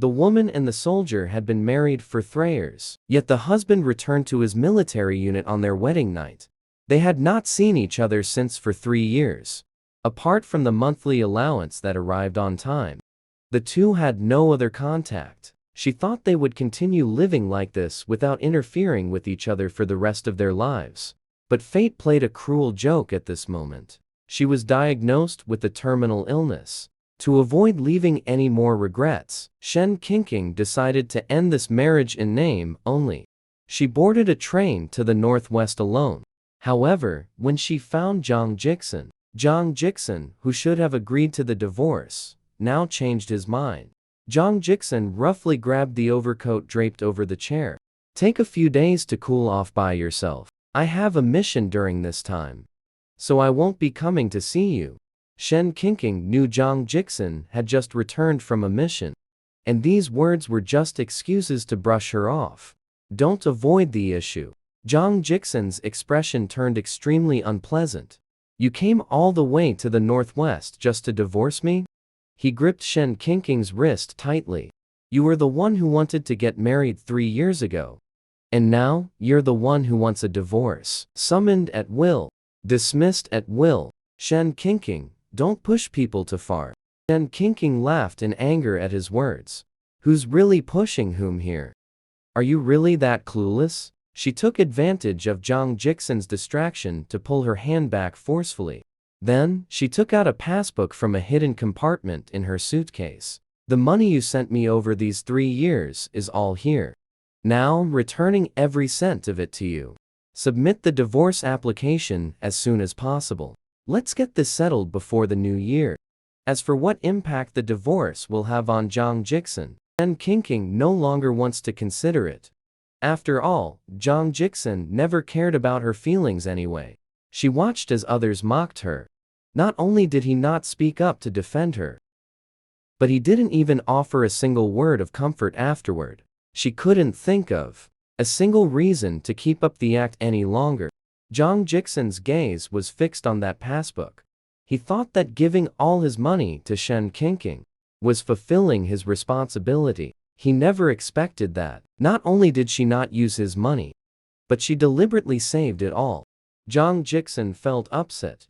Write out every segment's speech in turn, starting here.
The woman and the soldier had been married for 3 years, yet the husband returned to his military unit on their wedding night. They had not seen each other since for 3 years. Apart from the monthly allowance that arrived on time, the two had no other contact. She thought they would continue living like this without interfering with each other for the rest of their lives. But fate played a cruel joke at this moment. She was diagnosed with a terminal illness. To avoid leaving any more regrets, Shen Qingqing decided to end this marriage in name only. She boarded a train to the northwest alone. However, when she found Zhang Jixin, who should have agreed to the divorce, now changed his mind. Zhang Jixin roughly grabbed the overcoat draped over the chair. "Take a few days to cool off by yourself. I have a mission during this time, so I won't be coming to see you." Shen Qingqing knew Zhang Jixin had just returned from a mission, and these words were just excuses to brush her off. Don't avoid the issue. Zhang Jixin's expression turned extremely unpleasant. "You came all the way to the northwest just to divorce me?" He gripped Shen Qingqing's wrist tightly. "You were the one who wanted to get married 3 years ago. And now, you're the one who wants a divorce. Summoned at will. Dismissed at will." Shen Qingqing, don't push people too far. Shen Qingqing laughed in anger at his words. Who's really pushing whom here? Are you really that clueless? She took advantage of Zhang Jixin's distraction to pull her hand back forcefully. Then, she took out a passbook from a hidden compartment in her suitcase. "The money you sent me over these 3 years is all here. Now I'm returning every cent of it to you. Submit the divorce application as soon as possible. Let's get this settled before the new year." As for what impact the divorce will have on Zhang Jixin, Shen Qingqing no longer wants to consider it. After all, Zhang Jixin never cared about her feelings anyway. She watched as others mocked her. Not only did he not speak up to defend her, but he didn't even offer a single word of comfort afterward. She couldn't think of a single reason to keep up the act any longer. Zhang Jixin's gaze was fixed on that passbook. He thought that giving all his money to Shen Qingqing was fulfilling his responsibility. He never expected that. Not only did she not use his money, but she deliberately saved it all. Zhang Jixin felt upset,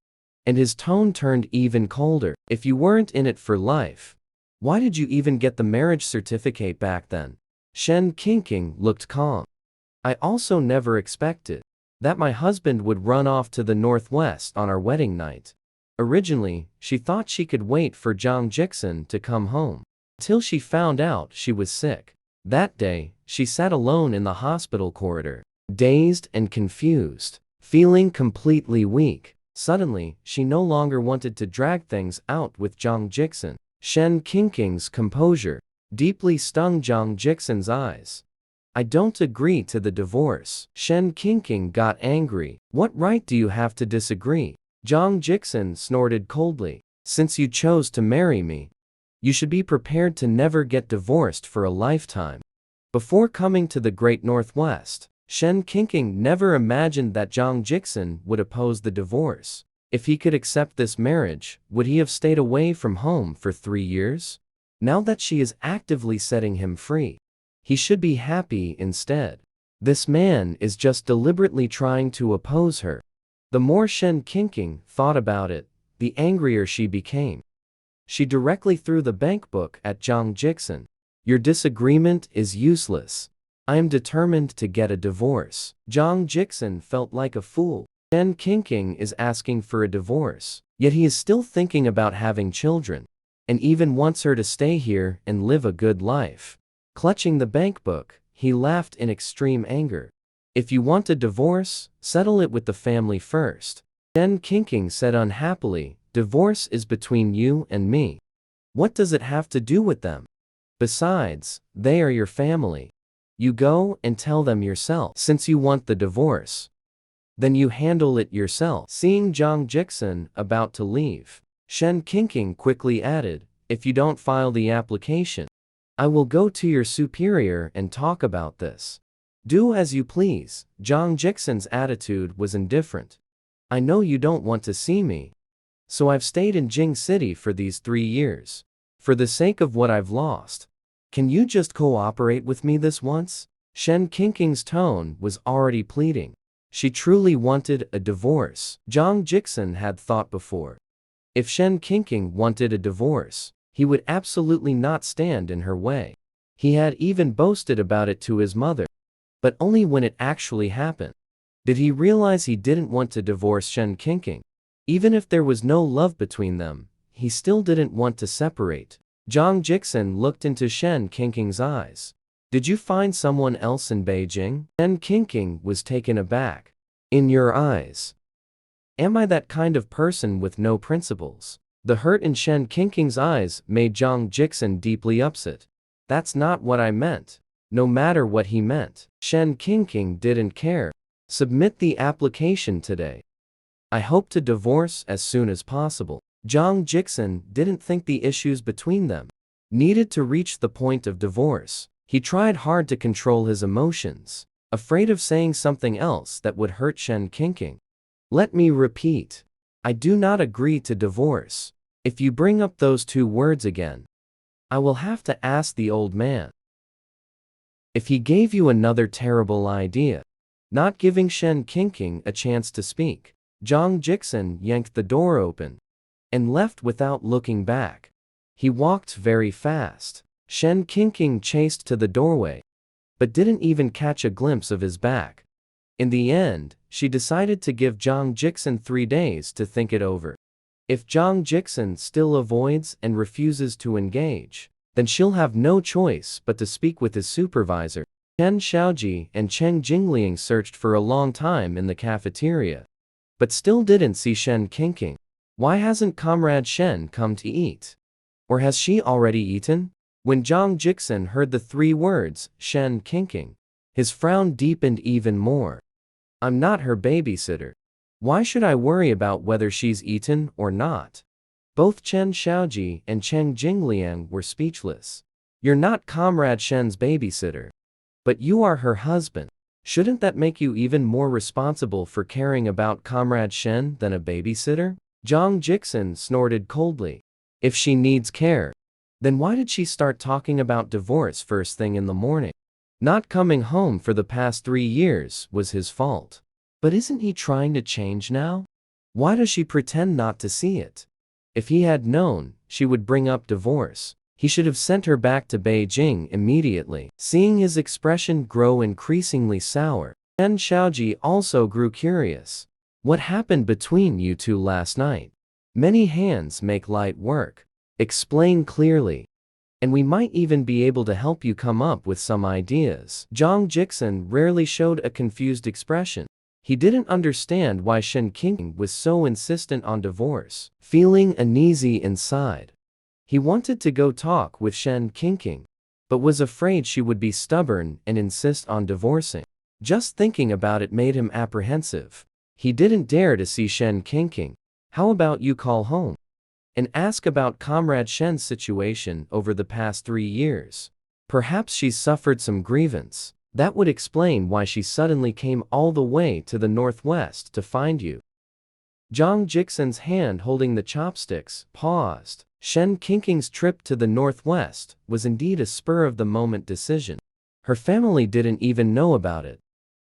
and his tone turned even colder. "If you weren't in it for life, why did you even get the marriage certificate back then?" Shen Qingqing looked calm. "I also never expected that my husband would run off to the northwest on our wedding night. Originally, she thought she could wait for Zhang Jixin to come home, until she found out she was sick. That day, she sat alone in the hospital corridor, dazed and confused, feeling completely weak. Suddenly, she no longer wanted to drag things out with Zhang Jixin." Shen Qingqing's composure deeply stung Zhang Jixin's eyes. "I don't agree to the divorce." Shen Qingqing got angry. "What right do you have to disagree?" Zhang Jixin snorted coldly. "Since you chose to marry me, you should be prepared to never get divorced for a lifetime." Before coming to the Great Northwest, Shen Qingqing never imagined that Zhang Jixin would oppose the divorce. If he could accept this marriage, would he have stayed away from home for 3 years? Now that she is actively setting him free, he should be happy instead. This man is just deliberately trying to oppose her. The more Shen Qingqing thought about it, the angrier she became. She directly threw the bank book at Zhang Jixin. "Your disagreement is useless. I am determined to get a divorce." Zhang Jixin felt like a fool. Shen Qingqing is asking for a divorce, yet he is still thinking about having children, and even wants her to stay here and live a good life. Clutching the bank book, he laughed in extreme anger. "If you want a divorce, settle it with the family first." Shen Qingqing said unhappily, "Divorce is between you and me. What does it have to do with them? Besides, they are your family. You go and tell them yourself. Since you want the divorce, then you handle it yourself." Seeing Zhang Jixin about to leave, Shen Qingqing quickly added, "If you don't file the application, I will go to your superior and talk about this." "Do as you please." Zhang Jixin's attitude was indifferent. "I know you don't want to see me, so I've stayed in Jing City for these 3 years. For the sake of what I've lost, Can you just cooperate with me this once? Shen Qingqing's tone was already pleading. She truly wanted a divorce. Zhang Jixin had thought before. If Shen Qingqing wanted a divorce, he would absolutely not stand in her way. He had even boasted about it to his mother. But only when it actually happened did he realize he didn't want to divorce Shen Qingqing. Even if there was no love between them, he still didn't want to separate. Zhang Jixin looked into Shen Qingqing's eyes. Did you find someone else in Beijing? Shen Qingqing was taken aback. In your eyes. Am I that kind of person with no principles? The hurt in Shen Qingqing's eyes made Zhang Jixin deeply upset. That's not what I meant. No matter what he meant, Shen Qingqing didn't care. Submit the application today. I hope to divorce as soon as possible. Zhang Jixin didn't think the issues between them needed to reach the point of divorce. He tried hard to control his emotions, afraid of saying something else that would hurt Shen Qingqing. Let me repeat. I do not agree to divorce. If you bring up those two words again, I will have to ask the old man if he gave you another terrible idea. Not giving Shen Qingqing a chance to speak, Zhang Jixin yanked the door open and left without looking back. He walked very fast. Shen Qingqing chased to the doorway, but didn't even catch a glimpse of his back. In the end, she decided to give Zhang Jixin 3 days to think it over. If Zhang Jixin still avoids and refuses to engage, then she'll have no choice but to speak with his supervisor. Chen Xiaoji and Cheng Jingliang searched for a long time in the cafeteria, but still didn't see Shen Qingqing. Why hasn't Comrade Shen come to eat? Or has she already eaten? When Zhang Jixin heard the 3 words, Shen Qingqing, his frown deepened even more. I'm not her babysitter. Why should I worry about whether she's eaten or not? Both Chen Xiaoji and Cheng Jingliang were speechless. You're not Comrade Shen's babysitter, but you are her husband. Shouldn't that make you even more responsible for caring about Comrade Shen than a babysitter? Zhang Jixin snorted coldly. If she needs care, then why did she start talking about divorce first thing in the morning? Not coming home for the past 3 years was his fault. But isn't he trying to change now? Why does she pretend not to see it? If he had known she would bring up divorce, he should have sent her back to Beijing immediately. Seeing his expression grow increasingly sour, Chen Xiaoji also grew curious. What happened between you two last night? Many hands make light work. Explain clearly, and we might even be able to help you come up with some ideas. Zhang Jixin rarely showed a confused expression. He didn't understand why Shen Qingqing was so insistent on divorce. Feeling uneasy inside, he wanted to go talk with Shen Qingqing, but was afraid she would be stubborn and insist on divorcing. Just thinking about it made him apprehensive. He didn't dare to see Shen Qingqing. How about you call home and ask about Comrade Shen's situation over the past 3 years? Perhaps she's suffered some grievance. That would explain why she suddenly came all the way to the northwest to find you. Zhang Jixin's hand holding the chopsticks paused. Shen Qingqing's trip to the northwest was indeed a spur-of-the-moment decision. Her family didn't even know about it.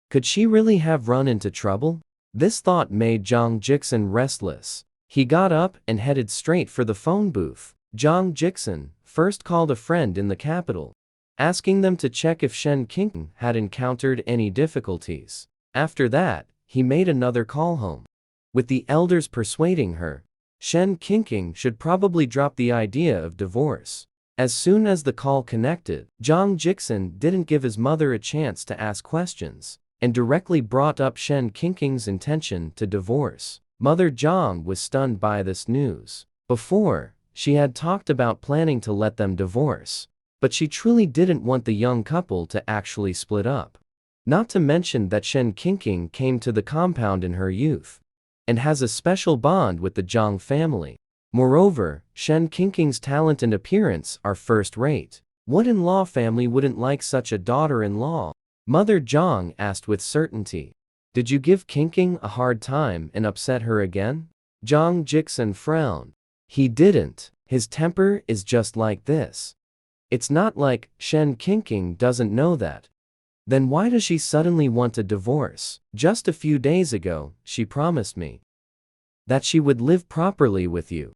Could she really have run into trouble? This thought made Zhang Jixin restless. He got up and headed straight for the phone booth. Zhang Jixin first called a friend in the capital, asking them to check if Shen Qingqing had encountered any difficulties. After that, he made another call home, with the elders persuading her Shen Qingqing should probably drop the idea of divorce. As soon as the call connected, Zhang Jixin didn't give his mother a chance to ask questions, and directly brought up Shen Qingqing's intention to divorce. Mother Zhang was stunned by this news. Before, she had talked about planning to let them divorce, but she truly didn't want the young couple to actually split up. Not to mention that Shen Qingqing came to the compound in her youth, and has a special bond with the Zhang family. Moreover, Shen Qingqing's talent and appearance are first-rate. What in-law family wouldn't like such a daughter-in-law? Mother Zhang asked with certainty. Did you give Qingqing a hard time and upset her again? Zhang Jixin frowned. He didn't. His temper is just like this. It's not like Shen Qingqing doesn't know that. Then why does she suddenly want a divorce? Just a few days ago, she promised me that she would live properly with you.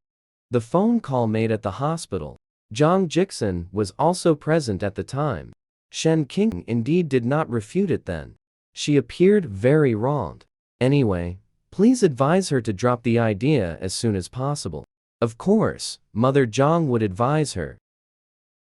The phone call made at the hospital. Zhang Jixin was also present at the time. Shen Qingqing indeed did not refute it then. She appeared very wronged. Anyway, please advise her to drop the idea as soon as possible. Of course, Mother Zhang would advise her.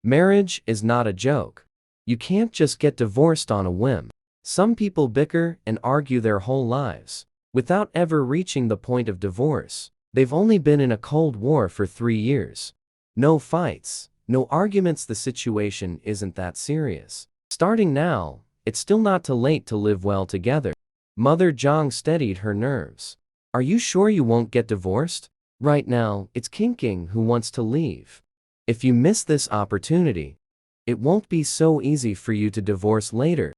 Marriage is not a joke. You can't just get divorced on a whim. Some people bicker and argue their whole lives without ever reaching the point of divorce. They've only been in a cold war for 3 years. No fights, no arguments. The situation isn't that serious. Starting now, it's still not too late to live well together. Mother Zhang steadied her nerves. Are you sure you won't get divorced? Right now, it's Qingqing who wants to leave. If you miss this opportunity, it won't be so easy for you to divorce later.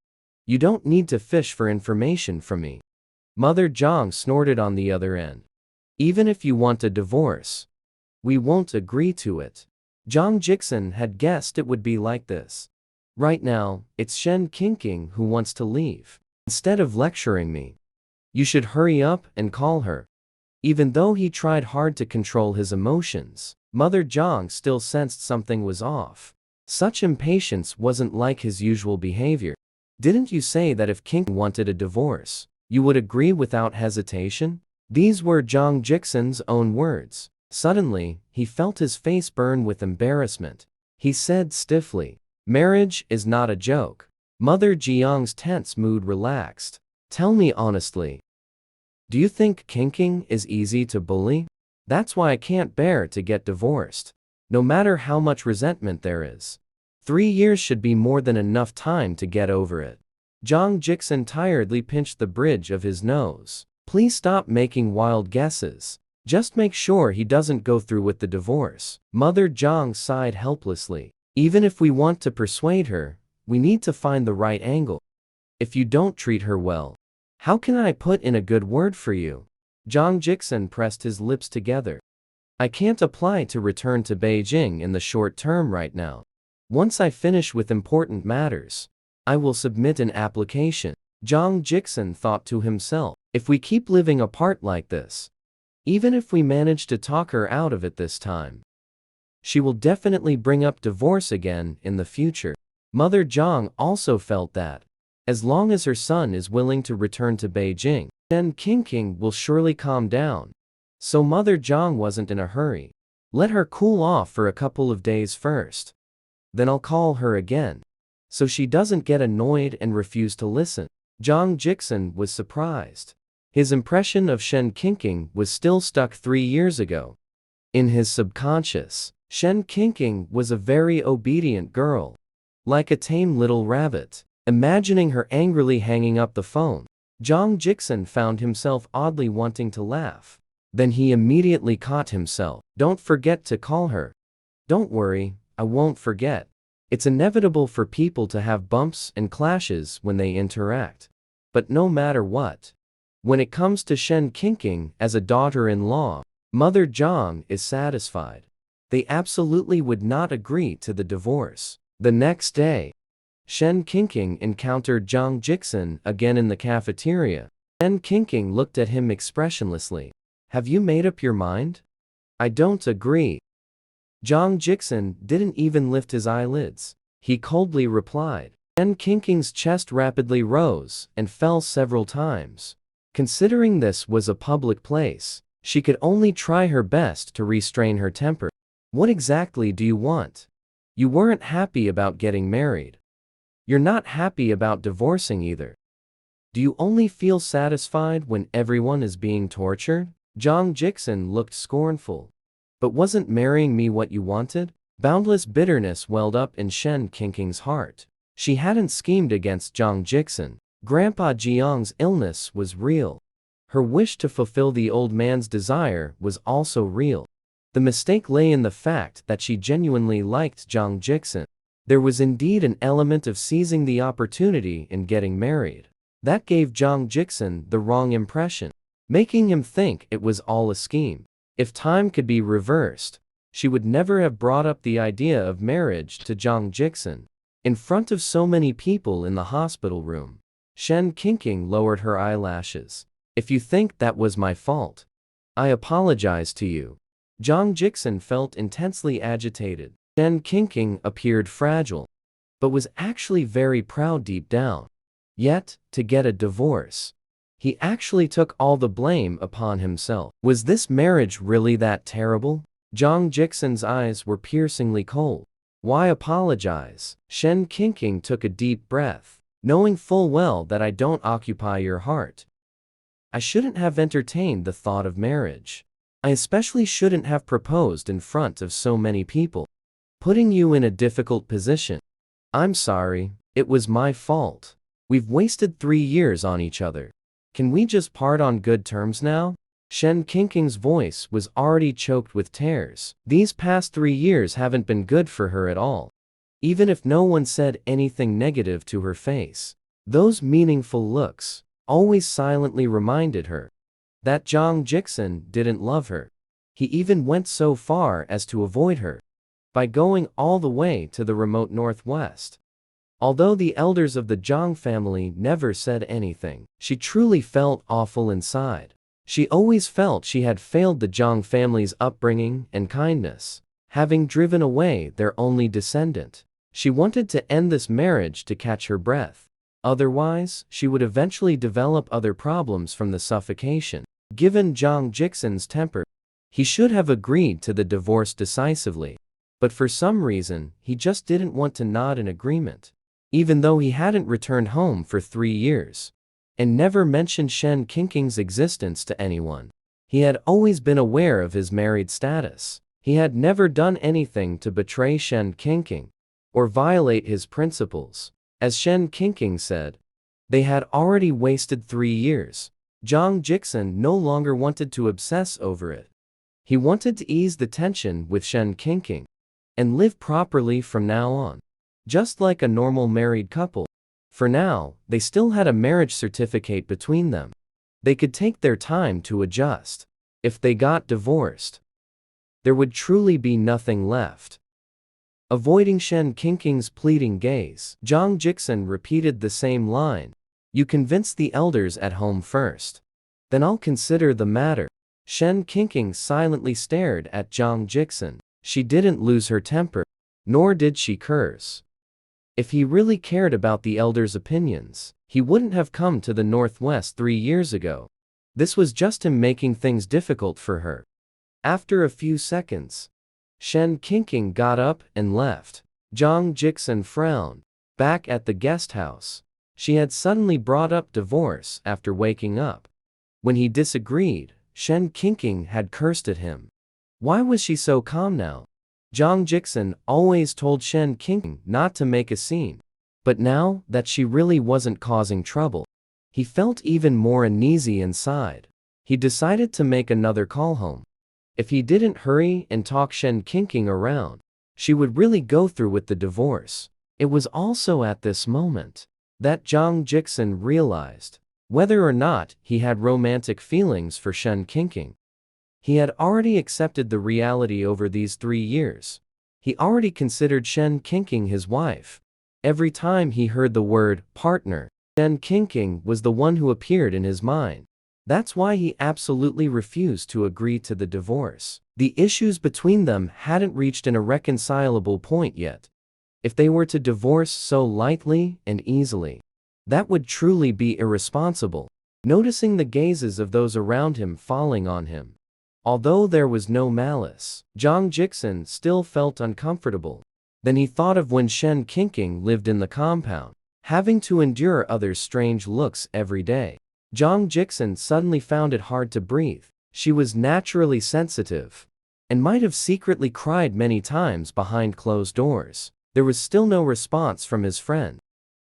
You don't need to fish for information from me. Mother Zhang snorted on the other end. Even if you want a divorce, we won't agree to it. Zhang Jixin had guessed it would be like this. Right now, it's Shen Qingqing who wants to leave. Instead of lecturing me, you should hurry up and call her. Even though he tried hard to control his emotions, Mother Zhang still sensed something was off. Such impatience wasn't like his usual behavior. Didn't you say that if Qingqing wanted a divorce, you would agree without hesitation? These were Zhang Jixin's own words. Suddenly, he felt his face burn with embarrassment. He said stiffly, "Marriage is not a joke." Mother Jiang's tense mood relaxed. Tell me honestly, do you think Qingqing is easy to bully? That's why I can't bear to get divorced. No matter how much resentment there is. 3 years should be more than enough time to get over it. Zhang Jixin tiredly pinched the bridge of his nose. Please stop making wild guesses. Just make sure he doesn't go through with the divorce. Mother Zhang sighed helplessly. Even if we want to persuade her, we need to find the right angle. If you don't treat her well, how can I put in a good word for you? Zhang Jixin pressed his lips together. I can't apply to return to Beijing in the short term right now. Once I finish with important matters, I will submit an application. Zhang Jixin thought to himself, if we keep living apart like this, even if we manage to talk her out of it this time, she will definitely bring up divorce again in the future. Mother Zhang also felt that, as long as her son is willing to return to Beijing, then Qingqing will surely calm down. So Mother Zhang wasn't in a hurry. Let her cool off for a couple of days first. Then I'll call her again, so she doesn't get annoyed and refuse to listen. Zhang Jixin was surprised. His impression of Shen Qingqing was still stuck 3 years ago. In his subconscious, Shen Qingqing was a very obedient girl, like a tame little rabbit. Imagining her angrily hanging up the phone, Zhang Jixin found himself oddly wanting to laugh. Then he immediately caught himself. Don't forget to call her. Don't worry, I won't forget. It's inevitable for people to have bumps and clashes when they interact. But no matter what, when it comes to Shen Qingqing as a daughter-in-law, Mother Zhang is satisfied. They absolutely would not agree to the divorce. The next day, Shen Qingqing encountered Zhang Jixin again in the cafeteria. Shen Qingqing looked at him expressionlessly. Have you made up your mind? I don't agree. Zhang Jixin didn't even lift his eyelids. He coldly replied. Shen Qingqing's chest rapidly rose and fell several times. Considering this was a public place, she could only try her best to restrain her temper. What exactly do you want? You weren't happy about getting married. You're not happy about divorcing either. Do you only feel satisfied when everyone is being tortured? Zhang Jixin looked scornful. But wasn't marrying me what you wanted? Boundless bitterness welled up in Shen Qingqing's heart. She hadn't schemed against Zhang Jixin. Grandpa Jiang's illness was real. Her wish to fulfill the old man's desire was also real. The mistake lay in the fact that she genuinely liked Zhang Jixin. There was indeed an element of seizing the opportunity in getting married. That gave Zhang Jixin the wrong impression, making him think it was all a scheme. If time could be reversed, she would never have brought up the idea of marriage to Zhang Jixin. In front of so many people in the hospital room, Shen Qingqing lowered her eyelashes. If you think that was my fault, I apologize to you. Zhang Jixin felt intensely agitated. Shen Qingqing appeared fragile, but was actually very proud deep down. Yet, to get a divorce, he actually took all the blame upon himself. Was this marriage really that terrible? Zhang Jixin's eyes were piercingly cold. Why apologize? Shen Qingqing took a deep breath. Knowing full well that I don't occupy your heart, I shouldn't have entertained the thought of marriage. I especially shouldn't have proposed in front of so many people, putting you in a difficult position. I'm sorry, it was my fault. We've wasted 3 years on each other. Can we just part on good terms now? Shen Qingqing's voice was already choked with tears. These past 3 years haven't been good for her at all. Even if no one said anything negative to her face, those meaningful looks always silently reminded her that Zhang Jixin didn't love her. He even went so far as to avoid her by going all the way to the remote northwest. Although the elders of the Zhang family never said anything, she truly felt awful inside. She always felt she had failed the Zhang family's upbringing and kindness, having driven away their only descendant. She wanted to end this marriage to catch her breath. Otherwise, she would eventually develop other problems from the suffocation. Given Zhang Jixin's temper, he should have agreed to the divorce decisively. But for some reason, he just didn't want to nod in agreement. Even though he hadn't returned home for 3 years, and never mentioned Shen Qingqing's existence to anyone, he had always been aware of his married status. He had never done anything to betray Shen Qingqing or violate his principles. As Shen Qingqing said, they had already wasted 3 years. Zhang Jixin no longer wanted to obsess over it. He wanted to ease the tension with Shen Qingqing and live properly from now on, just like a normal married couple. For now, they still had a marriage certificate between them. They could take their time to adjust. If they got divorced, there would truly be nothing left. Avoiding Shen Qingqing's pleading gaze, Zhang Jixin repeated the same line. You convince the elders at home first. Then I'll consider the matter. Shen Qingqing silently stared at Zhang Jixin. She didn't lose her temper, nor did she curse. If he really cared about the elders' opinions, he wouldn't have come to the Northwest 3 years ago. This was just him making things difficult for her. After a few seconds, Shen Qingqing got up and left. Zhang Jixin frowned. Back at the guest house, she had suddenly brought up divorce after waking up. When he disagreed, Shen Qingqing had cursed at him. Why was she so calm now? Zhang Jixin always told Shen Qingqing not to make a scene. But now that she really wasn't causing trouble, he felt even more uneasy inside. He decided to make another call home. If he didn't hurry and talk Shen Qingqing around, she would really go through with the divorce. It was also at this moment that Zhang Jixin realized whether or not he had romantic feelings for Shen Qingqing. He had already accepted the reality over these 3 years. He already considered Shen Qingqing his wife. Every time he heard the word partner, Shen Qingqing was the one who appeared in his mind. That's why he absolutely refused to agree to the divorce. The issues between them hadn't reached an irreconcilable point yet. If they were to divorce so lightly and easily, that would truly be irresponsible. Noticing the gazes of those around him falling on him, although there was no malice, Zhang Jixin still felt uncomfortable. Then he thought of when Shen Qingqing lived in the compound, having to endure others' strange looks every day. Zhang Jixin suddenly found it hard to breathe. She was naturally sensitive and might have secretly cried many times behind closed doors. There was still no response from his friend.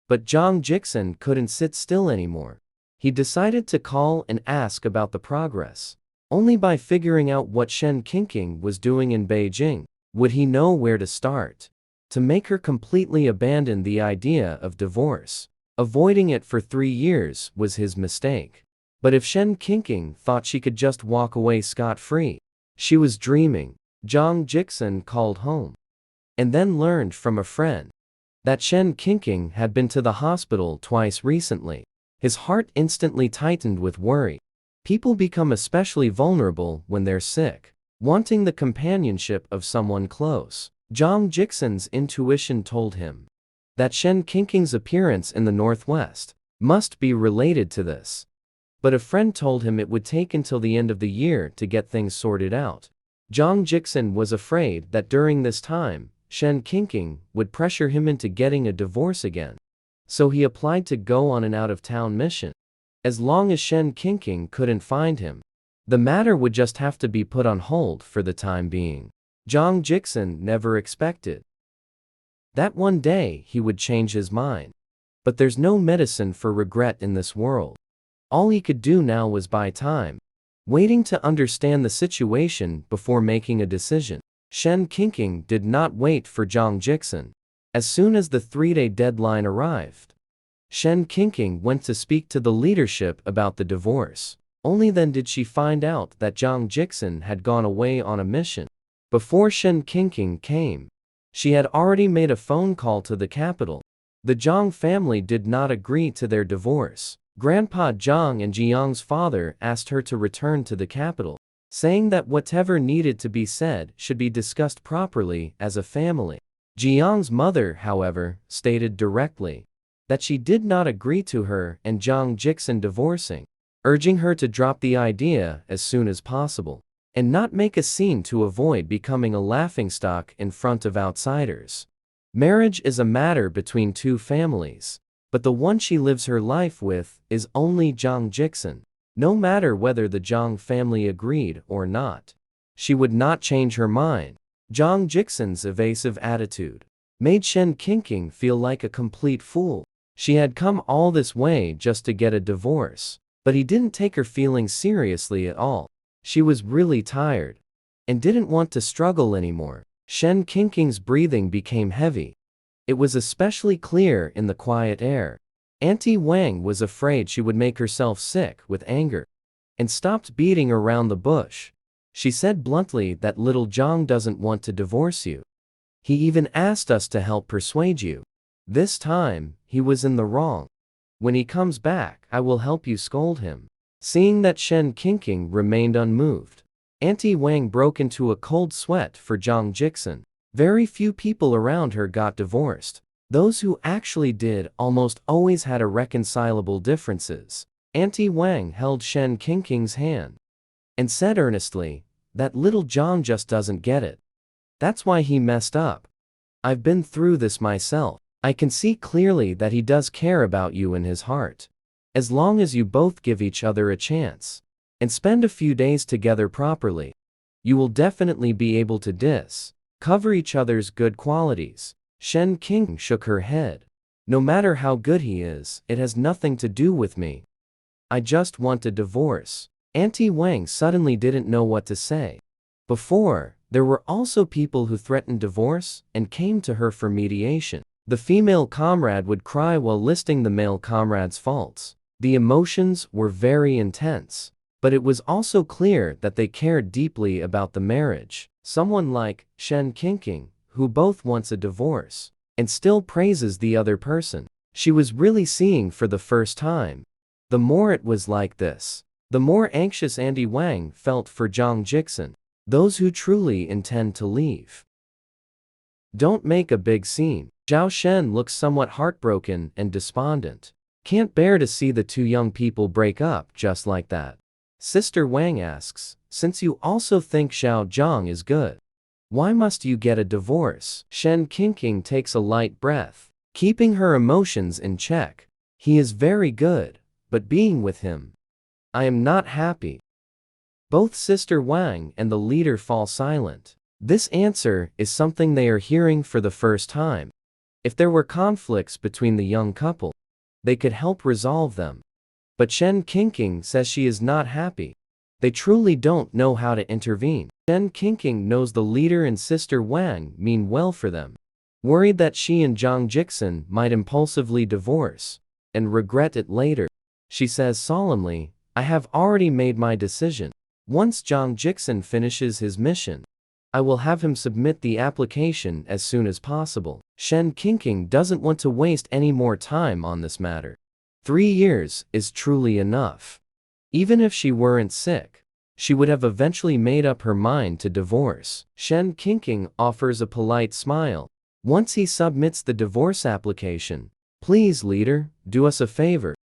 But Zhang Jixin couldn't sit still anymore. He decided to call and ask about the progress. Only by figuring out what Shen Qingqing was doing in Beijing would he know where to start. To make her completely abandon the idea of divorce, avoiding it for 3 years was his mistake. But if Shen Qingqing thought she could just walk away scot-free, she was dreaming. Zhang Jixin called home and then learned from a friend that Shen Qingqing had been to the hospital twice recently. His heart instantly tightened with worry. People become especially vulnerable when they're sick, wanting the companionship of someone close. Zhang Jixin's intuition told him that Shen Qingqing's appearance in the northwest must be related to this. But a friend told him it would take until the end of the year to get things sorted out. Zhang Jixin was afraid that during this time, Shen Qingqing would pressure him into getting a divorce again. So he applied to go on an out-of-town mission. As long as Shen Qingqing couldn't find him, the matter would just have to be put on hold for the time being. Zhang Jixin never expected that one day he would change his mind. But there's no medicine for regret in this world. All he could do now was buy time, waiting to understand the situation before making a decision. Shen Qingqing did not wait for Zhang Jixin. As soon as the 3-day deadline arrived, Shen Qingqing went to speak to the leadership about the divorce. Only then did she find out that Zhang Jixin had gone away on a mission. Before Shen Qingqing came, she had already made a phone call to the capital. The Zhang family did not agree to their divorce. Grandpa Zhang and Jiang's father asked her to return to the capital, saying that whatever needed to be said should be discussed properly as a family. Jiang's mother, however, stated directly that she did not agree to her and Zhang Jixin divorcing, urging her to drop the idea as soon as possible and not make a scene to avoid becoming a laughingstock in front of outsiders. Marriage is a matter between two families, but the one she lives her life with is only Zhang Jixin. No matter whether the Zhang family agreed or not, she would not change her mind. Zhang Jixin's evasive attitude made Shen Qingqing feel like a complete fool. She had come all this way just to get a divorce, but he didn't take her feelings seriously at all. She was really tired and didn't want to struggle anymore. Shen Qingqing's breathing became heavy. It was especially clear in the quiet air. Auntie Wang was afraid she would make herself sick with anger and stopped beating around the bush. She said bluntly that little Zhang doesn't want to divorce you. He even asked us to help persuade you. This time, he was in the wrong. When he comes back, I will help you scold him. Seeing that Shen Qingqing remained unmoved, Auntie Wang broke into a cold sweat for Zhang Jixin. Very few people around her got divorced. Those who actually did almost always had irreconcilable differences. Auntie Wang held Shen Qingqing's hand and said earnestly that little Zhang just doesn't get it. That's why he messed up. I've been through this myself. I can see clearly that he does care about you in his heart. As long as you both give each other a chance and spend a few days together properly, you will definitely be able to discover each other's good qualities. Shen Qingqing shook her head. No matter how good he is, it has nothing to do with me. I just want a divorce. Auntie Wang suddenly didn't know what to say. Before, there were also people who threatened divorce and came to her for mediation. The female comrade would cry while listing the male comrade's faults. The emotions were very intense, but it was also clear that they cared deeply about the marriage. Someone like Shen Qingqing, who both wants a divorce and still praises the other person, she was really seeing for the first time. The more it was like this, the more anxious Auntie Wang felt for Zhang Jixin. Those who truly intend to leave don't make a big scene. Zhao Shen looks somewhat heartbroken and despondent. Can't bear to see the two young people break up just like that. Sister Wang asks, since you also think Xiao Zhang is good, why must you get a divorce? Shen Qingqing takes a light breath, keeping her emotions in check. He is very good, but being with him, I am not happy. Both Sister Wang and the leader fall silent. This answer is something they are hearing for the first time. If there were conflicts between the young couple, they could help resolve them. But Shen Qingqing says she is not happy. They truly don't know how to intervene. Shen Qingqing knows the leader and Sister Wang mean well for them. Worried that she and Zhang Jixin might impulsively divorce and regret it later, she says solemnly, I have already made my decision. Once Zhang Jixin finishes his mission, I will have him submit the application as soon as possible. Shen Qingqing doesn't want to waste any more time on this matter. 3 years is truly enough. Even if she weren't sick, she would have eventually made up her mind to divorce. Shen Qingqing offers a polite smile. Once he submits the divorce application, please, leader, do us a favor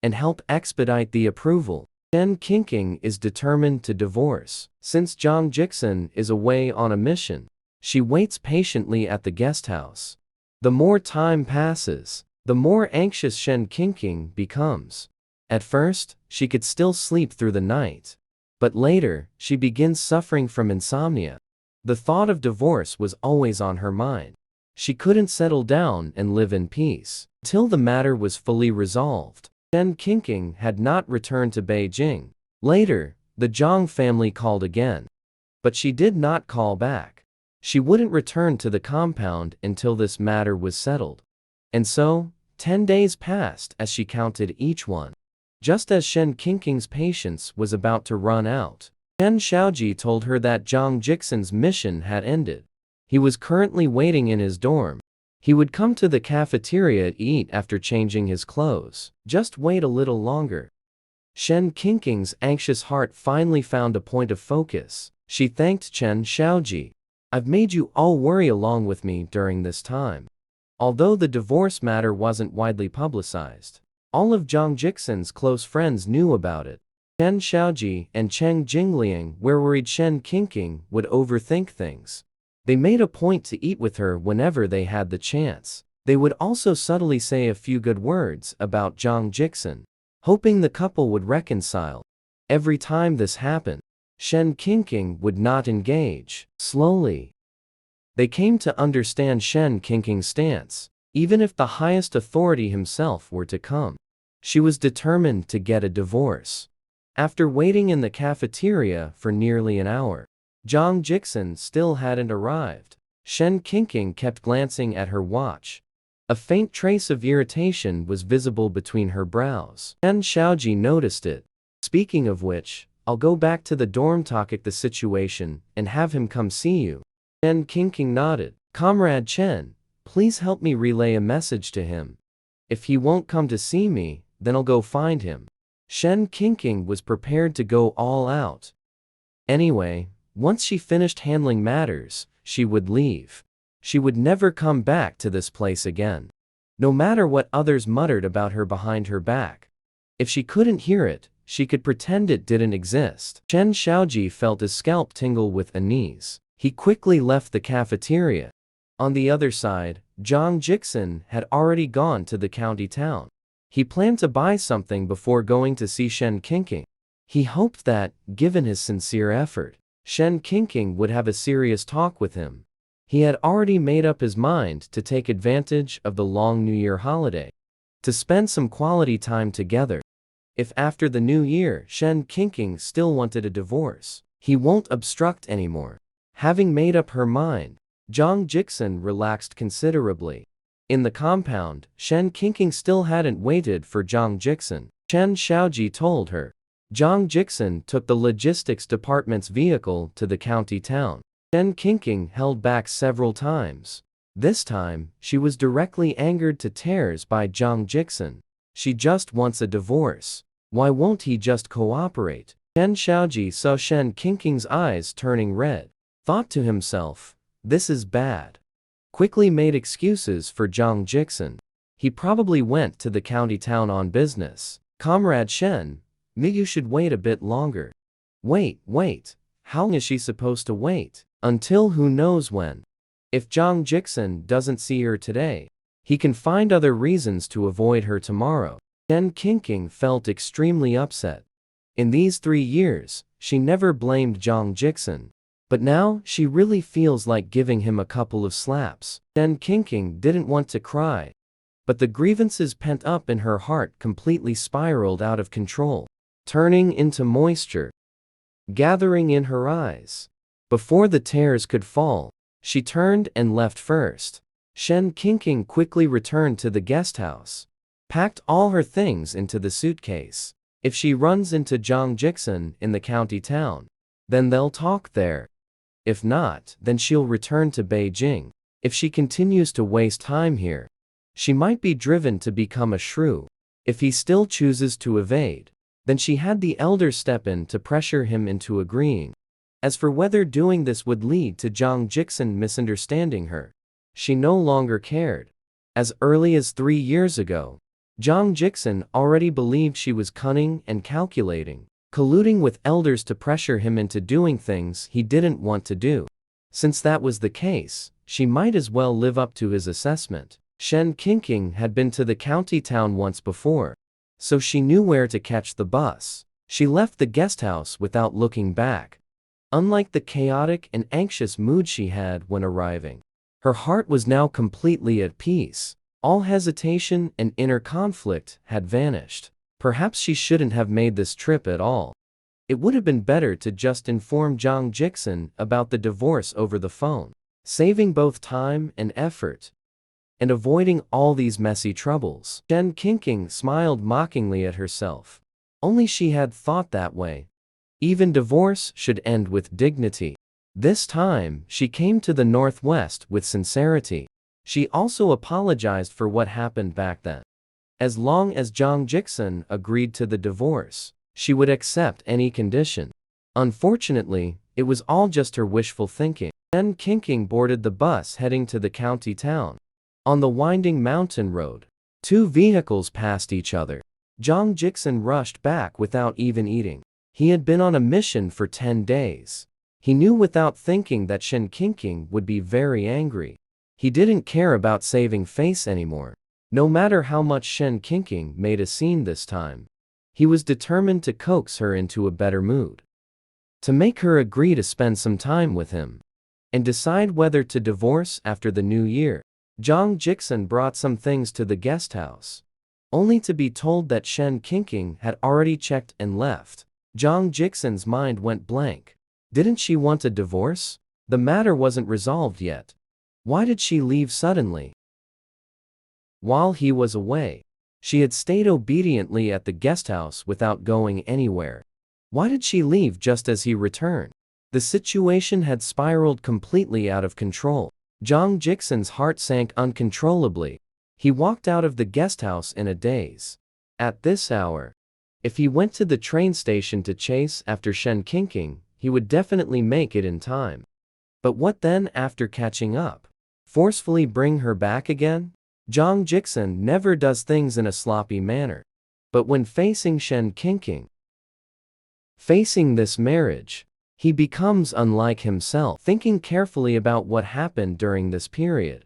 and help expedite the approval. Shen Qingqing is determined to divorce. Since Zhang Jixin is away on a mission, she waits patiently at the guest house. The more time passes, the more anxious Shen Qingqing becomes. At first, she could still sleep through the night, but later, she begins suffering from insomnia. The thought of divorce was always on her mind. She couldn't settle down and live in peace till the matter was fully resolved. Shen Qingqing had not returned to Beijing. Later, the Zhang family called again, but she did not call back. She wouldn't return to the compound until this matter was settled. And so, 10 days passed as she counted each one. Just as Shen Qingqing's patience was about to run out, Chen Shaoji told her that Zhang Jixin's mission had ended. He was currently waiting in his dorm. He would come to the cafeteria to eat after changing his clothes. Just wait a little longer. Shen Qingqing's anxious heart finally found a point of focus. She thanked Chen Shaoji. I've made you all worry along with me during this time. Although the divorce matter wasn't widely publicized, all of Zhang Jixin's close friends knew about it. Chen Shaoji and Cheng Jingliang were worried Shen Qingqing would overthink things. They made a point to eat with her whenever they had the chance. They would also subtly say a few good words about Zhang Jixin, hoping the couple would reconcile. Every time this happened, Shen Qingqing would not engage. Slowly, they came to understand Shen Qingqing's stance. Even if the highest authority himself were to come, she was determined to get a divorce. After waiting in the cafeteria for nearly an hour, Zhang Jixin still hadn't arrived. Shen Qingqing kept glancing at her watch. A faint trace of irritation was visible between her brows. Chen Shaoji noticed it. Speaking of which, I'll go back to the dorm talk the situation and have him come see you. Shen Qingqing nodded. Comrade Chen, please help me relay a message to him. If he won't come to see me, then I'll go find him. Shen Qingqing was prepared to go all out. Anyway, once she finished handling matters, she would leave. She would never come back to this place again. No matter what others muttered about her behind her back. If she couldn't hear it, she could pretend it didn't exist. Chen Shaoji felt his scalp tingle with unease. He quickly left the cafeteria. On the other side, Zhang Jixin had already gone to the county town. He planned to buy something before going to see Shen Qingqing. He hoped that, given his sincere effort, Shen Qingqing would have a serious talk with him. He had already made up his mind to take advantage of the long New Year holiday, to spend some quality time together. If after the New Year Shen Qingqing still wanted a divorce, he won't obstruct anymore. Having made up her mind, Zhang Jixin relaxed considerably. In the compound, Shen Qingqing still hadn't waited for Zhang Jixin. Chen Shaoji told her. Zhang Jixin took the logistics department's vehicle to the county town. Shen Qingqing held back several times. This time, she was directly angered to tears by Zhang Jixin. She just wants a divorce. Why won't he just cooperate? Chen Shaoji saw Shen Qingqing's eyes turning red. Thought to himself, this is bad. Quickly made excuses for Zhang Jixin. He probably went to the county town on business. Comrade Shen, maybe you should wait a bit longer. Wait. How long is she supposed to wait? Until who knows when. If Zhang Jixin doesn't see her today, he can find other reasons to avoid her tomorrow. Shen Qingqing felt extremely upset. In these 3 years, she never blamed Zhang Jixin. But now, she really feels like giving him a couple of slaps. Shen Qingqing didn't want to cry, but the grievances pent up in her heart completely spiraled out of control, turning into moisture, gathering in her eyes. Before the tears could fall, she turned and left first. Shen Qingqing quickly returned to the guest house, packed all her things into the suitcase. If she runs into Zhang Jixin in the county town, then they'll talk there. If not, then she'll return to Beijing. If she continues to waste time here, she might be driven to become a shrew. If he still chooses to evade, then she had the elders step in to pressure him into agreeing. As for whether doing this would lead to Zhang Jixin misunderstanding her, she no longer cared. As early as 3 years ago, Zhang Jixin already believed she was cunning and calculating, colluding with elders to pressure him into doing things he didn't want to do. Since that was the case, she might as well live up to his assessment. Shen Qingqing had been to the county town once before, so she knew where to catch the bus. She left the guest house without looking back. Unlike the chaotic and anxious mood she had when arriving, her heart was now completely at peace. All hesitation and inner conflict had vanished. Perhaps she shouldn't have made this trip at all. It would have been better to just inform Zhang Jixin about the divorce over the phone, saving both time and effort, and avoiding all these messy troubles. Shen Qingqing smiled mockingly at herself. Only she had thought that way. Even divorce should end with dignity. This time, she came to the Northwest with sincerity. She also apologized for what happened back then. As long as Zhang Jixin agreed to the divorce, she would accept any condition. Unfortunately, it was all just her wishful thinking. Shen Qingqing boarded the bus heading to the county town. On the winding mountain road, 2 vehicles passed each other. Zhang Jixin rushed back without even eating. He had been on a mission for 10 days. He knew without thinking that Shen Qingqing would be very angry. He didn't care about saving face anymore. No matter how much Shen Qingqing made a scene this time, he was determined to coax her into a better mood, to make her agree to spend some time with him, and decide whether to divorce after the new year. Zhang Jixin brought some things to the guest house, only to be told that Shen Qingqing had already checked and left. Zhang Jixin's mind went blank. Didn't she want a divorce? The matter wasn't resolved yet. Why did she leave suddenly? While he was away, she had stayed obediently at the guest house without going anywhere. Why did she leave just as he returned? The situation had spiraled completely out of control. Zhang Jixin's heart sank uncontrollably. He walked out of the guest house in a daze. At this hour, if he went to the train station to chase after Shen Qingqing, he would definitely make it in time. But what then after catching up? Forcefully bring her back again? Zhang Jixin never does things in a sloppy manner. But when facing Shen Qingqing, facing this marriage, he becomes unlike himself. Thinking carefully about what happened during this period,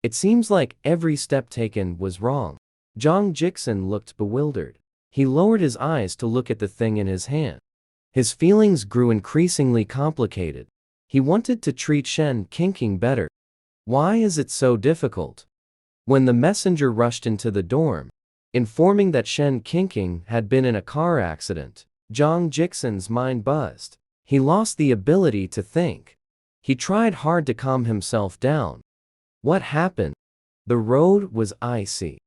it seems like every step taken was wrong. Zhang Jixin looked bewildered. He lowered his eyes to look at the thing in his hand. His feelings grew increasingly complicated. He wanted to treat Shen Qingqing better. Why is it so difficult? When the messenger rushed into the dorm, informing that Shen Qingqing had been in a car accident, Zhang Jixin's mind buzzed. He lost the ability to think. He tried hard to calm himself down. What happened? The road was icy.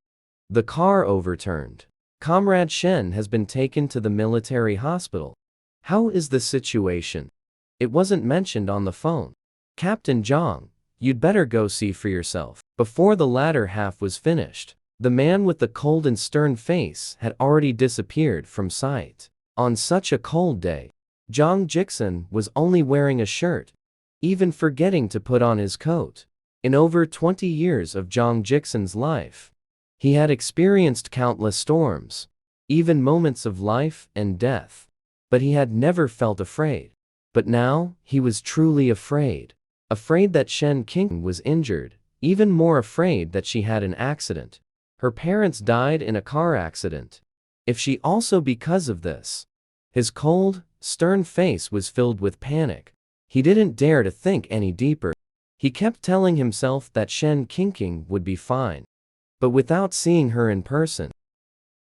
The car overturned. Comrade Shen has been taken to the military hospital. How is the situation? It wasn't mentioned on the phone. Captain Zhang, you'd better go see for yourself. Before the latter half was finished, the man with the cold and stern face had already disappeared from sight. On such a cold day, Zhang Jixin was only wearing a shirt, even forgetting to put on his coat. In over 20 years of Zhang Jixin's life, he had experienced countless storms, even moments of life and death, but he had never felt afraid. But now, he was truly afraid. Afraid that Shen Qingqing was injured, even more afraid that she had an accident. Her parents died in a car accident. If she also because of this? His cold, stern face was filled with panic. He didn't dare to think any deeper. He kept telling himself that Shen Qingqing would be fine. But without seeing her in person,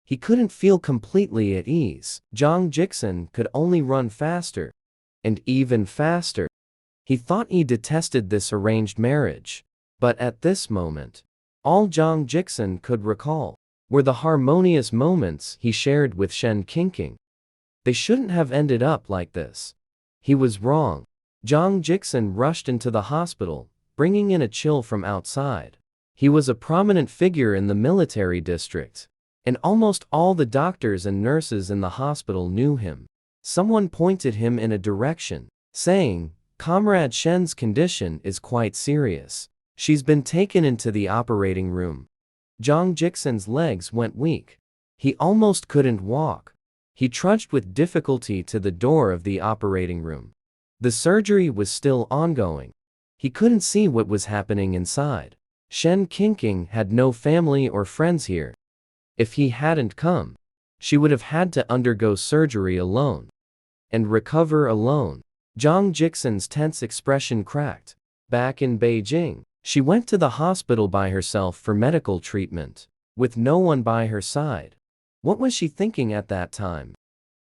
he couldn't feel completely at ease. Zhang Jixin could only run faster, and even faster. He thought he detested this arranged marriage. But at this moment, all Zhang Jixin could recall were the harmonious moments he shared with Shen Qingqing. They shouldn't have ended up like this. He was wrong. Jang Jiksen rushed into the hospital, bringing in a chill from outside. He was a prominent figure in the military district, and almost all the doctors and nurses in the hospital knew him. Someone pointed him in a direction, saying, "Comrade Shen's condition is quite serious. She's been taken into the operating room." Jang Jiksen's legs went weak. He almost couldn't walk. He trudged with difficulty to the door of the operating room. The surgery was still ongoing. He couldn't see what was happening inside. Shen Qingqing had no family or friends here. If he hadn't come, she would have had to undergo surgery alone and recover alone. Jang Jiksen's tense expression cracked. Back in Beijing, she went to the hospital by herself for medical treatment, with no one by her side. What was she thinking at that time?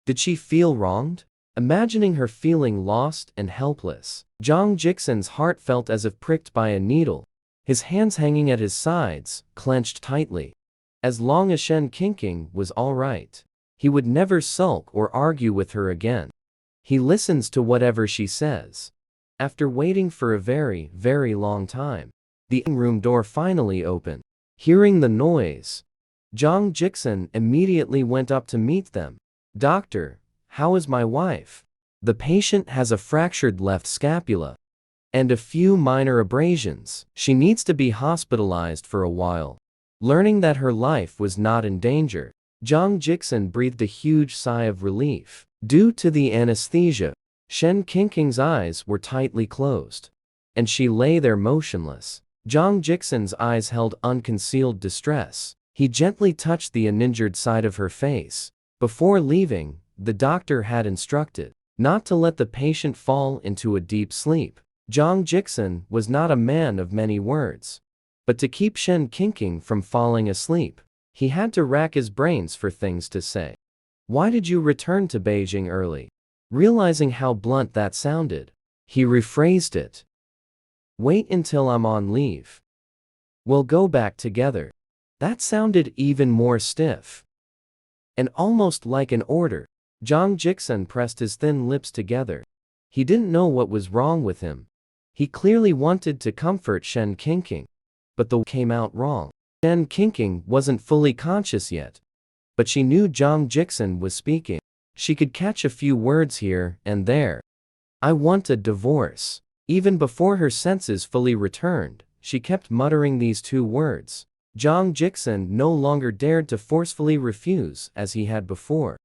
Did she feel wronged? Imagining her feeling lost and helpless, Jang Jiksen's heart felt as if pricked by a needle. His hands hanging at his sides, clenched tightly. As long as Shen Qingqing was all right, he would never sulk or argue with her again. He listens to whatever she says. After waiting for a very, very long time, the room door finally opened. Hearing the noise, Jang Jiksen immediately went up to meet them. "Doctor, how is my wife?" "The patient has a fractured left scapula and a few minor abrasions. She needs to be hospitalized for a while." Learning that her life was not in danger, Jang Jiksen breathed a huge sigh of relief. Due to the anesthesia, Shen Qingqing's eyes were tightly closed, and she lay there motionless. Jang Jiksen's eyes held unconcealed distress. He gently touched the uninjured side of her face. Before leaving, the doctor had instructed not to let the patient fall into a deep sleep. Jang Jiksen was not a man of many words, but to keep Shen Qingqing from falling asleep, he had to rack his brains for things to say. "Why did you return to Beijing early?" Realizing how blunt that sounded, he rephrased it. "Wait until I'm on leave. We'll go back together." That sounded even more stiff and almost like an order. Jang Jiksen pressed his thin lips together. He didn't know what was wrong with him. He clearly wanted to comfort Shen Qingqing, but the came out wrong. Shen Qingqing wasn't fully conscious yet, but she knew Jang Jiksen was speaking. She could catch a few words here and there. "I want a divorce." Even before her senses fully returned, she kept muttering these two words. Jang Jiksen no longer dared to forcefully refuse as he had before,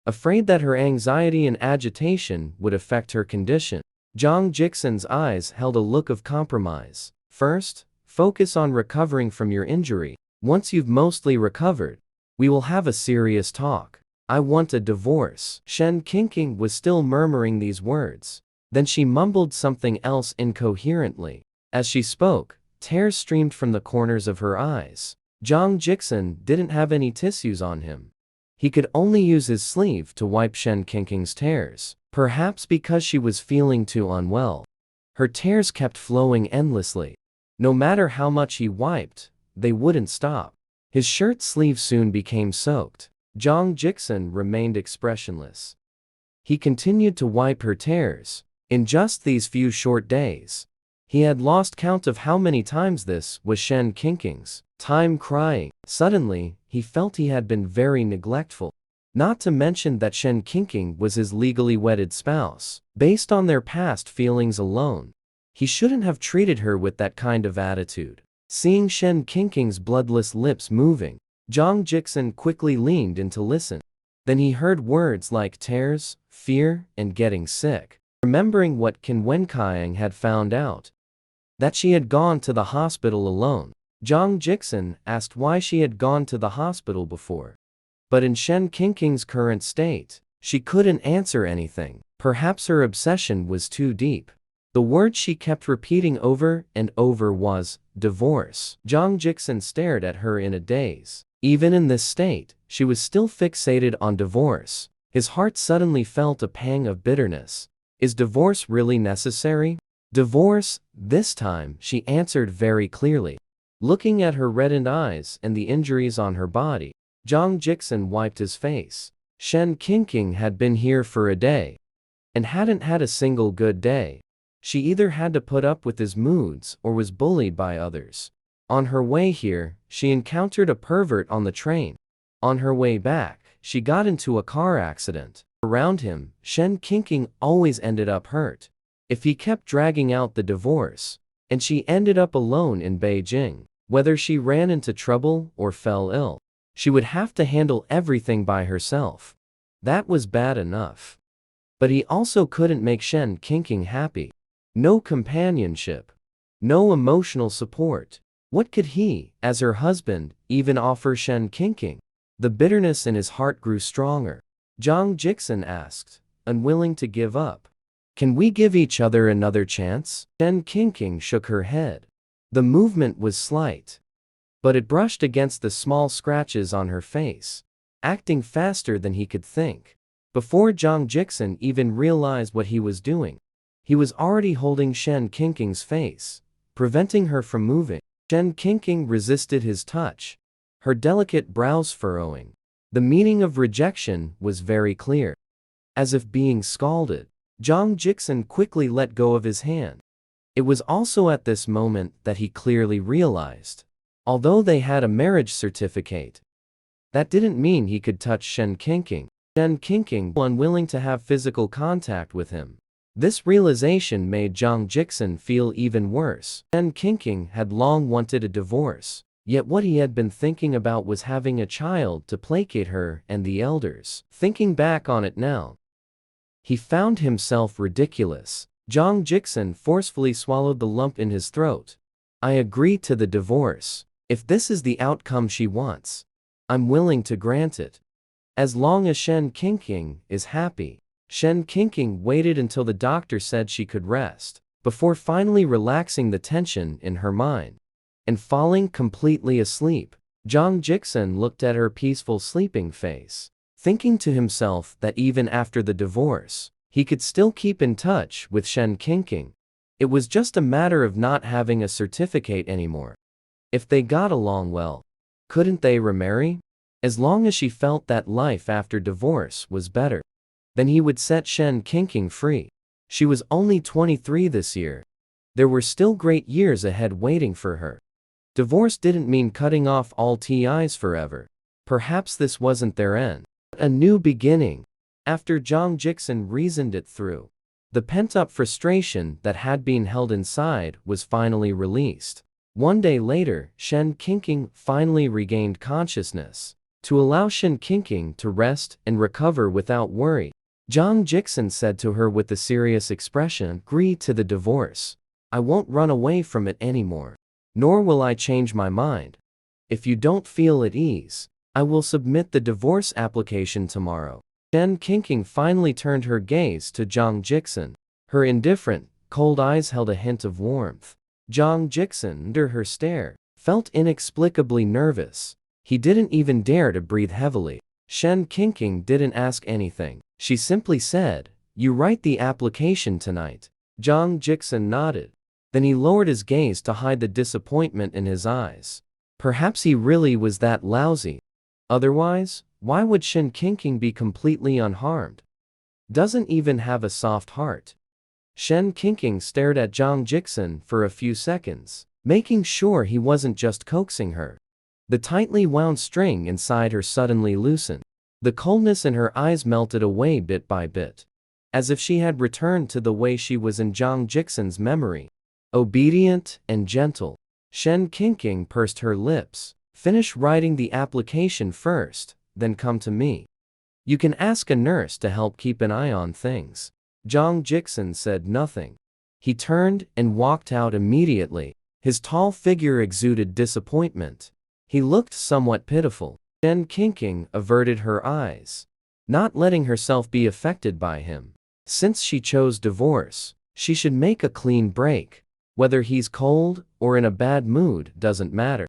afraid that her anxiety and agitation would affect her condition. Jang Jiksen's eyes held a look of compromise. "First, focus on recovering from your injury. Once you've mostly recovered, we will have a serious talk. I want a divorce." Shen Qingqing was still murmuring these words. Then she mumbled something else incoherently. As she spoke, tears streamed from the corners of her eyes. Jang Jiksen didn't have any tissues on him. He could only use his sleeve to wipe Shen Qingqing's tears. Perhaps because she was feeling too unwell, her tears kept flowing endlessly. No matter how much he wiped, they wouldn't stop. His shirt sleeve soon became soaked. Jang Jiksen remained expressionless. He continued to wipe her tears. In just these few short days, he had lost count of how many times this was Shen Qingqing's time crying. Suddenly, he felt he had been very neglectful. Not to mention that Shen Qingqing was his legally wedded spouse. Based on their past feelings alone, he shouldn't have treated her with that kind of attitude. Seeing Shen Qingqing's bloodless lips moving, Jang Jiksen quickly leaned in to listen. Then he heard words like tears, fear, and getting sick. Remembering what Qin Wenqiang had found out, that she had gone to the hospital alone, Jang Jiksen asked why she had gone to the hospital before. But in Shen Qingqing's current state, she couldn't answer anything. Perhaps her obsession was too deep. The word she kept repeating over and over was, divorce. Jang Jiksen stared at her in a daze. Even in this state, she was still fixated on divorce. His heart suddenly felt a pang of bitterness. Is divorce really necessary? Divorce, this time, she answered very clearly. Looking at her reddened eyes and the injuries on her body, Jang Jiksen wiped his face. Shen Qingqing had been here for a day and hadn't had a single good day. She either had to put up with his moods or was bullied by others. On her way here, she encountered a pervert on the train. On her way back, she got into a car accident. Around him, Shen Qingqing always ended up hurt. If he kept dragging out the divorce, and she ended up alone in Beijing, whether she ran into trouble or fell ill, she would have to handle everything by herself. That was bad enough. But he also couldn't make Shen Qingqing happy. No companionship. No emotional support. What could he, as her husband, even offer Shen Qingqing? The bitterness in his heart grew stronger. Zhang Jixin asked, unwilling to give up. Can we give each other another chance? Shen Qingqing shook her head. The movement was slight, but it brushed against the small scratches on her face, acting faster than he could think. Before Zhang Jixin even realized what he was doing, he was already holding Shen Qingqing's face, preventing her from moving. Shen Qingqing resisted his touch, her delicate brows furrowing. The meaning of rejection was very clear. As if being scalded, Zhang Jixin quickly let go of his hand. It was also at this moment that he clearly realized, although they had a marriage certificate, that didn't mean he could touch Shen Qingqing. Shen Qingqing was unwilling to have physical contact with him. This realization made Zhang Jixin feel even worse. Shen Qingqing had long wanted a divorce, yet what he had been thinking about was having a child to placate her and the elders. Thinking back on it now, he found himself ridiculous. Zhang Jixin forcefully swallowed the lump in his throat. I agree to the divorce. If this is the outcome she wants, I'm willing to grant it. As long as Shen Qingqing is happy. Shen Qingqing waited until the doctor said she could rest, before finally relaxing the tension in her mind and falling completely asleep. Zhang Jixin looked at her peaceful sleeping face, thinking to himself that even after the divorce, he could still keep in touch with Shen Qingqing. It was just a matter of not having a certificate anymore. If they got along well, couldn't they remarry? As long as she felt that life after divorce was better, then he would set Shen Qingqing free. She was only 23 this year. There were still great years ahead waiting for her. Divorce didn't mean cutting off all ties forever. Perhaps this wasn't their end. A new beginning. After Zhang Jixin reasoned it through, the pent-up frustration that had been held inside was finally released. One day later, Shen Qingqing finally regained consciousness. To allow Shen Qingqing to rest and recover without worry, Zhang Jixin said to her with a serious expression, agree to the divorce. I won't run away from it anymore. Nor will I change my mind. If you don't feel at ease, I will submit the divorce application tomorrow. Shen Qingqing finally turned her gaze to Zhang Jixin. Her indifferent, cold eyes held a hint of warmth. Zhang Jixin, under her stare, felt inexplicably nervous. He didn't even dare to breathe heavily. Shen Qingqing didn't ask anything. She simply said, you write the application tonight. Zhang Jixin nodded. Then he lowered his gaze to hide the disappointment in his eyes. Perhaps he really was that lousy. Otherwise, why would Shen Qingqing be completely unharmed? Doesn't even have a soft heart. Shen Qingqing stared at Zhang Jixin for a few seconds, making sure he wasn't just coaxing her. The tightly wound string inside her suddenly loosened. The coldness in her eyes melted away bit by bit, as if she had returned to the way she was in Zhang Jixin's memory. Obedient and gentle. Shen Qingqing pursed her lips. Finish writing the application first, then come to me. You can ask a nurse to help keep an eye on things. Zhang Jixin said nothing. He turned and walked out immediately. His tall figure exuded disappointment. He looked somewhat pitiful. Shen Qingqing averted her eyes, not letting herself be affected by him. Since she chose divorce, she should make a clean break. Whether he's cold or in a bad mood doesn't matter.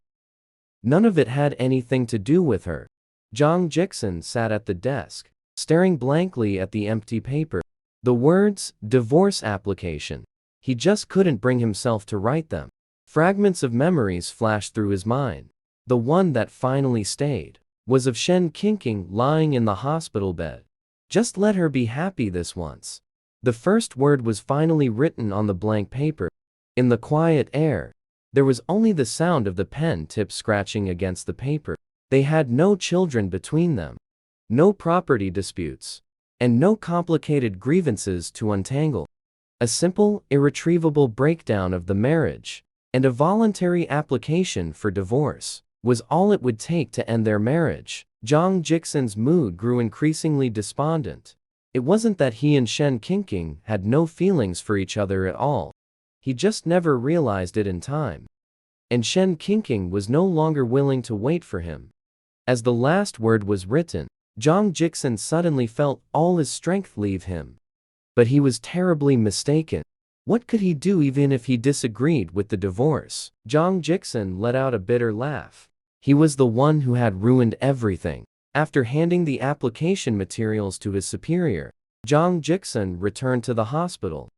None of it had anything to do with her. Zhang Jixin sat at the desk, staring blankly at the empty paper. The words, divorce application. He just couldn't bring himself to write them. Fragments of memories flashed through his mind. The one that finally stayed was of Shen Qingqing lying in the hospital bed. Just let her be happy this once. The first word was finally written on the blank paper. In the quiet air, there was only the sound of the pen tip scratching against the paper. They had no children between them, no property disputes, and no complicated grievances to untangle. A simple, irretrievable breakdown of the marriage, and a voluntary application for divorce, was all it would take to end their marriage. Jang Jiksun's mood grew increasingly despondent. It wasn't that he and Shen Qingqing had no feelings for each other at all. He just never realized it in time. And Shen Qingqing was no longer willing to wait for him. As the last word was written, Jang Jiksun suddenly felt all his strength leave him. But he was terribly mistaken. What could he do even if he disagreed with the divorce? Jang Jiksun let out a bitter laugh. He was the one who had ruined everything. After handing the application materials to his superior, Jang Jiksun returned to the hospital.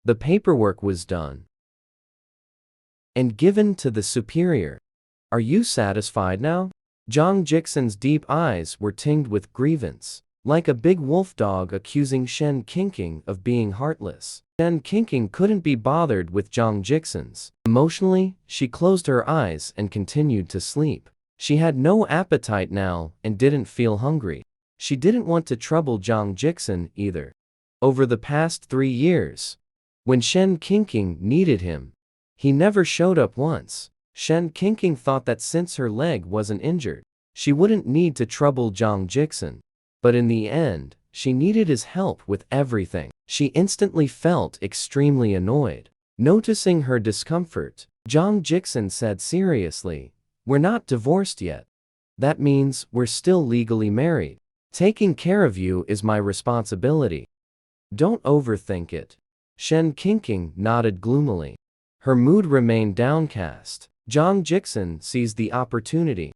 The paperwork was done and given to the superior. "Are you satisfied now?" Jang Jiksun's deep eyes were tinged with grievance, like a big wolf dog accusing Shen Qingqing of being heartless. Shen Qingqing couldn't be bothered with Jang Jiksun's. Emotionally, she closed her eyes and continued to sleep. She had no appetite now and didn't feel hungry. She didn't want to trouble Jang Jiksun either. Over the past 3 years, when Shen Qingqing needed him, he never showed up once. Shen Qingqing thought that since her leg wasn't injured, she wouldn't need to trouble Jang Jiksun. But in the end, she needed his help with everything. She instantly felt extremely annoyed. Noticing her discomfort, Jang Jiksun said seriously, "We're not divorced yet. That means we're still legally married. Taking care of you is my responsibility. Don't overthink it." Shen Qingqing nodded gloomily. Her mood remained downcast. Jang Jiksun seized the opportunity.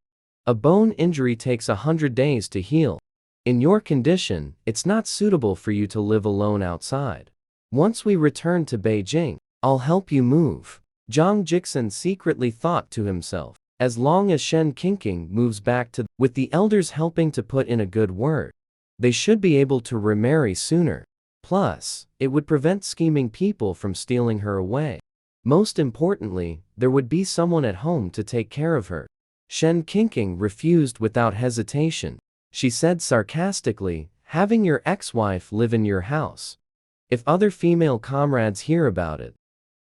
"A bone injury takes 100 days to heal. In your condition, it's not suitable for you to live alone outside. Once we return to Beijing, I'll help you move." Jang Jiksun secretly thought to himself, as long as Shen Qingqing moves back to with the elders helping to put in a good word, they should be able to remarry sooner. Plus, it would prevent scheming people from stealing her away. Most importantly, there would be someone at home to take care of her. Shen Qingqing refused without hesitation. She said sarcastically, "Having your ex-wife live in your house. If other female comrades hear about it,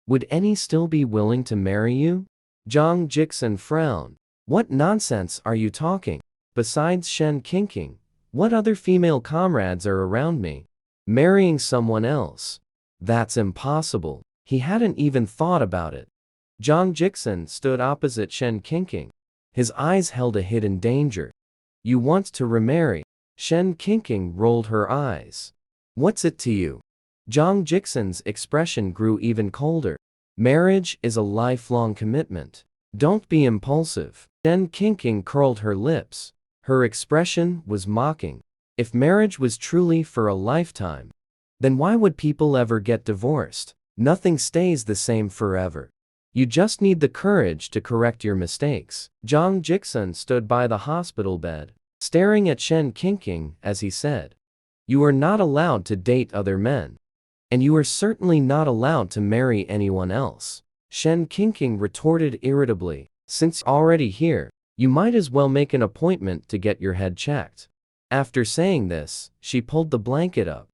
would any still be willing to marry you?" Jang Jiksun frowned. "What nonsense are you talking? Besides Shen Qingqing, what other female comrades are around me? Marrying someone else? That's impossible." He hadn't even thought about it. Jang Jiksun stood opposite Shen Qingqing. His eyes held a hidden danger. "You want to remarry?" Shen Qingqing rolled her eyes. "What's it to you?" Jang Jiksun's expression grew even colder. "Marriage is a lifelong commitment. Don't be impulsive." Shen Qingqing curled her lips. Her expression was mocking. If marriage was truly for a lifetime, then why would people ever get divorced? Nothing stays the same forever. You just need the courage to correct your mistakes. Jang Jiksun stood by the hospital bed, staring at Shen Qingqing as he said, "You are not allowed to date other men. And you are certainly not allowed to marry anyone else." Shen Qingqing retorted irritably, "Since you're already here, you might as well make an appointment to get your head checked." After saying this, she pulled the blanket up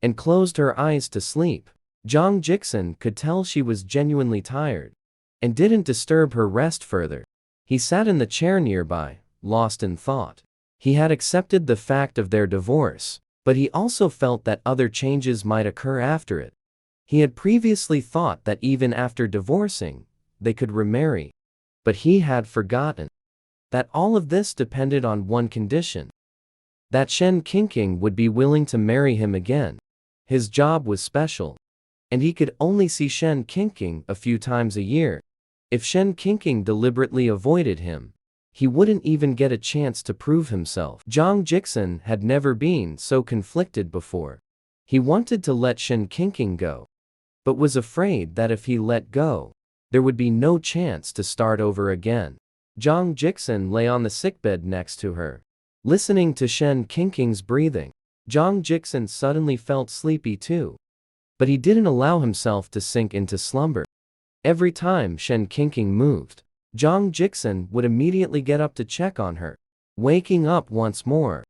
and closed her eyes to sleep. Jang Jiksun could tell she was genuinely tired and didn't disturb her rest further. He sat in the chair nearby, lost in thought. He had accepted the fact of their divorce, but he also felt that other changes might occur after it. He had previously thought that even after divorcing, they could remarry. But he had forgotten that all of this depended on one condition: that Shen Qingqing would be willing to marry him again. His job was special, and he could only see Shen Qingqing a few times a year. If Shen Qingqing deliberately avoided him, he wouldn't even get a chance to prove himself. Jang Jiksun had never been so conflicted before. He wanted to let Shen Qingqing go, but was afraid that if he let go, there would be no chance to start over again. Jang Jiksun lay on the sickbed next to her, listening to Shen Qingqing's breathing. Jong Jiksen suddenly felt sleepy too. But he didn't allow himself to sink into slumber. Every time Shen Qingqing moved, Jong Jiksen would immediately get up to check on her, waking up once more.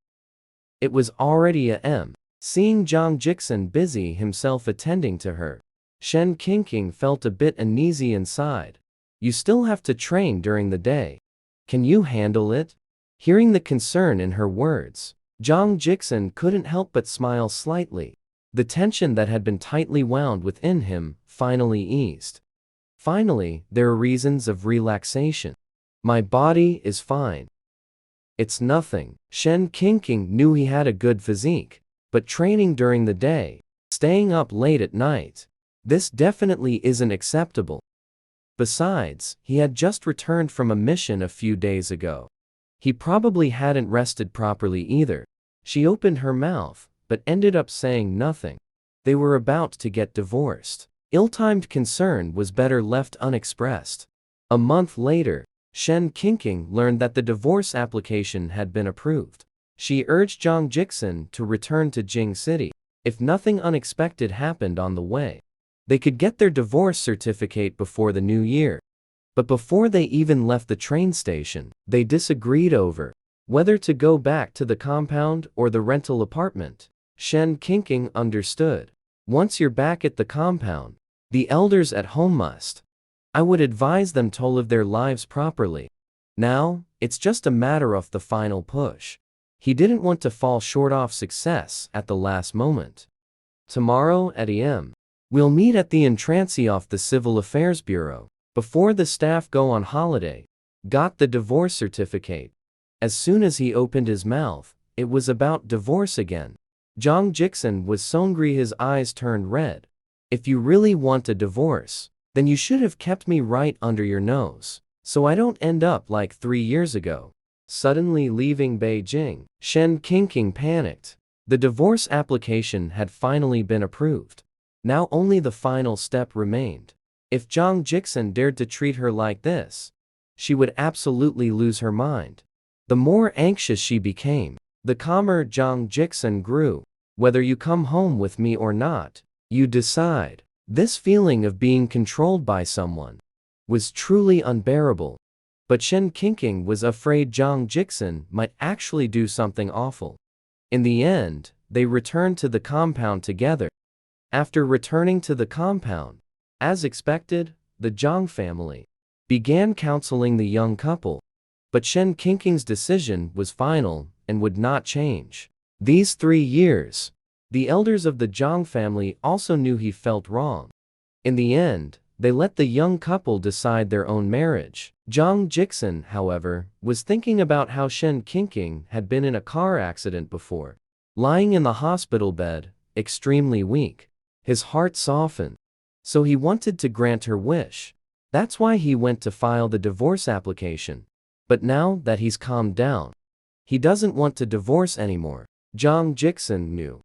It was already a.m. Seeing Jong Jiksen busy himself attending to her, Shen Qingqing felt a bit uneasy inside. You still have to train during the day. Can you handle it? Hearing the concern in her words, Jong Jiksen couldn't help but smile slightly. The tension that had been tightly wound within him finally eased. Finally, there are reasons of relaxation. My body is fine. It's nothing. Shen Qingqing knew he had a good physique, but training during the day, staying up late at night, this definitely isn't acceptable. Besides, he had just returned from a mission a few days ago. He probably hadn't rested properly either. She opened her mouth, but ended up saying nothing. They were about to get divorced. Ill-timed concern was better left unexpressed. A month later, Shen Qingqing learned that the divorce application had been approved. She urged Jong Jiksen to return to Jing City. If nothing unexpected happened on the way, they could get their divorce certificate before the new year. But before they even left the train station, they disagreed over whether to go back to the compound or the rental apartment. Shen Qingqing understood. Once you're back at the compound, the elders at home must. I would advise them to live their lives properly. Now, it's just a matter of the final push. He didn't want to fall short of success at the last moment. Tomorrow at a.m. we'll meet at the entrance of the Civil Affairs Bureau. Before the staff go on holiday, got the divorce certificate. As soon as he opened his mouth, it was about divorce again. Jong Jiksen was so angry his eyes turned red. If you really want a divorce, then you should have kept me right under your nose, so I don't end up like 3 years ago. Suddenly leaving Beijing, Shen Qingqing panicked. The divorce application had finally been approved. Now only the final step remained. If Jong Jiksen dared to treat her like this, she would absolutely lose her mind. The more anxious she became, the calmer Jong Jiksen grew. Whether you come home with me or not, you decide. This feeling of being controlled by someone was truly unbearable. But Shen Qingqing was afraid Jong Jiksen might actually do something awful. In the end, they returned to the compound together. After returning to the compound, as expected, the Jong family began counseling the young couple. But Shen Qingqing's decision was final and would not change. These 3 years, the elders of the Jong family also knew he felt wrong. In the end, they let the young couple decide their own marriage. Jong Jiksen, however, was thinking about how Shen Qingqing had been in a car accident before. Lying in the hospital bed, extremely weak, his heart softened. So he wanted to grant her wish. That's why he went to file the divorce application. But now that he's calmed down, he doesn't want to divorce anymore. Jong Jiksen knew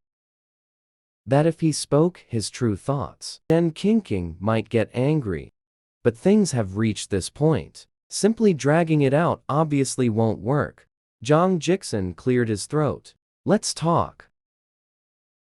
that if he spoke his true thoughts, Shen Qingqing might get angry. But things have reached this point. Simply dragging it out obviously won't work. Jong Jiksen cleared his throat. Let's talk.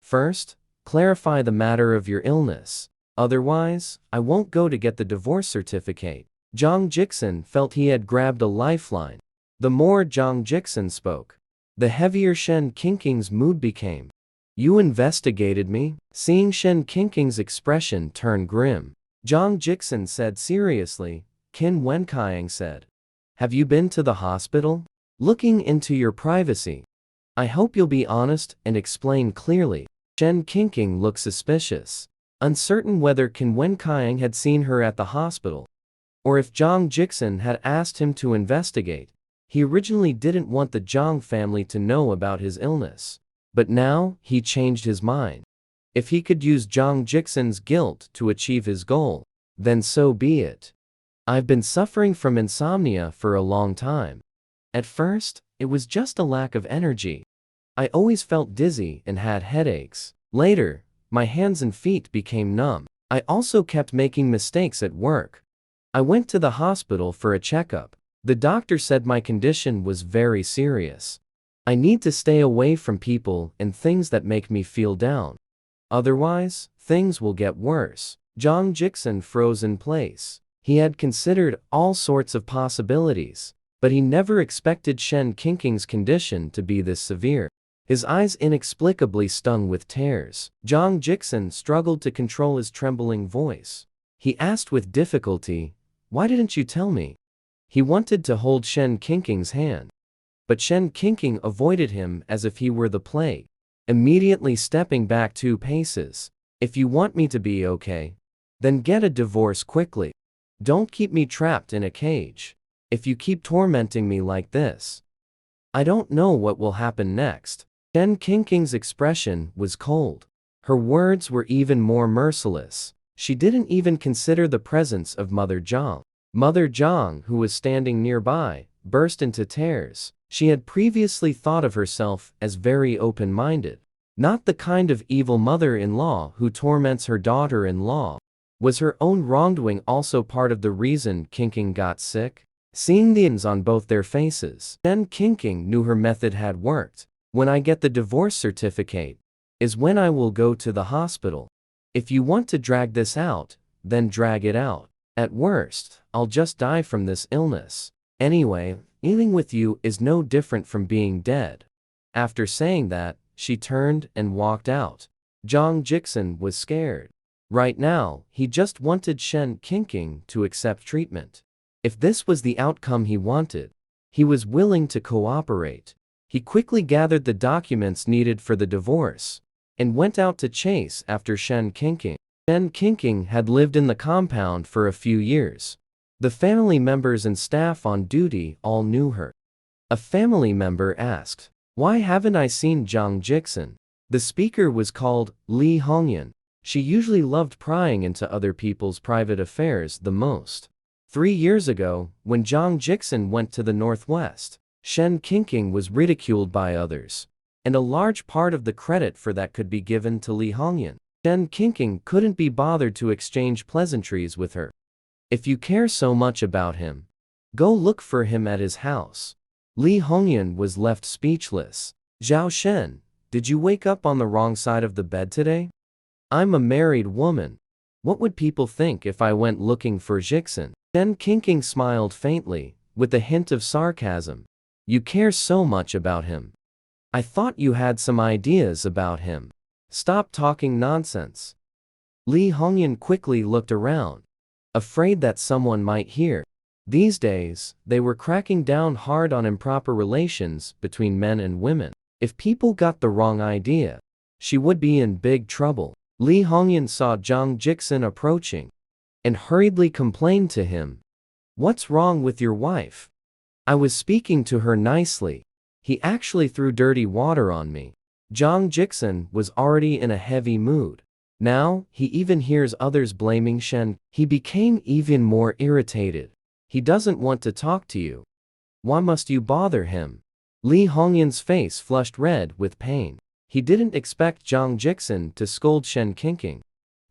First, clarify the matter of your illness. Otherwise, I won't go to get the divorce certificate. Jong Jiksen felt he had grabbed a lifeline. The more Jong Jiksen spoke, the heavier Shen Qingqing's mood became. You investigated me? Seeing Shen Qingqing's expression turn grim, Jong Jiksen said seriously. Qin Wenqiang said, have you been to the hospital? Looking into your privacy. I hope you'll be honest and explain clearly. Shen Qingqing looked suspicious, uncertain whether Qin Wenqiang had seen her at the hospital, or if Jong Jiksen had asked him to investigate. He originally didn't want the Jong family to know about his illness, but now he changed his mind. If he could use Jong Jiksen's guilt to achieve his goal, then so be it. I've been suffering from insomnia for a long time. At first, it was just a lack of energy. I always felt dizzy and had headaches. Later, my hands and feet became numb. I also kept making mistakes at work. I went to the hospital for a checkup. The doctor said my condition was very serious. I need to stay away from people and things that make me feel down. Otherwise, things will get worse. Jang Jiksun froze in place. He had considered all sorts of possibilities, but he never expected Shen Qingqing's condition to be this severe. His eyes inexplicably stung with tears. Jang Jiksun struggled to control his trembling voice. He asked with difficulty, "Why didn't you tell me?" He wanted to hold Shen Qingqing's hand, but Shen Qingqing avoided him as if he were the plague, immediately stepping back 2 paces. "If you want me to be okay, then get a divorce quickly. Don't keep me trapped in a cage. If you keep tormenting me like this, I don't know what will happen next." Shen Qingqing's expression was cold. Her words were even more merciless. She didn't even consider the presence of Mother Zhang. Mother Zhang, who was standing nearby, burst into tears. She had previously thought of herself as very open-minded, not the kind of evil mother-in-law who torments her daughter-in-law. Was her own wrongdoing also part of the reason Qingqing got sick? Seeing the ins on both their faces, Shen Qingqing knew her method had worked. "When I get the divorce certificate, is when I will go to the hospital. If you want to drag this out, then drag it out. At worst, I'll just die from this illness. Anyway, dealing with you is no different from being dead." After saying that, she turned and walked out. Jang Jiksun was scared. Right now, he just wanted Shen Qingqing to accept treatment. If this was the outcome he wanted, he was willing to cooperate. He quickly gathered the documents needed for the divorce and went out to chase after Shen Qingqing. Shen Qingqing had lived in the compound for a few years. The family members and staff on duty all knew her. A family member asked, "Why haven't I seen Jang Jiksun?" The speaker was called Li Hongyan. She usually loved prying into other people's private affairs the most. 3 years ago, when Jang Jiksun went to the northwest, Shen Qingqing was ridiculed by others, and a large part of the credit for that could be given to Li Hongyan. Shen Qingqing couldn't be bothered to exchange pleasantries with her. "If you care so much about him, go look for him at his house." Li Hongyan was left speechless. "Zhao Shen, did you wake up on the wrong side of the bed today? I'm a married woman. What would people think if I went looking for Jiksun?" Shen Qingqing smiled faintly, with a hint of sarcasm. "You care so much about him. I thought you had some ideas about him. Stop talking nonsense." Li Hongyan quickly looked around, afraid that someone might hear. These days, they were cracking down hard on improper relations between men and women. If people got the wrong idea, she would be in big trouble. Li Hongyan saw Jang Jiksun approaching and hurriedly complained to him, "What's wrong with your wife? I was speaking to her nicely. He actually threw dirty water on me." Jang Jiksun was already in a heavy mood. Now, he even hears others blaming Shen. He became even more irritated. "He doesn't want to talk to you. Why must you bother him?" Li Hongyan's face flushed red with pain. He didn't expect Jang Jiksun to scold Shen Qingqing,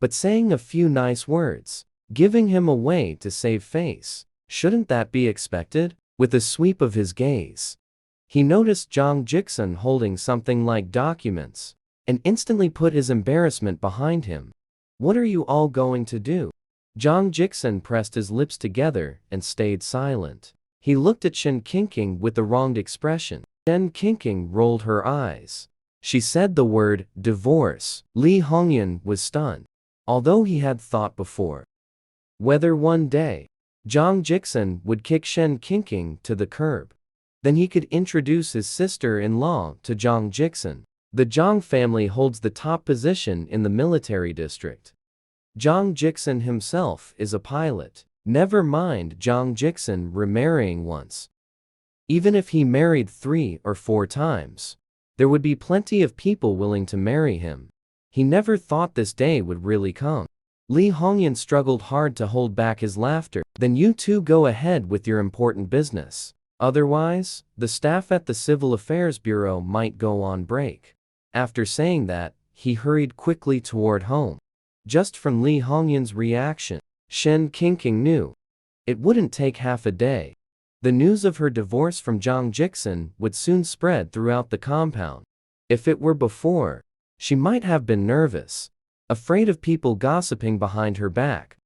but saying a few nice words, giving him a way to save face, shouldn't that be expected? With a sweep of his gaze, he noticed Jang Jiksun holding something like documents, and instantly put his embarrassment behind him. "What are you all going to do?" Jang Jiksun pressed his lips together and stayed silent. He looked at Shen Qingqing with a wronged expression. Shen Qingqing rolled her eyes. She said the word, "divorce." Li Hongyan was stunned, although he had thought before whether one day Jang Jiksun would kick Shen Qingqing to the curb. Then he could introduce his sister-in-law to Jang Jiksun. The Jang family holds the top position in the military district. Jang Jiksun himself is a pilot. Never mind Jang Jiksun remarrying once. Even if he married 3 or 4 times, there would be plenty of people willing to marry him. He never thought this day would really come. Li Hongyan struggled hard to hold back his laughter. "Then you two go ahead with your important business. Otherwise, the staff at the Civil Affairs Bureau might go on break." After saying that, he hurried quickly toward home. Just from Li Hongyan's reaction, Shen Qingqing knew it wouldn't take half a day. The news of her divorce from Jang Jiksun would soon spread throughout the compound. If it were before, she might have been nervous, afraid of people gossiping behind her back.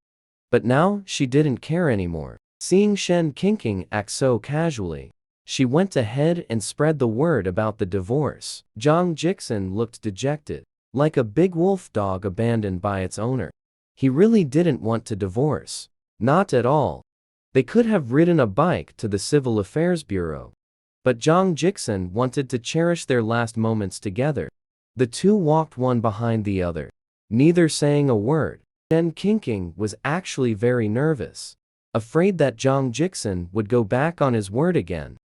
But now she didn't care anymore. Seeing Shen Qingqing act so casually, she went ahead and spread the word about the divorce. Jang Jiksun looked dejected, like a big wolf dog abandoned by its owner. He really didn't want to divorce. Not at all. They could have ridden a bike to the Civil Affairs Bureau. But Jang Jiksun wanted to cherish their last moments together. The two walked one behind the other, neither saying a word. Shen Qingqing was actually very nervous, afraid that Jang Jiksun would go back on his word again.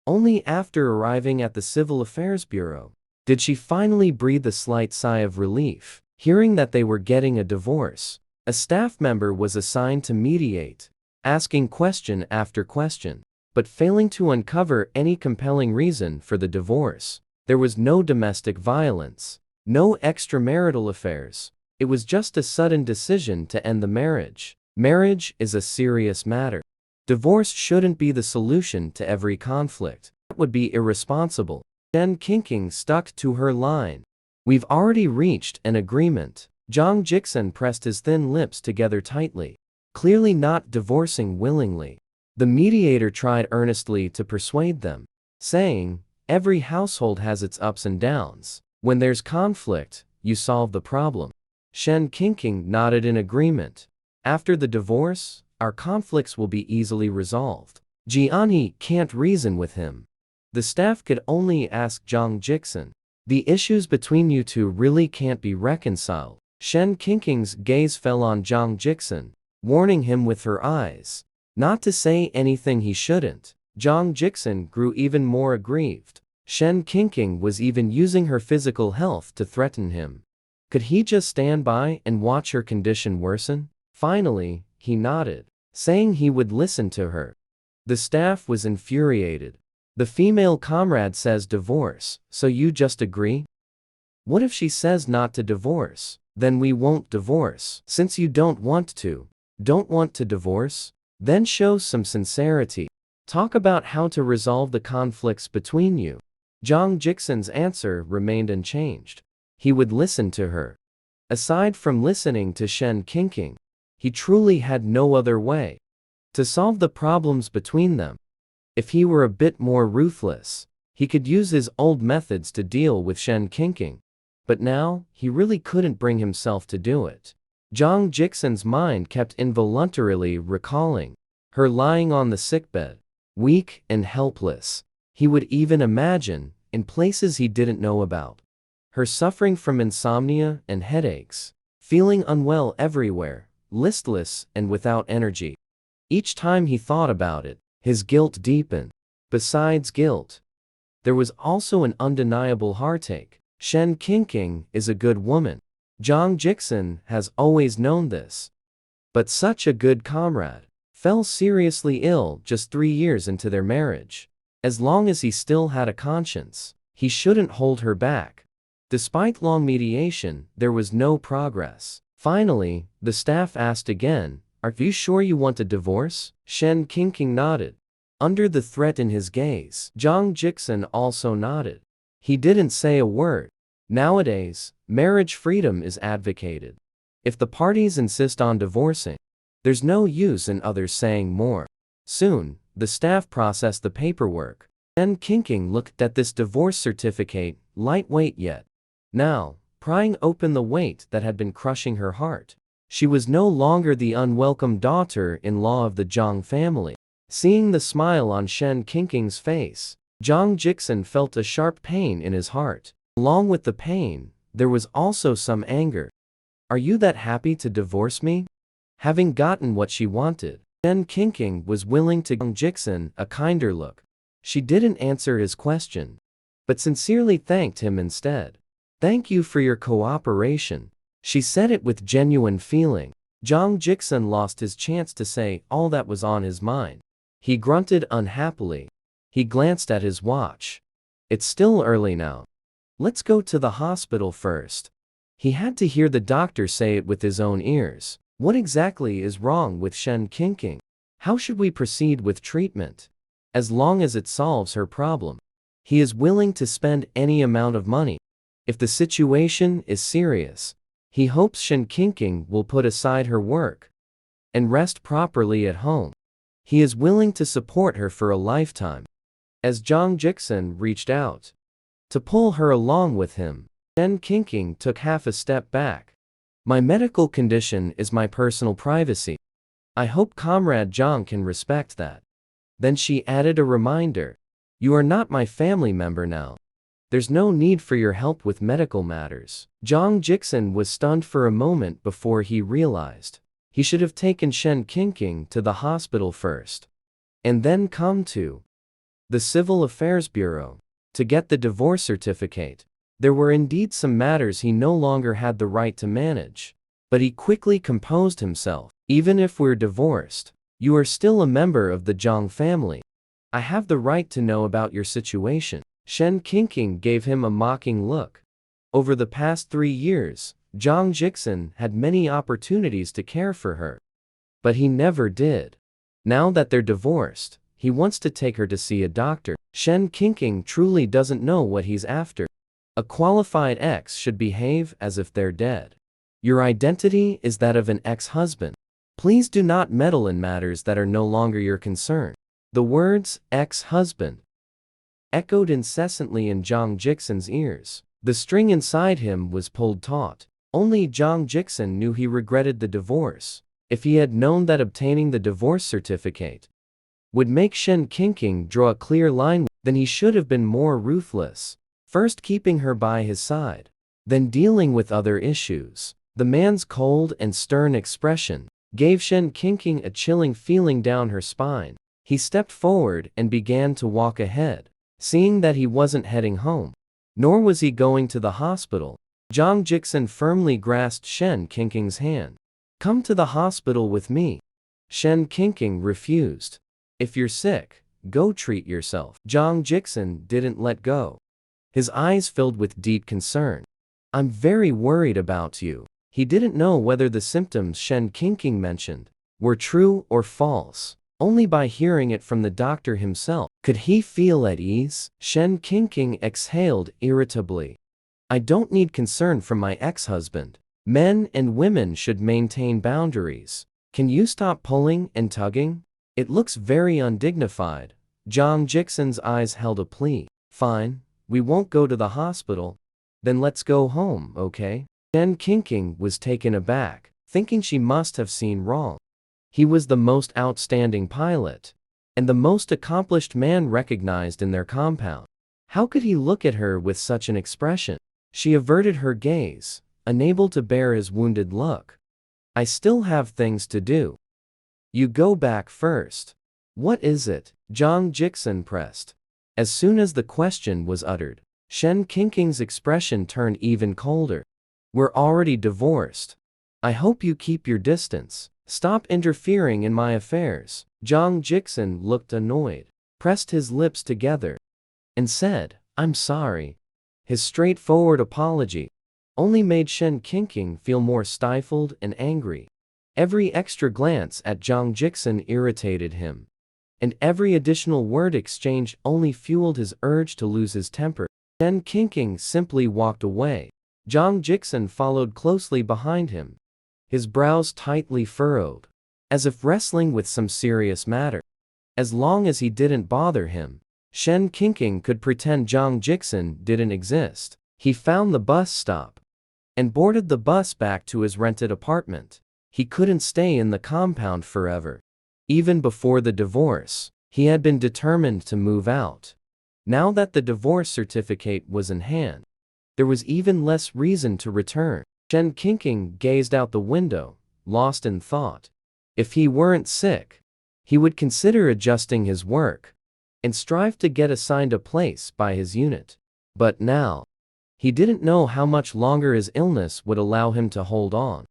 Only after arriving at the Civil Affairs Bureau did she finally breathe a slight sigh of relief. Hearing that they were getting a divorce, a staff member was assigned to mediate, asking question after question, but failing to uncover any compelling reason for the divorce. There was no domestic violence, no extramarital affairs. It was just a sudden decision to end the marriage. Marriage is a serious matter. Divorce shouldn't be the solution to every conflict. That would be irresponsible. Shen Qingqing stuck to her line. We've already reached an agreement. Jang Jiksun pressed his thin lips together tightly, clearly not divorcing willingly. The mediator tried earnestly to persuade them, saying, every household has its ups and downs. When there's conflict, you solve the problem. Shen Qingqing nodded in agreement. After the divorce, our conflicts will be easily resolved. Jianhe can't reason with him. The staff could only ask Jang Jiksun. The issues between you two really can't be reconciled. Shen Qingqing's gaze fell on Jang Jiksun, warning him with her eyes not to say anything he shouldn't. Jang Jiksun grew even more aggrieved. Shen Qingqing was even using her physical health to threaten him. Could he just stand by and watch her condition worsen? Finally, he nodded, saying he would listen to her. The staff was infuriated. The female comrade says divorce, so you just agree? What if she says not to divorce? Then we won't divorce. Since you don't want to divorce? Then show some sincerity. Talk about how to resolve the conflicts between you. Jang Jiksun's answer remained unchanged. He would listen to her. Aside from listening to Shen Qingqing, he truly had no other way to solve the problems between them. If he were a bit more ruthless, he could use his old methods to deal with Shen Qingqing. But now, he really couldn't bring himself to do it. Jang Jiksun's mind kept involuntarily recalling her lying on the sickbed, weak and helpless. He would even imagine, in places he didn't know about, her suffering from insomnia and headaches, feeling unwell everywhere, listless and without energy. Each time he thought about it, his guilt deepened. Besides guilt, there was also an undeniable heartache. Shen Qingqing is a good woman. Jang Jiksun has always known this. But such a good comrade fell seriously ill just 3 years into their marriage. As long as he still had a conscience, he shouldn't hold her back. Despite long mediation, there was no progress. Finally, the staff asked again, are you sure you want a divorce? Shen Qingqing nodded. Under the threat in his gaze, Jang Jiksun also nodded. He didn't say a word. Nowadays, marriage freedom is advocated. If the parties insist on divorcing, there's no use in others saying more. Soon, the staff processed the paperwork. Shen Qingqing looked at this divorce certificate, lightweight yet now prying open the weight that had been crushing her heart. She was no longer the unwelcome daughter-in-law of the Jang family. Seeing the smile on Shen Qingqing's face, Jang Jiksun felt a sharp pain in his heart. Along with the pain, there was also some anger. Are you that happy to divorce me? Having gotten what she wanted, Shen Qingqing was willing to give Jang Jiksun a kinder look. She didn't answer his question, but sincerely thanked him instead. Thank you for your cooperation. She said it with genuine feeling. Jang Jiksun lost his chance to say all that was on his mind. He grunted unhappily. He glanced at his watch. It's still early now. Let's go to the hospital first. He had to hear the doctor say it with his own ears. What exactly is wrong with Shen Qingqing? How should we proceed with treatment? as long as it solves her problem. He is willing to spend any amount of money. If the situation is serious, he hopes Shen Qingqing will put aside her work and rest properly at home. He is willing to support her for a lifetime. As Zhang Jixin reached out to pull her along with him, Shen Qingqing took half a step back. My medical condition is my personal privacy. I hope Comrade Zhang can respect that. Then she added a reminder. You are not my family member now. There's no need for your help with medical matters. Zhang Jixin was stunned for a moment before he realized he should have taken Shen Qingqing to the hospital first, and then come to the Civil Affairs Bureau to get the divorce certificate. There were indeed some matters he no longer had the right to manage, but he quickly composed himself. Even if we're divorced, you are still a member of the Zhang family. I have the right to know about your situation. Shen Qingqing gave him a mocking look. Over the past 3 years, Zhang Jixin had many opportunities to care for her, but he never did. Now that they're divorced, he wants to take her to see a doctor. Shen Qingqing truly doesn't know what he's after. A qualified ex should behave as if they're dead. Your identity is that of an ex-husband. Please do not meddle in matters that are no longer your concern. The words, ex-husband, echoed incessantly in Zhang Jixin's ears. The string inside him was pulled taut. Only Zhang Jixin knew he regretted the divorce. If he had known that obtaining the divorce certificate would make Shen Qingqing draw a clear line, then he should have been more ruthless. First keeping her by his side, then dealing with other issues. The man's cold and stern expression gave Shen Qingqing a chilling feeling down her spine. He stepped forward and began to walk ahead. Seeing that he wasn't heading home, nor was he going to the hospital, Zhang Jixin firmly grasped Shen Qingqing's hand. Come to the hospital with me. Shen Qingqing refused. If you're sick, go treat yourself. Zhang Jixin didn't let go. His eyes filled with deep concern. I'm very worried about you. He didn't know whether the symptoms Shen Qingqing mentioned were true or false. Only by hearing it from the doctor himself could he feel at ease. Shen Qingqing exhaled irritably. I don't need concern from my ex-husband. Men and women should maintain boundaries. Can you stop pulling and tugging? It looks very undignified. Zhang Jixin's eyes held a plea. Fine, we won't go to the hospital. Then let's go home, okay? Shen Qingqing was taken aback, thinking she must have seen wrong. He was the most outstanding pilot, and the most accomplished man recognized in their compound. How could he look at her with such an expression? She averted her gaze, unable to bear his wounded look. I still have things to do. You go back first. What is it? Zhang Jixin pressed. As soon as the question was uttered, Shen Qingqing's expression turned even colder. We're already divorced. I hope you keep your distance. Stop interfering in my affairs. Zhang Jixin looked annoyed, pressed his lips together, and said, I'm sorry. His straightforward apology only made Shen Qingqing feel more stifled and angry. Every extra glance at Zhang Jixin irritated him, and every additional word exchanged only fueled his urge to lose his temper. Shen Qingqing simply walked away. Zhang Jixin followed closely behind him, his brows tightly furrowed, as if wrestling with some serious matter. As long as he didn't bother him, Shen Qingqing could pretend Zhang Jixin didn't exist. He found the bus stop and boarded the bus back to his rented apartment. He couldn't stay in the compound forever. Even before the divorce, he had been determined to move out. Now that the divorce certificate was in hand, there was even less reason to return. Shen Qingqing gazed out the window, lost in thought. If he weren't sick, he would consider adjusting his work and strive to get assigned a place by his unit. But now, he didn't know how much longer his illness would allow him to hold on.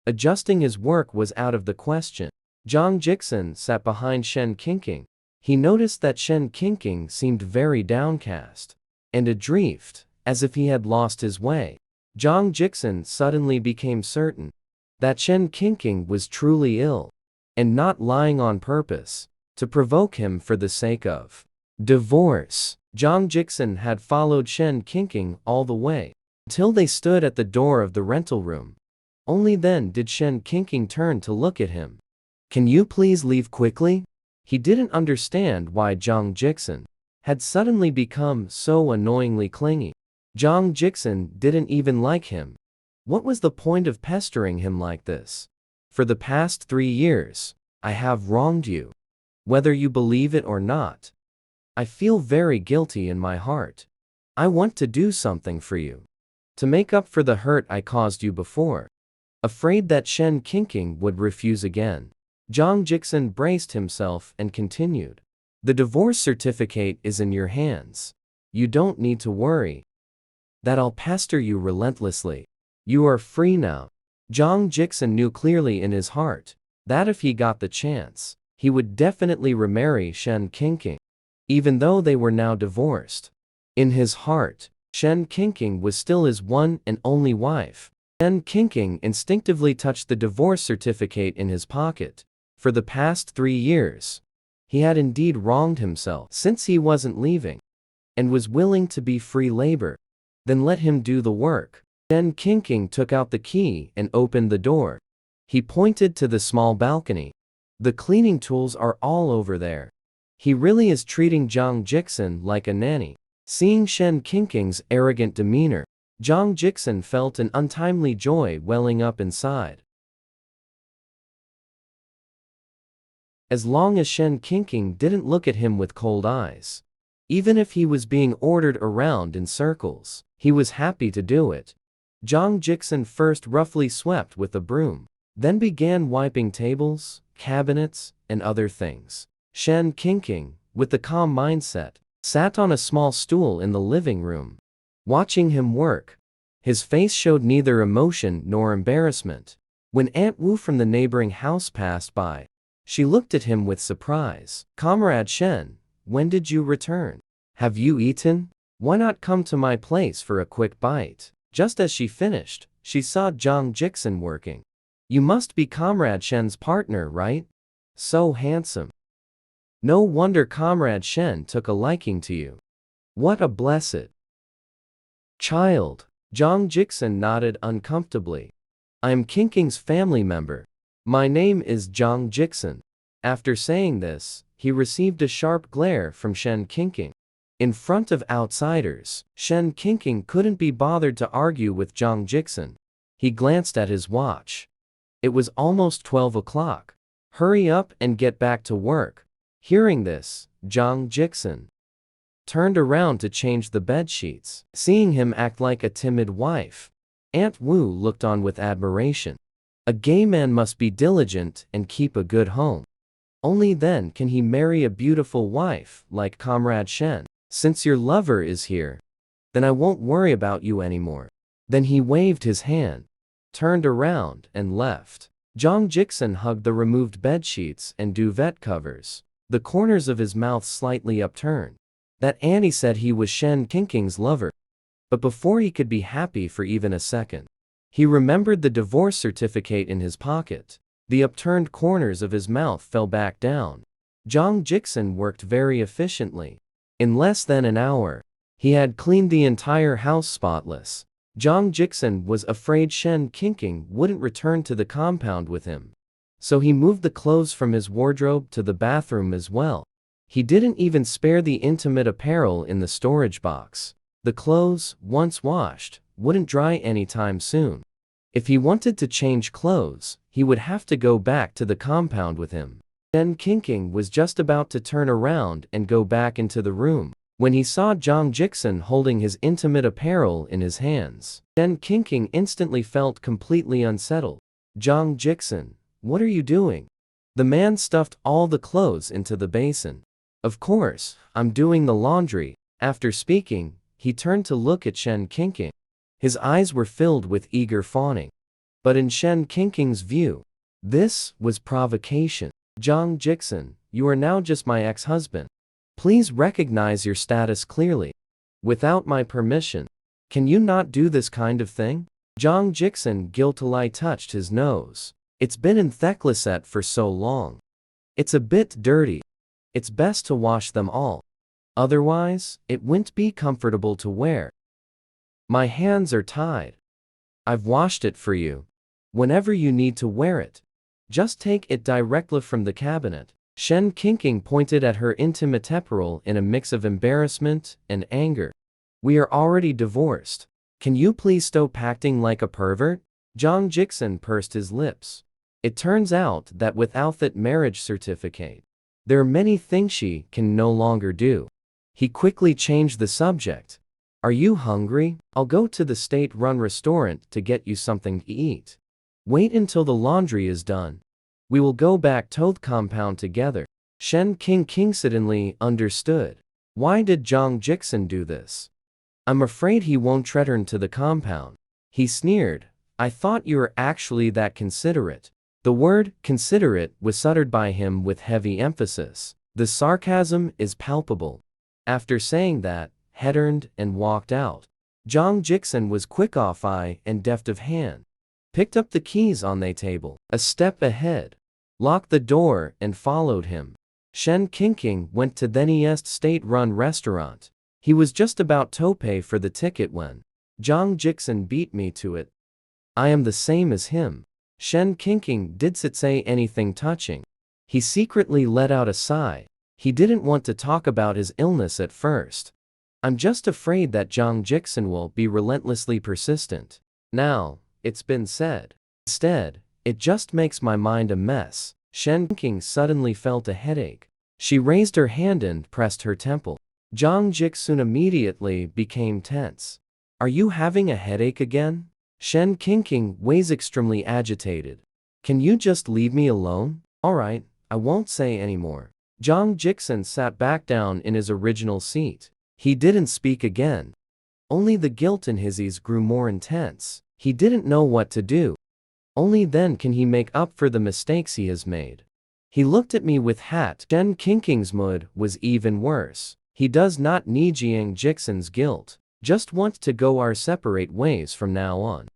Adjusting his work was out of the question. Zhang Jixin sat behind Shen Qingqing. He noticed that Shen Qingqing seemed very downcast and adrift, as if he had lost his way. Zhang Jixin suddenly became certain that Shen Qingqing was truly ill, and not lying on purpose to provoke him for the sake of divorce. Jang Jiksun had followed Shen Qingqing all the way until they stood at the door of the rental room. Only then did Shen Qingqing turn to look at him. Can you please leave quickly? He didn't understand why Jang Jiksun had suddenly become so annoyingly clingy. Jang Jiksun didn't even like him. What was the point of pestering him like this? For the past 3 years, I have wronged you. Whether you believe it or not, I feel very guilty in my heart. I want to do something for you, to make up for the hurt I caused you before. Afraid that Shen Qingqing would refuse again, Jang Jiksun braced himself and continued. The divorce certificate is in your hands. You don't need to worry that I'll pester you relentlessly. You are free now. Jang Jiksun knew clearly in his heart that if he got the chance, he would definitely remarry Shen Qingqing, even though they were now divorced. In his heart, Shen Qingqing was still his one and only wife. Shen Qingqing instinctively touched the divorce certificate in his pocket. For the past 3 years, he had indeed wronged himself since he wasn't leaving and was willing to be free labor. Then let him do the work. Shen Qingqing took out the key and opened the door. He pointed to the small balcony. The cleaning tools are all over there. He really is treating Jang Jiksun like a nanny. Seeing Shen Qingqing's arrogant demeanor, Jang Jiksun felt an untimely joy welling up inside. As long as Shen Qingqing didn't look at him with cold eyes, even if he was being ordered around in circles, he was happy to do it. Jang Jiksun first roughly swept with a broom, then began wiping tables, cabinets, and other things. Shen Qingqing, with the calm mindset, sat on a small stool in the living room, watching him work. His face showed neither emotion nor embarrassment. When Aunt Wu from the neighboring house passed by, she looked at him with surprise. Comrade Shen, when did you return? Have you eaten? Why not come to my place for a quick bite? Just as she finished, she saw Jang Jiksun working. You must be Comrade Shen's partner, right? So handsome. No wonder Comrade Shen took a liking to you. What a blessed child. Jang Jiksun nodded uncomfortably. I am Qingqing's family member. My name is Jang Jiksun. After saying this, he received a sharp glare from Shen Qingqing. In front of outsiders, Shen Qingqing couldn't be bothered to argue with Jang Jiksun. He glanced at his watch. It was almost 12 o'clock. Hurry up and get back to work. Hearing this, Jang Jiksun turned around to change the bedsheets. Seeing him act like a timid wife, Aunt Wu looked on with admiration. A gay man must be diligent and keep a good home. Only then can he marry a beautiful wife like Comrade Shen. Since your lover is here, then I won't worry about you anymore. Then he waved his hand, turned around, and left. Jang Jiksun hugged the removed bedsheets and duvet covers, the corners of his mouth slightly upturned. That Annie said he was Shen Qingqing's lover. But before he could be happy for even a second, he remembered the divorce certificate in his pocket. The upturned corners of his mouth fell back down. Jang Jiksun worked very efficiently. In less than an hour, he had cleaned the entire house spotless. Jang Jiksun was afraid Shen Qingqing wouldn't return to the compound with him, so he moved the clothes from his wardrobe to the bathroom as well. He didn't even spare the intimate apparel in the storage box. The clothes, once washed, wouldn't dry anytime soon. If he wanted to change clothes, he would have to go back to the compound with him. Shen Qingqing was just about to turn around and go back into the room when he saw Jang Jiksun holding his intimate apparel in his hands. Shen Qingqing instantly felt completely unsettled. Jang Jiksun, what are you doing? The man stuffed all the clothes into the basin. Of course, I'm doing the laundry. After speaking, he turned to look at Shen Qingqing. His eyes were filled with eager fawning. But in Shen Qingqing's view, this was provocation. Jang Jiksun, you are now just my ex-husband. Please recognize your status clearly. Without my permission, can you not do this kind of thing? Jang Jiksun guiltily touched his nose. It's been in Thekliset for so long. It's a bit dirty. It's best to wash them all. Otherwise, it won't be comfortable to wear. My hands are tied. I've washed it for you. Whenever you need to wear it, just take it directly from the cabinet. Shen Qingqing pointed at her intimate in a mix of embarrassment and anger. We are already divorced. Can you please stop acting like a pervert? Zhang Jixin pursed his lips. It turns out that without that marriage certificate, there are many things she can no longer do. He quickly changed the subject. Are you hungry? I'll go to the state-run restaurant to get you something to eat. Wait until the laundry is done. We will go back to the compound together. Shen Qingqing suddenly understood. Why did Zhang Jixin do this? I'm afraid he won't return to the compound. He sneered. I thought you were actually that considerate. The word considerate was uttered by him with heavy emphasis. The sarcasm is palpable. After saying that, he turned and walked out. Zhang Jixin was quick of eye and deft of hand. Picked up the keys on the table, a step ahead, locked the door and followed him. Shen Qingqing went to the nearest state-run restaurant. He was just about to pay for the ticket when Zhang Jixin beat me to it. I am the same as him. Shen Qingqing didn't say anything touching. He secretly let out a sigh. He didn't want to talk about his illness at first. I'm just afraid that Zhang Jixin will be relentlessly persistent. Now, it's been said. Instead, it just makes my mind a mess. Shen Qingqing suddenly felt a headache. She raised her hand and pressed her temple. Zhang Jixin immediately became tense. Are you having a headache again? Shen Qingqing was extremely agitated. Can you just leave me alone? Alright, I won't say anymore. Zhang Jixin sat back down in his original seat. He didn't speak again. Only the guilt in his eyes grew more intense. He didn't know what to do. Only then can he make up for the mistakes he has made. He looked at me with hat. Shen Qingqing's mood was even worse. He does not need Zhang Jixin's guilt. Just want to go our separate ways from now on.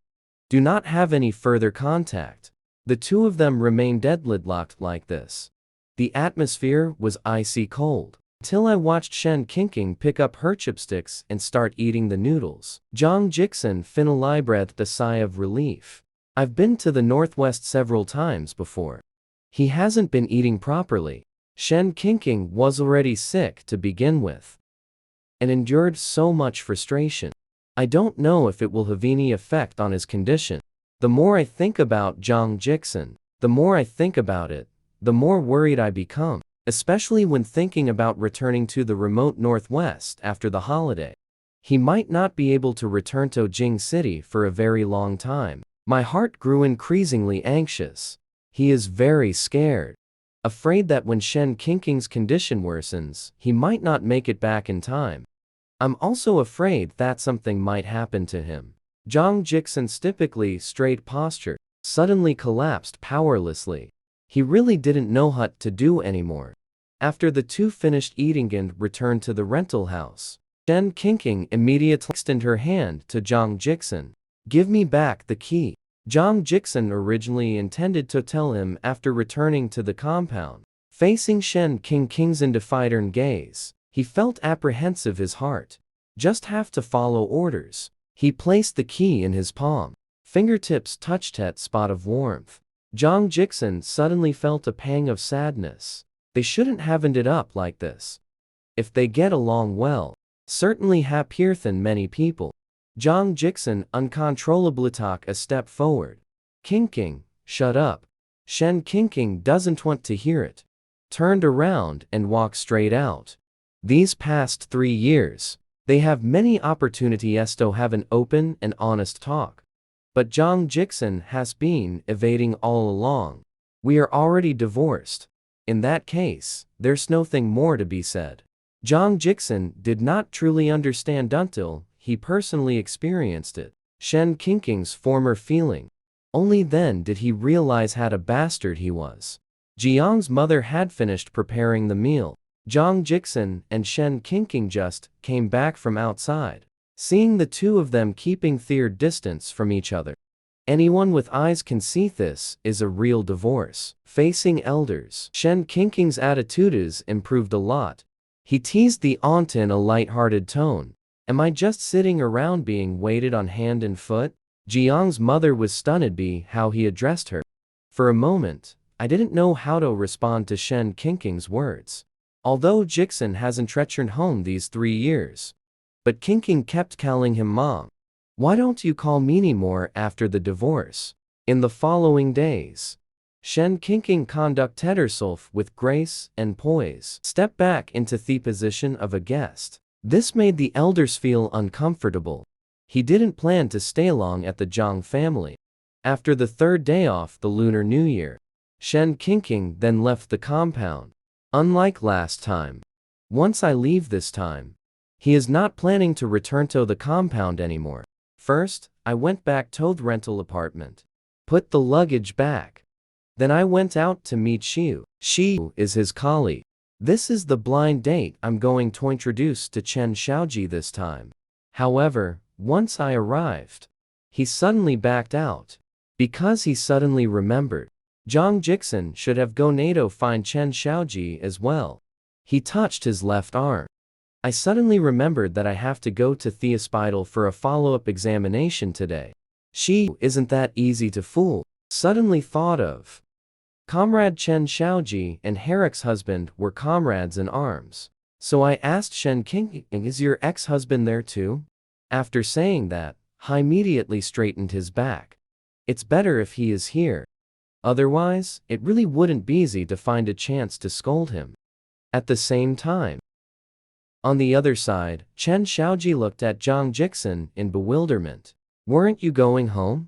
Do not have any further contact. The two of them remained deadlocked like this. The atmosphere was icy cold. Till I watched Shen Qingqing pick up her chopsticks and start eating the noodles. Zhang Jixin finally breathed a sigh of relief. I've been to the northwest several times before. He hasn't been eating properly. Shen Qingqing was already sick to begin with, and endured so much frustration. I don't know if it will have any effect on his condition. The more I think about Zhang Jixin, the more I think about it, the more worried I become. Especially when thinking about returning to the remote northwest after the holiday. He might not be able to return to Jing City for a very long time. My heart grew increasingly anxious. He is very scared. Afraid that when Shen Qingqing's condition worsens, he might not make it back in time. I'm also afraid that something might happen to him. Zhang Jixin's typically straight posture suddenly collapsed powerlessly. He really didn't know what to do anymore. After the two finished eating and returned to the rental house, Shen Qingqing immediately extended her hand to Zhang Jixin. Give me back the key. Zhang Jixin originally intended to tell him after returning to the compound. Facing Shen Qingqing's indefinite gaze, he felt apprehensive his heart. Just have to follow orders. He placed the key in his palm. Fingertips touched that spot of warmth. Zhang Jixin suddenly felt a pang of sadness. They shouldn't have ended up like this. If they get along well, certainly happier than many people. Zhang Jixin uncontrollably took a step forward. Qingqing, shut up. Shen Qingqing doesn't want to hear it. Turned around and walked straight out. These past 3 years, they have many opportunities to have an open and honest talk. But Zhang Jixin has been evading all along. We are already divorced. In that case, there's nothing more to be said. Zhang Jixin did not truly understand until he personally experienced it. Shen Qingqing's former feeling. Only then did he realize how a bastard he was. Jiang's mother had finished preparing the meal. Zhang Jixin and Shen Qingqing just came back from outside. Seeing the two of them keeping their distance from each other, Anyone with eyes can see this is a real divorce. Facing elders, Shen Qingqing's attitudes improved a lot. He teased the aunt in a light-hearted tone. Am I just sitting around being waited on hand and foot? Jiang's mother was stunned by how he addressed her. For a moment, I didn't know how to respond to Shen Qingqing's words. Although Jixin hasn't returned home these 3 years. But Qingqing kept calling him mom. Why don't you call me anymore after the divorce? In the following days, Shen Qingqing conducted herself with grace and poise, stepped back into the position of a guest. This made the elders feel uncomfortable. He didn't plan to stay long at the Zhang family. After the 3rd day off the Lunar New Year, Shen Qingqing then left the compound. Unlike last time, once I leave this time, he is not planning to return to the compound anymore. First, I went back to the rental apartment, put the luggage back. Then I went out to meet Xiu. Xiu is his colleague. This is the blind date I'm going to introduce to Chen Xiaoji this time. However, once I arrived, he suddenly backed out. Because he suddenly remembered, Zhang Jixin should have gone to find Chen Xiaoji as well. He touched his left arm. I suddenly remembered that I have to go to the hospital for a follow-up examination today. She isn't that easy to fool. Suddenly thought of. Comrade Chen Xiaoji and Herrick's husband were comrades in arms. So I asked Shen Qingqing, is your ex-husband there too? After saying that, he immediately straightened his back. It's better if he is here. Otherwise, it really wouldn't be easy to find a chance to scold him. At the same time, on the other side, Chen Xiaoji looked at Zhang Jixin in bewilderment. Weren't you going home?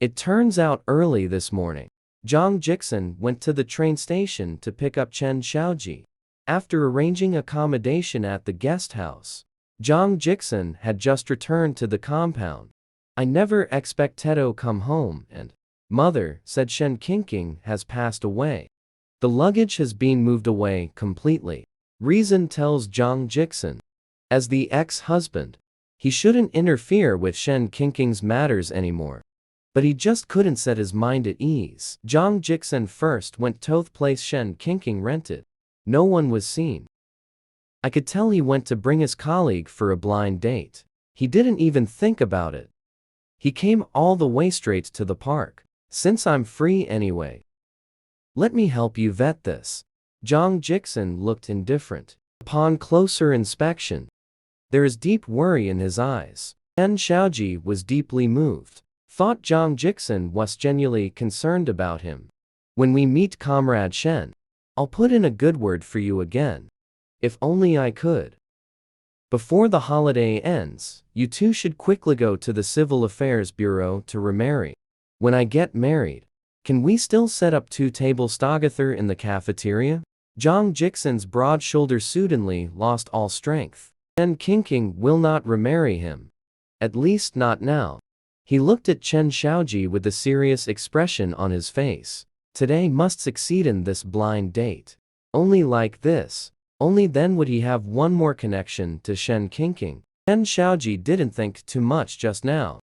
It turns out early this morning, Zhang Jixin went to the train station to pick up Chen Xiaoji. After arranging accommodation at the guest house, Zhang Jixin had just returned to the compound. I never expected to come home and, mother said Shen Qingqing has passed away. The luggage has been moved away completely. Reason tells Zhang Jixin. As the ex-husband, he shouldn't interfere with Shen Qingqing's matters anymore. But he just couldn't set his mind at ease. Zhang Jixin first went to the place Shen Qingqing rented. No one was seen. I could tell he went to bring his colleague for a blind date. He didn't even think about it. He came all the way straight to the park. Since I'm free anyway, let me help you vet this. Zhang Jixin looked indifferent. Upon closer inspection, there is deep worry in his eyes. Chen Xiaoji was deeply moved. Thought Zhang Jixin was genuinely concerned about him. When we meet Comrade Shen, I'll put in a good word for you again. If only I could. Before the holiday ends, you two should quickly go to the Civil Affairs Bureau to remarry. When I get married, can we still set up 2 tables together in the cafeteria? Zhang Jixin's broad shoulders suddenly lost all strength. Shen Qingqing will not remarry him. At least not now. He looked at Chen Xiaoji with a serious expression on his face. Today must succeed in this blind date. Only like this, only then would he have one more connection to Shen Qingqing. Chen Xiaoji didn't think too much just now.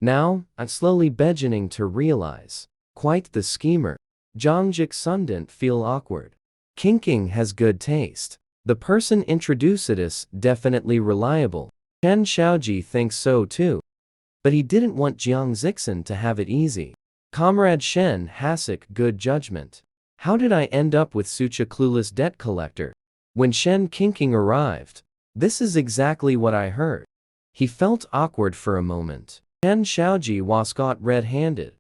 Now, I'm slowly beginning to realize. Quite the schemer. Zhang Jixin didn't feel awkward. Qingqing has good taste. The person introduced is definitely reliable. Chen Xiaoji thinks so too. But he didn't want Zhang Jixin to have it easy. Comrade Shen has good judgment. How did I end up with such a clueless debt collector? When Shen Qingqing arrived, this is exactly what I heard. He felt awkward for a moment. Chen Xiaoji was caught red-handed.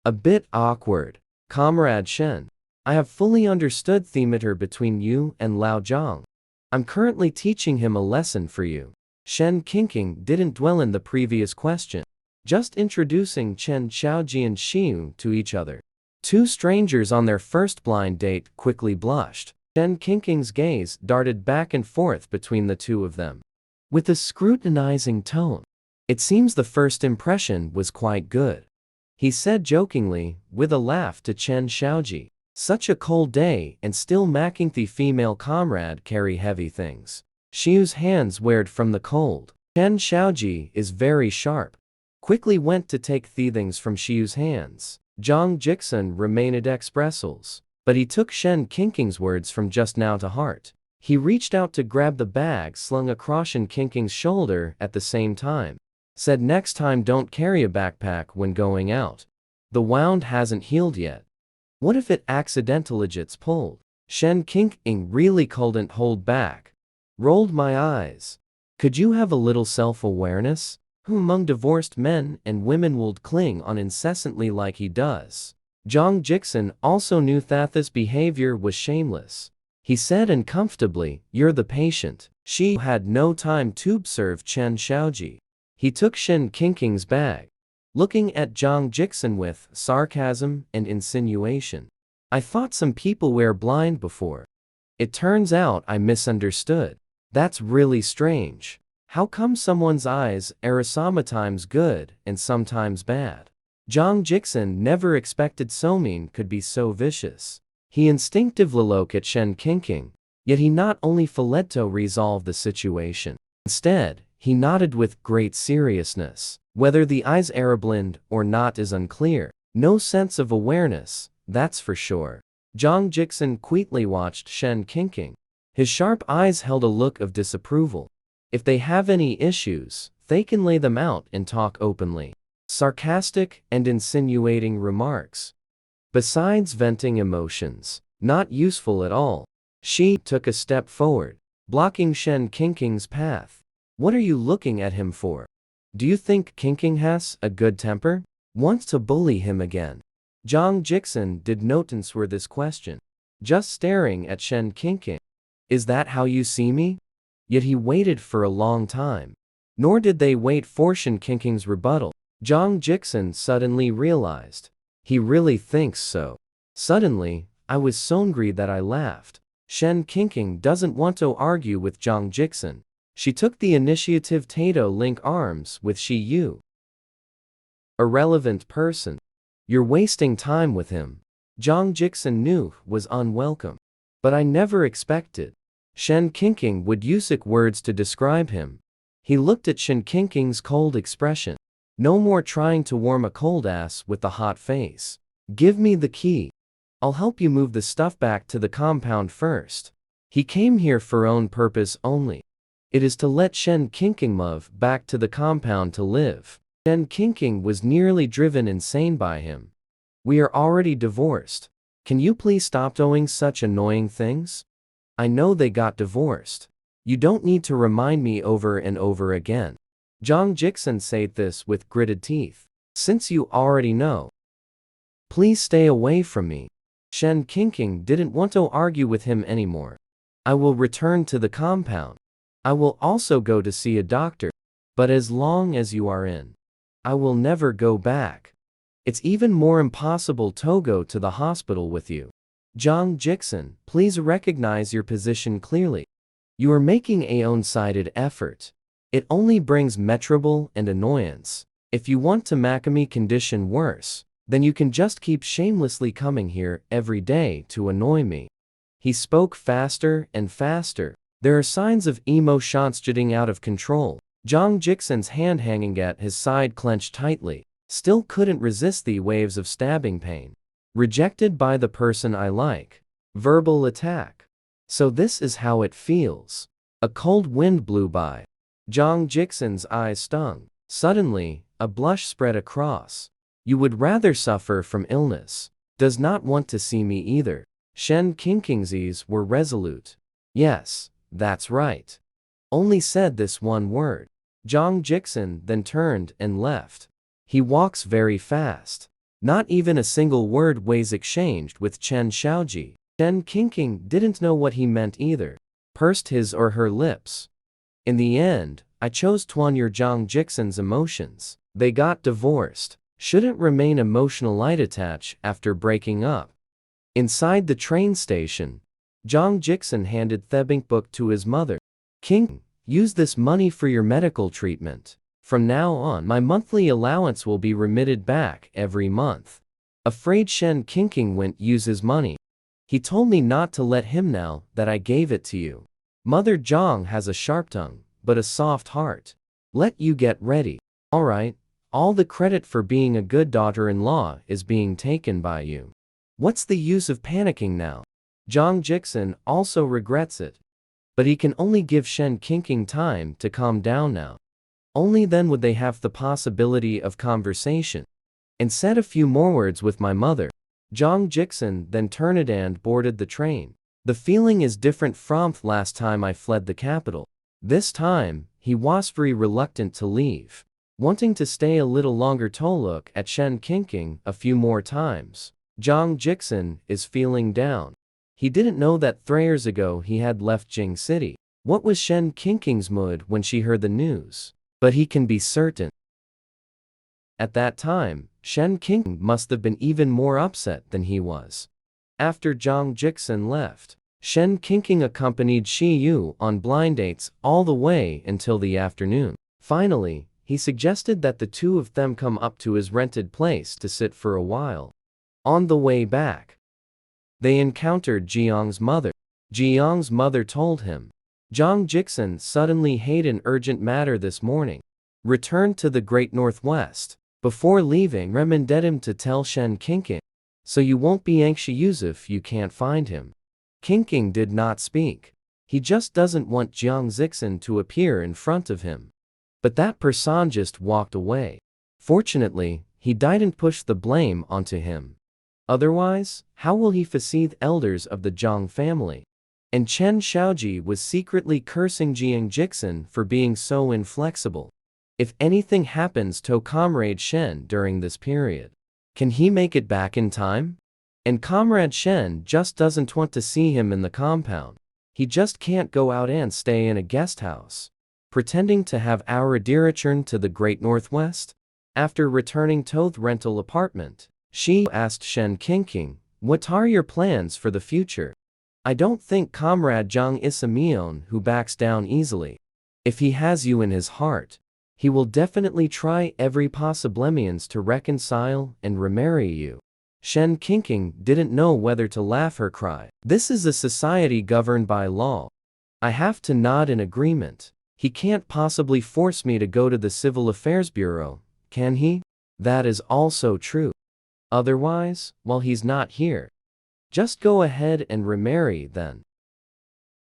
A bit awkward. Comrade Shen, I have fully understood the matter between you and Lao Zhang. I'm currently teaching him a lesson for you. Shen Qingqing didn't dwell in the previous question, just introducing Chen Xiaoji and Xiu to each other. 2 strangers on their first blind date quickly blushed. Shen Qingqing's gaze darted back and forth between the 2 of them. With a scrutinizing tone. It seems the first impression was quite good. He said jokingly, with a laugh to Chen Xiaoji. Such a cold day and still making the female comrade carry heavy things. Xiu's hands weared from the cold. Chen Xiaoji is very sharp. quickly went to take the things from Xiu's hands. Zhang Jixun remained expressiles, but he took Shen Qinking's words from just now to heart. He reached out to grab the bag slung across Shen Qinking's shoulder at the same time. Said next time don't carry a backpack when going out. The wound hasn't healed yet. What if it accidentally gets pulled? Shen Qingqing really couldn't hold back. Rolled my eyes. Could you have a little self-awareness? Who among divorced men and women would cling on incessantly like he does? Zhang Jixun also knew that this behavior was shameless. He said uncomfortably, "You're the patient." She had no time to observe Chen Xiaoji. He took Shen Qinking's bag, looking at Zhang Jixun with sarcasm and insinuation. "I thought some people were blind before. It turns out I misunderstood. That's really strange. How come someone's eyes are sometimes good and sometimes bad?" Zhang Jixun never expected Somin could be so vicious. He instinctively looked at Shen Qingqing, yet he not only failed to resolve the situation. Instead, he nodded with great seriousness. Whether the eyes are blind or not is unclear. No sense of awareness, that's for sure. Zhang Jixun quietly watched Shen Qingqing. His sharp eyes held a look of disapproval. If they have any issues, they can lay them out and talk openly. Sarcastic and insinuating remarks. Besides venting emotions, not useful at all. She took a step forward, blocking Shen Qinking's path. What are you looking at him for? Do you think Qingqing has a good temper? Wants to bully him again? Zhang Jixun did not answer this question, just staring at Shen Qingqing. Is that how you see me? Yet he waited for a long time. Nor did they wait for Shen Qinking's rebuttal. Zhang Jixun suddenly realized. He really thinks so. Suddenly, I was so angry that I laughed. Shen Qingqing doesn't want to argue with Zhang Jixun. She took the initiative to link arms with Xiu. Irrelevant person. You're wasting time with him. Zhang Jixun knew was unwelcome. But I never expected Shen Qingqing would use words to describe him. He looked at Shen Qinking's cold expression. No more trying to warm a cold ass with the hot face. Give me the key. I'll help you move the stuff back to the compound first. He came here for own purpose only. It is to let Shen Qingqing move back to the compound to live. Shen Qingqing was nearly driven insane by him. We are already divorced. Can you please stop doing such annoying things? I know they got divorced. You don't need to remind me over and over again. Zhang Jixun said this with gritted teeth. Since you already know. Please stay away from me. Shen Qingqing didn't want to argue with him anymore. I will return to the compound. I will also go to see a doctor. But as long as you are in, I will never go back. It's even more impossible to go to the hospital with you. Zhang Jixun, please recognize your position clearly. You are making a one-sided effort. It only brings trouble and annoyance. If you want to make me condition worse, then you can just keep shamelessly coming here every day to annoy me. He spoke faster and faster. There are signs of emotions getting out of control. Zhang Jixun's hand hanging at his side clenched tightly, still couldn't resist the waves of stabbing pain. Rejected by the person I like. Verbal attack. So this is how it feels. A cold wind blew by. Zhang Jixun's eyes stung. Suddenly, a blush spread across. You would rather suffer from illness. Does not want to see me either. Shen Qingqing's eyes were resolute. Yes, that's right. Only said this one word. Zhang Jixun then turned and left. He walks very fast. Not even a single word was exchanged with Chen Xiaoji. Shen Qingqing didn't know what he meant either. Pursed his or her lips. In the end, I chose to honor Zhang Jixun's emotions. They got divorced. Shouldn't remain emotionally attached after breaking up. Inside the train station, Zhang Jixun handed the bank book to his mother. King, use this money for your medical treatment. From now on, my monthly allowance will be remitted back every month. Afraid Shen Qingqing won't use his money. He told me not to let him know that I gave it to you. Mother Zhang has a sharp tongue, but a soft heart. Let you get ready. Alright, All the credit for being a good daughter-in-law is being taken by you. What's the use of panicking now? Zhang Jixin also regrets it. But he can only give Shen Qingqing time to calm down now. Only then would they have the possibility of conversation. And said a few more words with my mother. Zhang Jixin then turned and boarded the train. The feeling is different from last time I fled the capital. This time, he was very reluctant to leave, wanting to stay a little longer to look at Shen Qingqing a few more times. Zhang Jixin is feeling down. He didn't know that 3 years ago he had left Jing City. What was Shen Qingqing's mood when she heard the news? But he can be certain. At that time, Shen Qingqing must have been even more upset than he was. After Zhang Jixin left, Shen Qingqing accompanied Shi Yu on blind dates all the way until the afternoon. Finally, he suggested that the two of them come up to his rented place to sit for a while. On the way back, they encountered Jiang's mother. Jiang's mother told him, Zhang Jixin suddenly had an urgent matter this morning. Returned to the Great Northwest. Before leaving, recommended him to tell Shen Qingqing, so you won't be anxious if you can't find him. Qingqing did not speak. He just doesn't want Zhang Jixin to appear in front of him. But that person just walked away. Fortunately, he didn't push the blame onto him. Otherwise, how will he face the elders of the Zhang family? And Chen Xiaoji was secretly cursing Jiang Jixin for being so inflexible. If anything happens to Comrade Shen during this period, can he make it back in time? And Comrade Shen just doesn't want to see him in the compound. He just can't go out and stay in a guest house, pretending to have our return to the Great Northwest. After returning to the rental apartment, she asked Shen Qingqing, what are your plans for the future? I don't think Comrade Zhang is a meon who backs down easily. If he has you in his heart, he will definitely try every possible means to reconcile and remarry you. Shen Qingqing didn't know whether to laugh or cry. This is a society governed by law. I have to nod in agreement. He can't possibly force me to go to the Civil Affairs Bureau, can he? That is also true. Otherwise, while he's not here, just go ahead and remarry then.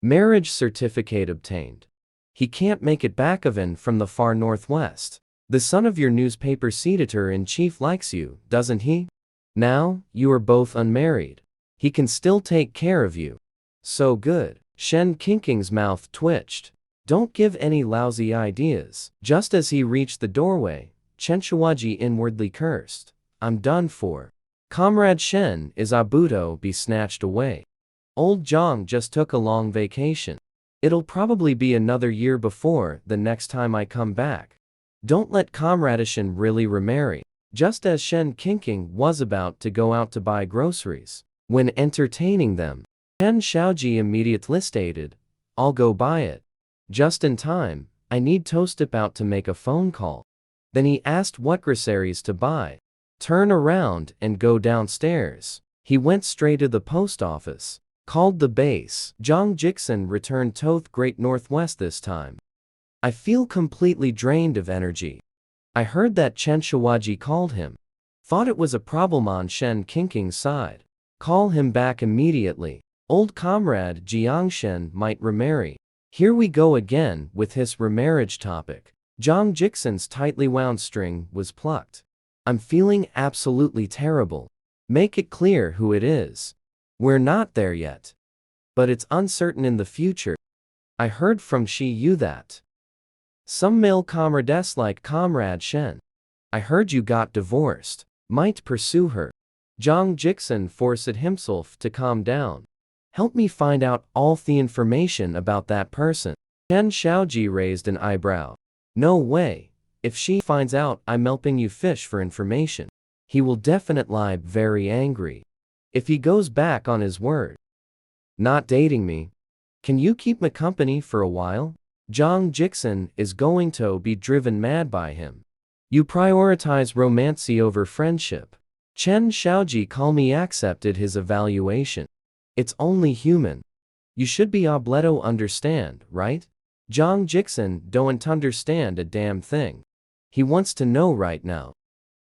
Marriage certificate obtained. He can't make it back even from the far northwest. The son of your newspaper editor-in-chief likes you, doesn't he? Now, you are both unmarried. He can still take care of you. So good. Shen Qingqing's mouth twitched. Don't give any lousy ideas. Just as he reached the doorway, Chen Shuaji inwardly cursed. I'm done for. Comrade Shen is about to be snatched away. Old Zhang just took a long vacation. It'll probably be another year before the next time I come back. Don't let Comrade Shen really remarry. Just as Shen Qingqing was about to go out to buy groceries, when entertaining them, Chen Xiaoji immediately stated, I'll go buy it. Just in time, I need to step out to make a phone call. Then he asked what groceries to buy. Turn around and go downstairs. He went straight to the post office, called the base. Zhang Jixin returned to the Great Northwest this time. I feel completely drained of energy. I heard that Chen Shuaji called him. Thought it was a problem on Shen Qingqing's side. Call him back immediately. Old comrade Jiang Shen might remarry. Here we go again with his remarriage topic. Zhang Jixin's tightly wound string was plucked. I'm feeling absolutely terrible. Make it clear who it is. We're not there yet. But it's uncertain in the future. I heard from Shi Yu that some male comrades like Comrade Shen, I heard you got divorced, might pursue her. Zhang Jixin forced himself to calm down. Help me find out all the information about that person. Chen Xiaoji raised an eyebrow. No way. If she finds out I'm helping you fish for information, he will definitely be very angry. If he goes back on his word, not dating me, can you keep me company for a while? Zhang Jixin is going to be driven mad by him. You prioritize romance over friendship. Chen Xiaoji calmly accepted his evaluation. It's only human. You should be able to understand, right? Zhang Jixin don't understand a damn thing. He wants to know right now.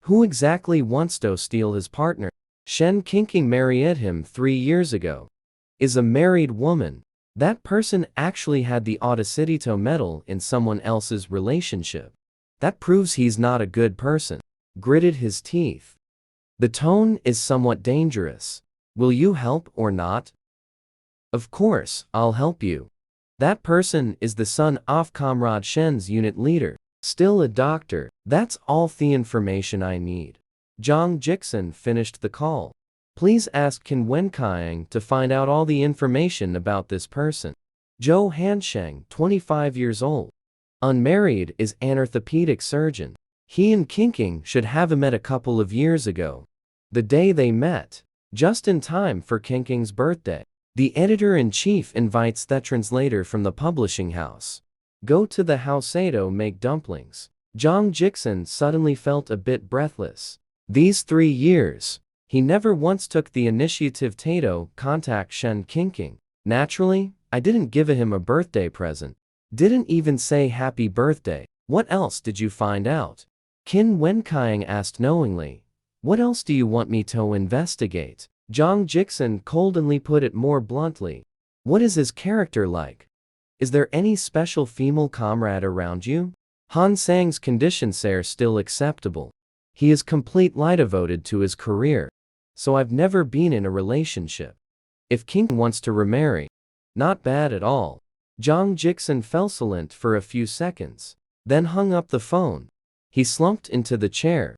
Who exactly wants to steal his partner? Shen Qingqing married him 3 years ago. Is a married woman. That person actually had the audacity to meddle in someone else's relationship. That proves he's not a good person. Gritted his teeth. The tone is somewhat dangerous. Will you help or not? Of course, I'll help you. That person is the son of Comrade Shen's unit leader. Still a doctor. That's all the information I need. Zhang Jixin finished the call. Please ask Qin Wenqiang to find out all the information about this person. Zhou Hansheng, 25 years old. Unmarried, is an orthopedic surgeon. He and Qingqing should have met a couple of years ago. The day they met, just in time for Qingqing's birthday. The editor-in-chief invites the translator from the publishing house. Go to the house to make dumplings. Zhang Jixin suddenly felt a bit breathless. These 3 years, he never once took the initiative to contact Shen Qingqing. Naturally, I didn't give him a birthday present. Didn't even say happy birthday. What else did you find out? Qin Wenqiang asked knowingly. What else do you want me to investigate? Zhang Jixin coldly put it more bluntly. What is his character like? Is there any special female comrade around you? Han Sang's conditions are still acceptable. He is completely devoted to his career. So I've never been in a relationship. If Qingqing wants to remarry, not bad at all. Zhang Jixin fell silent for a few seconds, then hung up the phone. He slumped into the chair.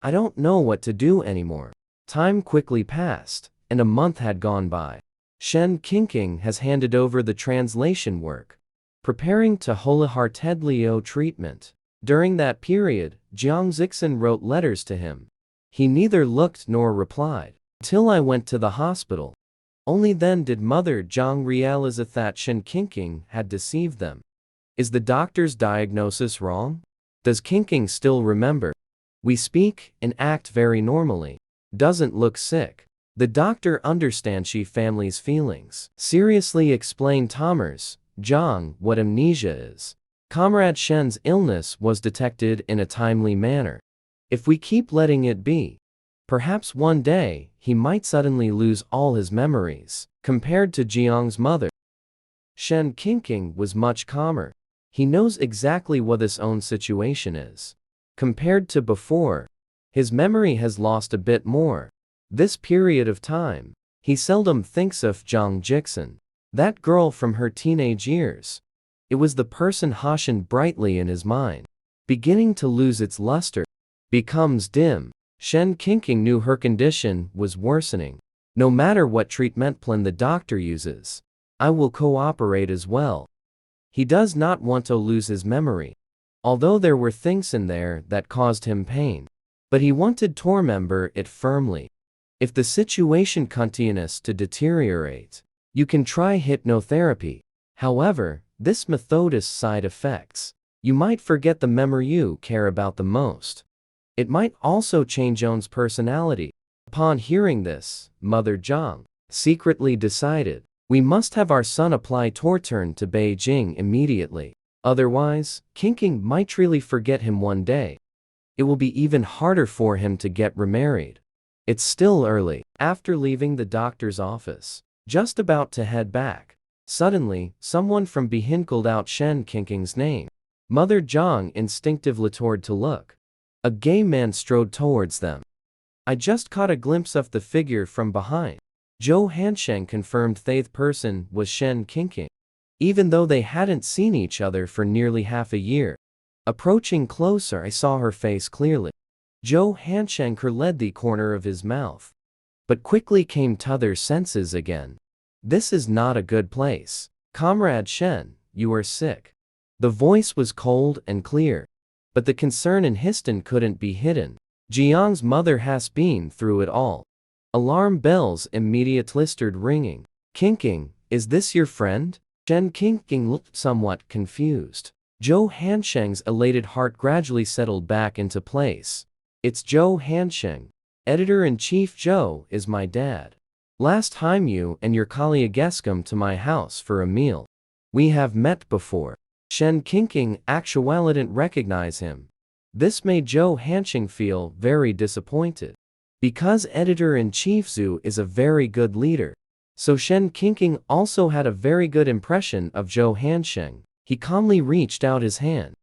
I don't know what to do anymore. Time quickly passed, and a month had gone by. Shen Qingqing has handed over the translation work, preparing to wholeheartedly owe treatment. During that period, Zhang Jixin wrote letters to him. He neither looked nor replied. Till I went to the hospital. Only then did Mother Zhang realize that Shen Qingqing had deceived them. Is the doctor's diagnosis wrong? Does Qingqing still remember? We speak and act very normally. Doesn't look sick. The doctor understands she family's feelings. Seriously explained Thomas, Zhang, what amnesia is. Comrade Shen's illness was detected in a timely manner. If we keep letting it be, perhaps one day, he might suddenly lose all his memories. Compared to Jiang's mother, Shen Qingqing was much calmer. He knows exactly what his own situation is. Compared to before, his memory has lost a bit more. This period of time, he seldom thinks of Zhang Jixin. That girl from her teenage years. It was the person who shone brightly in his mind. Beginning to lose its luster. Becomes dim. Shen Qingqing knew her condition was worsening. No matter what treatment plan the doctor uses, I will cooperate as well. He does not want to lose his memory. Although there were things in there that caused him pain. But he wanted to remember it firmly. If the situation continues to deteriorate, you can try hypnotherapy. However, this method has side effects. You might forget the memory you care about the most. It might also change one's personality. Upon hearing this, Mother Zhang secretly decided, we must have our son apply return to Beijing immediately. Otherwise, Qingqing might really forget him one day. It will be even harder for him to get remarried. It's still early. After leaving the doctor's office, just about to head back, suddenly, someone from behind called out Shen Qingqing's name. Mother Zhang instinctively turned to look. A gay man strode towards them. I just caught a glimpse of the figure from behind. Zhou Hansheng confirmed the person was Shen Qingqing, even though they hadn't seen each other for nearly half a year. Approaching closer, I saw her face clearly. Zhou Hansheng led the corner of his mouth, but quickly came to their senses again. This is not a good place. Comrade Shen, you are sick. The voice was cold and clear, but the concern in Histon couldn't be hidden. Jiang's mother has been through it all. Alarm bells immediately started ringing. Qingqing, is this your friend? Shen Qingqing looked somewhat confused. Zhou Hansheng's elated heart gradually settled back into place. It's Zhou Hansheng. Editor-in-Chief Zhou is my dad. Last time you and your colleague came to my house for a meal. We have met before. Shen Qingqing actually didn't recognize him. This made Zhou Hanqing feel very disappointed. Because editor-in-chief Zhu is a very good leader, so Shen Qingqing also had a very good impression of Zhou Hanqing. He calmly reached out his hand.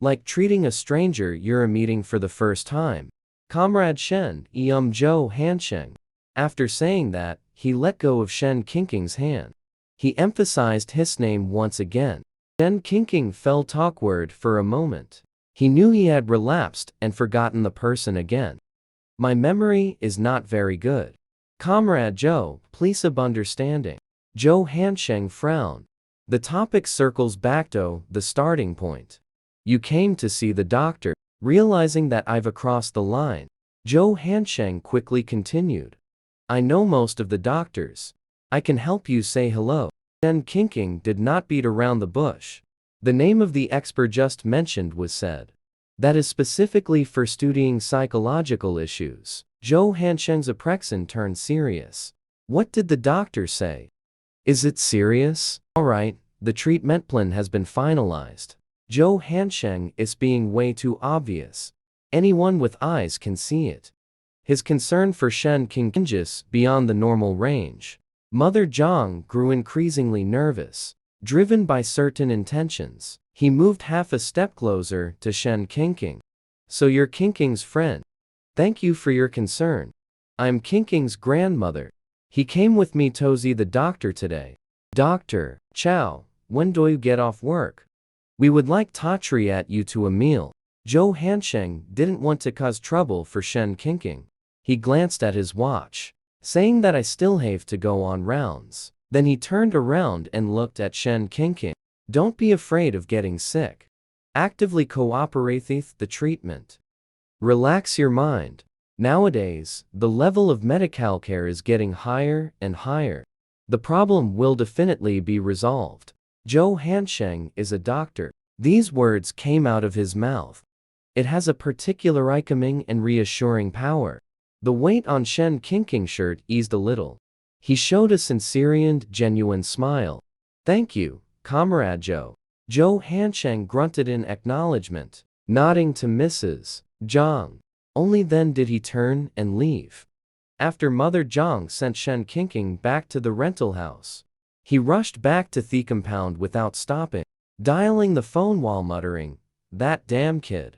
Like treating a stranger you're meeting for the first time. Comrade Shen, Zhou Hanqing. After saying that, he let go of Shen Qingqing's hand. He emphasized his name once again. Shen Qingqing felt awkward for a moment. He knew he had relapsed and forgotten the person again. My memory is not very good. Comrade Zhou, please have understanding. Zhou Hanqing frowned. The topic circles back to the starting point. You came to see the doctor. Realizing that I've crossed the line, Zhou Hanqing quickly continued. I know most of the doctors. I can help you say hello. Shen Qingqing did not beat around the bush. The name of the expert just mentioned was said. That is specifically for studying psychological issues. Zhou Hanqing's expression turned serious. What did the doctor say? Is it serious? Alright, the treatment plan has been finalized. Zhou Hanqing is being way too obvious. Anyone with eyes can see it. His concern for Shen Qingqing is beyond the normal range. Mother Zhang grew increasingly nervous. Driven by certain intentions, he moved half a step closer to Shen Qingqing. So you're Qingqing's friend. Thank you for your concern. I'm Qingqing's grandmother. He came with me to see the doctor today. Doctor, Chow, when do you get off work? We would like to treat you to a meal. Zhou Hanqing didn't want to cause trouble for Shen Qingqing. He glanced at his watch, saying that I still have to go on rounds. Then he turned around and looked at Shen Qingqing. Don't be afraid of getting sick. Actively cooperate with the treatment. Relax your mind. Nowadays, the level of medical care is getting higher and higher. The problem will definitely be resolved. Zhou Hanqing is a doctor. These words came out of his mouth. It has a particular calming and reassuring power. The weight on Shen Qingqing's shirt eased a little. He showed a sincere and genuine smile. Thank you, Comrade Zhou. Zhou Hanqing grunted in acknowledgement, nodding to Mrs. Zhang. Only then did he turn and leave. After Mother Zhang sent Shen Qingqing back to the rental house, he rushed back to the compound without stopping, dialing the phone while muttering, "That damn kid.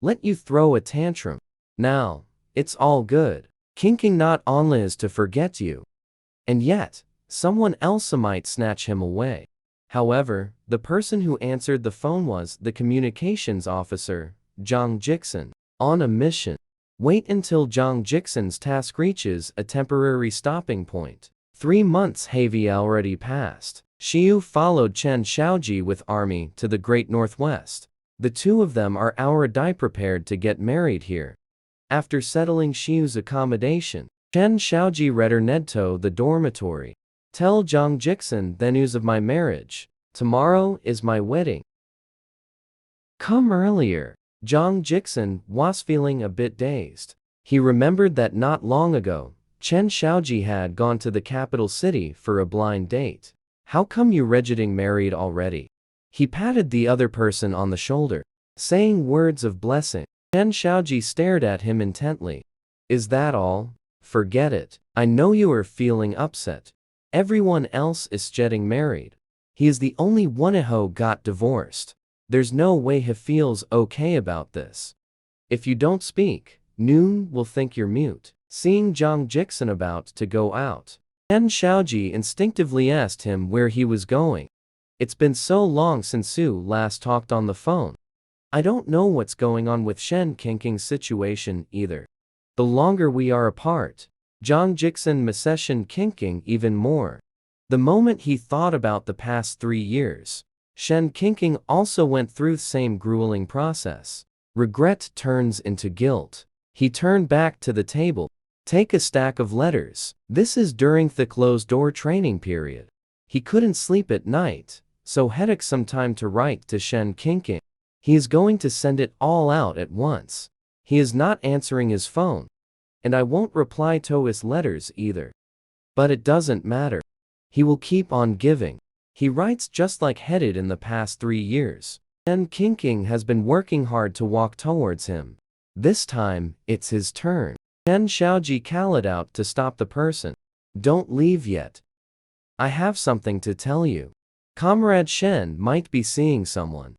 Let you throw a tantrum. Now, it's all good. Qingqing not only is to forget you. And yet, someone else might snatch him away." However, the person who answered the phone was the communications officer, Zhang Jixin, on a mission. Wait until Zhang Jixin's task reaches a temporary stopping point. 3 months have already passed. Xiu followed Chen Shaoji with army to the Great Northwest. The two of them are already prepared to get married here. After settling Xiu's accommodation, Chen Shaoji returned to the dormitory. Tell Zhang Jixin the news of my marriage. Tomorrow is my wedding. Come earlier. Zhang Jixin was feeling a bit dazed. He remembered that not long ago, Chen Shaoji had gone to the capital city for a blind date. How come you're getting married already? He patted the other person on the shoulder, saying words of blessing. Chen Shaoji stared at him intently. Is that all? Forget it. I know you are feeling upset. Everyone else is getting married. He is the only one who got divorced. There's no way he feels okay about this. If you don't speak, Noon will think you're mute. Seeing Zhang Jixin about to go out, Chen Shaoji instinctively asked him where he was going. It's been so long since Su last talked on the phone. I don't know what's going on with Shen Qingqing's situation either. The longer we are apart, Zhang Jixin misses Shen Qingqing even more. The moment he thought about the past 3 years, Shen Qingqing also went through the same grueling process. Regret turns into guilt. He turned back to the table. Take a stack of letters. This is during the closed-door training period. He couldn't sleep at night, so had some time to write to Shen Qingqing. He is going to send it all out at once. He is not answering his phone. And I won't reply to his letters either. But it doesn't matter. He will keep on giving. He writes just like he did in the past 3 years. Shen Qingqing has been working hard to walk towards him. This time, it's his turn. Chen Xiaoji called out to stop the person. Don't leave yet. I have something to tell you. Comrade Shen might be seeing someone.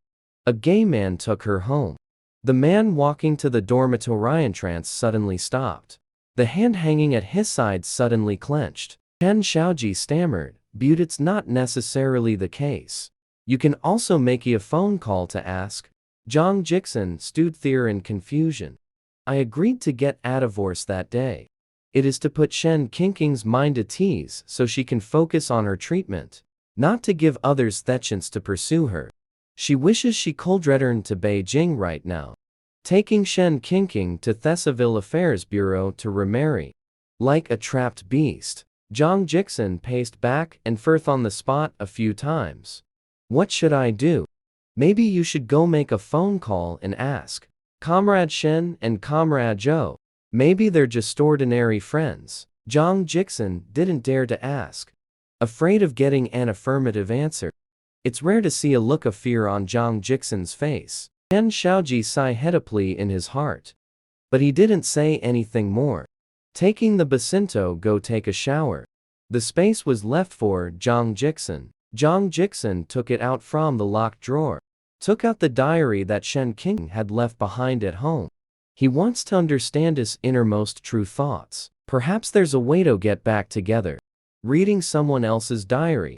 A gay man took her home. The man walking to the dormitory entrance suddenly stopped. The hand hanging at his side suddenly clenched. Chen Xiaoji stammered, "But it's not necessarily the case. You can also make a phone call to ask." Zhang Jixin stood there in confusion. I agreed to get a divorce that day. It is to put Shen Qingqing's mind at ease so she can focus on her treatment, not to give others the chance to pursue her. She wishes she could return to Beijing right now, taking Shen Qingqing to the Civil Affairs Bureau to remarry. Like a trapped beast, Zhang Jixin paced back and forth on the spot a few times. What should I do? Maybe you should go make a phone call and ask. Comrade Shen and Comrade Zhou. Maybe they're just ordinary friends. Zhang Jixin didn't dare to ask, afraid of getting an affirmative answer. It's rare to see a look of fear on Zhang Jixin's face. Chen Xiaoji sighed heavily in his heart. But he didn't say anything more. Taking the basinto go take a shower. The space was left for Zhang Jixin. Zhang Jixin took it out from the locked drawer. Took out the diary that Shen Qingqing had left behind at home. He wants to understand his innermost true thoughts. Perhaps there's a way to get back together. Reading someone else's diary.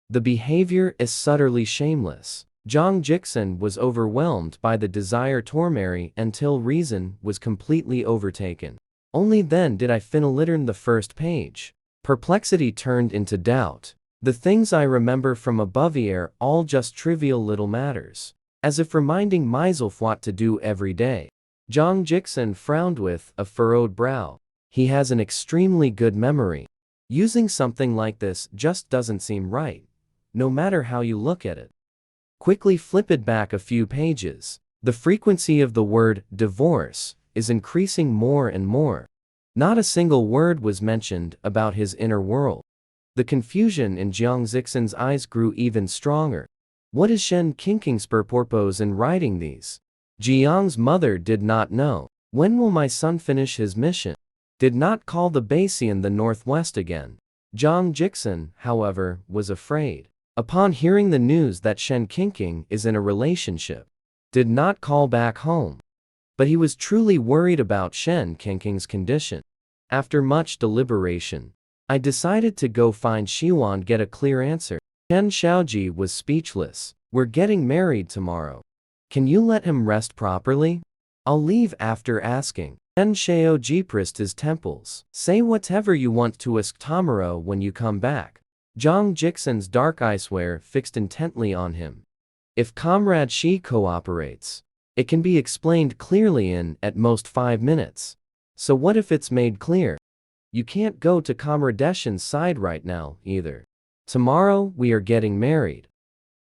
The behavior is subtly shameless. Zhang Jixin was overwhelmed by the desire to marry until reason was completely overtaken. Only then did I finally the first page. Perplexity turned into doubt. The things I remember from above are all just trivial little matters, as if reminding myself what to do every day. Zhang Jixin frowned with a furrowed brow. He has an extremely good memory. Using something like this just doesn't seem right, no matter how you look at it. Quickly flipped back a few pages. The frequency of the word divorce is increasing more and more. Not a single word was mentioned about his inner world. The confusion in Zhang Jixin's eyes grew even stronger. What is Shen Qingqing's purpose in writing these? Jiang's mother did not know. When will my son finish his mission? Did not call the base in the northwest again. Zhang Jixin, however, was afraid. Upon hearing the news that Shen Qingqing is in a relationship, did not call back home. But he was truly worried about Shen Qingqing's condition. After much deliberation, I decided to go find Xiwan get a clear answer. Chen Xiaoji was speechless. We're getting married tomorrow. Can you let him rest properly? I'll leave after asking. Chen Xiaoji pressed his temples. Say whatever you want to ask tomorrow when you come back. Zhang Jixin's dark eyes were fixed intently on him. If Comrade Shi cooperates, it can be explained clearly in, at most, 5 minutes. So what if it's made clear? You can't go to Comrade Shen's side right now, either. Tomorrow, we are getting married.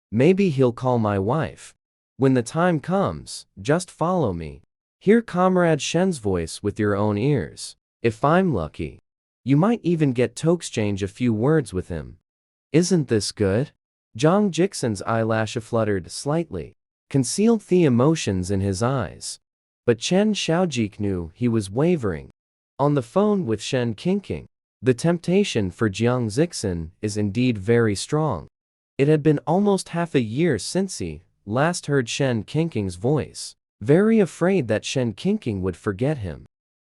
Maybe he'll call my wife. When the time comes, just follow me. Hear Comrade Shen's voice with your own ears. If I'm lucky, you might even get to exchange a few words with him. Isn't this good? Zhang Jixin's eyelash fluttered slightly, concealed the emotions in his eyes. But Chen Xiaoji knew he was wavering. On the phone with Shen Qingqing, the temptation for Zhang Jixin is indeed very strong. It had been almost half a year since he last heard Shen Qingqing's voice, very afraid that Shen Qingqing would forget him.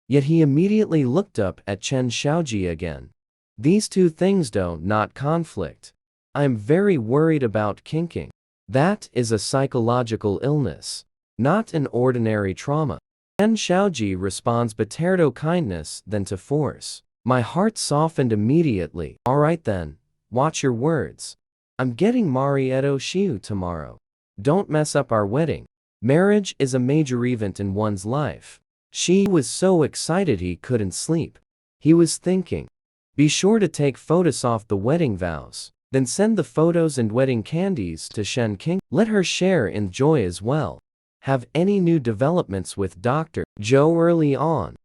Yet he immediately looked up at Chen Xiaoji again. These two things do not conflict. I am very worried about Qingqing. That is a psychological illness, not an ordinary trauma. Chen Xiaoji responds better to kindness than to force. My heart softened immediately. All right then, watch your words. I'm getting Marieto Shiu tomorrow. Don't mess up our wedding. Marriage is a major event in one's life. Shi was so excited he couldn't sleep. He was thinking, be sure to take photos off the wedding vows, then send the photos and wedding candies to Shen Qing. Let her share in joy as well. Have any new developments with Dr. Zhou early on?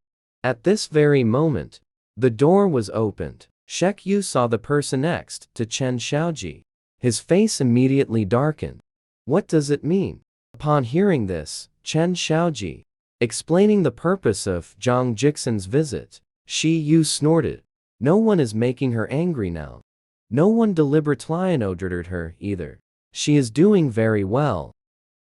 At this very moment, the door was opened. Shek Yu saw the person next to Chen Xiaoji. His face immediately darkened. What does it mean? Upon hearing this, Chen Xiaoji, explaining the purpose of Zhang Jixin's visit, Shi Yu snorted. No one is making her angry now. No one deliberately ordered her either. She is doing very well.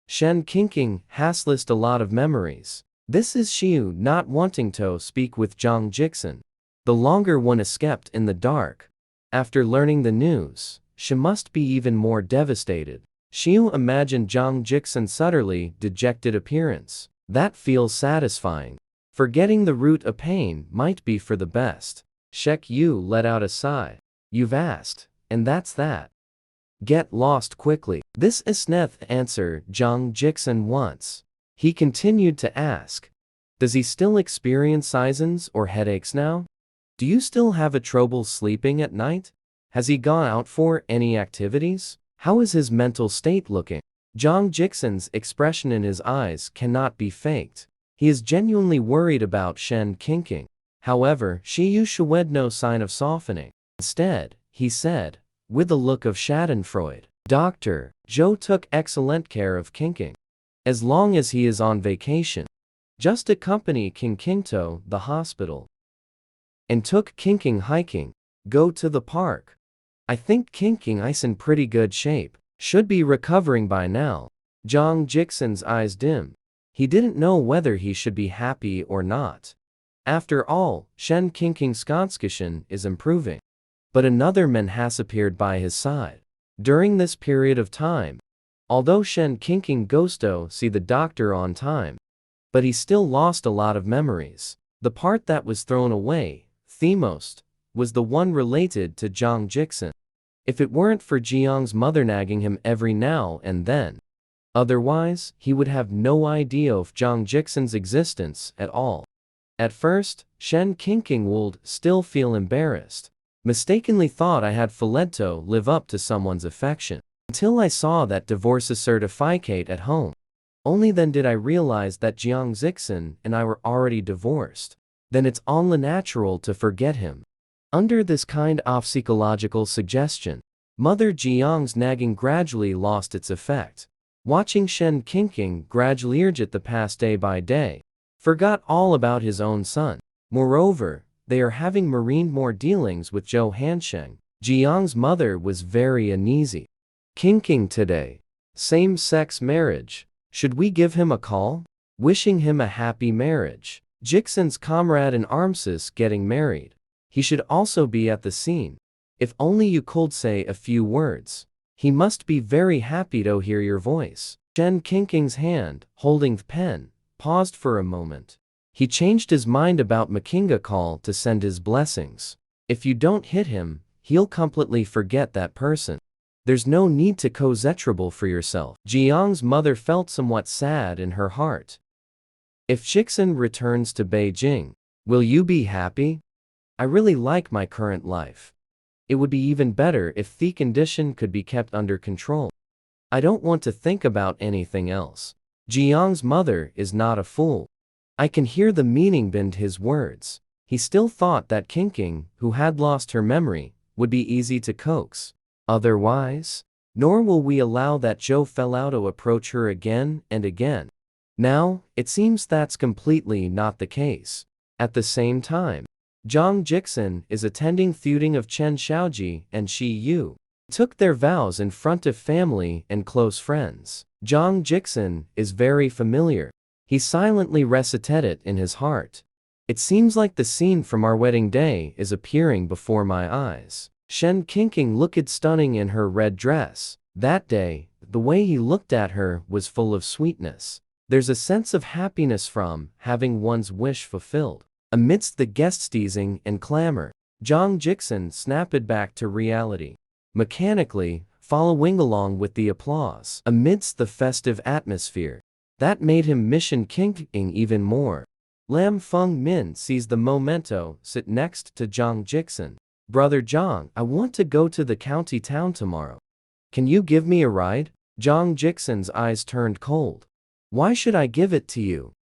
Shen Qingqing has lost a lot of memories. This is Xiu not wanting to speak with Zhang Jixin. The longer one escaped in the dark. After learning the news, she must be even more devastated. Xiu imagined Zhang Jixin's utterly dejected appearance. That feels satisfying. Forgetting the root of pain might be for the best. Shek Yu let out a sigh. You've asked, and that's that. Get lost quickly. This is not the answer Zhang Jixin wants. He continued to ask. Does he still experience seizures or headaches now? Do you still have a trouble sleeping at night? Has he gone out for any activities? How is his mental state looking? Zhang Jixin's expression in his eyes cannot be faked. He is genuinely worried about Shen Qingqing. However, Shi Yu showed no sign of softening. Instead, he said, with a look of schadenfreude, Dr. Zhou took excellent care of Qingqing. As long as he is on vacation, just accompany Qingqing to the hospital. And took Qingqing hiking. Go to the park. I think Qingqing is in pretty good shape. Should be recovering by now. Zhang Jixin's eyes dimmed. He didn't know whether he should be happy or not. After all, Shen Qingqing's condition is improving. But another man has appeared by his side. During this period of time, although Shen Qingqing goes to see the doctor on time, but he still lost a lot of memories. The part that was thrown away, the most, was the one related to Zhang Jixin. If it weren't for Jiang's mother nagging him every now and then. Otherwise, he would have no idea of Zhang Jixin's existence at all. At first, Shen Qingqing would still feel embarrassed. Mistakenly thought I had failed to live up to someone's affection. Until I saw that divorce certificate at home. Only then did I realize that Jiang Jixin and I were already divorced. Then it's only natural to forget him. Under this kind of psychological suggestion, Mother Jiang's nagging gradually lost its effect. Watching Shen Qingqing gradually age at the past day by day, forgot all about his own son. Moreover, they are having more dealings with Zhou Hansheng. Jiang's mother was very uneasy. Qingqing today. Same-sex marriage. Should we give him a call? Wishing him a happy marriage. Jixin's comrade in arms getting married. He should also be at the scene. If only you could say a few words. He must be very happy to hear your voice. Shen Qingqing's hand, holding the pen, paused for a moment. He changed his mind about Makinga call to send his blessings. If you don't hit him, he'll completely forget that person. There's no need to cause trouble for yourself. Jiang's mother felt somewhat sad in her heart. If Jixin returns to Beijing, will you be happy? I really like my current life. It would be even better if the condition could be kept under control. I don't want to think about anything else. Jiang's mother is not a fool. I can hear the meaning behind his words. He still thought that Qingqing, who had lost her memory, would be easy to coax. Otherwise, nor will we allow that Zhou Felao to approach her again and again. Now, it seems that's completely not the case. At the same time, Zhang Jixin is attending feuding of Chen Xiaoji and Shi Yu. Took their vows in front of family and close friends. Zhang Jixin is very familiar. He silently recited it in his heart. It seems like the scene from our wedding day is appearing before my eyes. Shen Qingqing looked stunning in her red dress. That day, the way he looked at her was full of sweetness. There's a sense of happiness from having one's wish fulfilled. Amidst the guests' teasing and clamor, Zhang Jixin snapped back to reality. Mechanically, following along with the applause. Amidst the festive atmosphere, that made him mission Qingqing even more. Lam Feng Min seized the memento, sit next to Zhang Jixin. Brother Zhang, I want to go to the county town tomorrow. Can you give me a ride? Zhang Jixin's eyes turned cold. Why should I give it to you?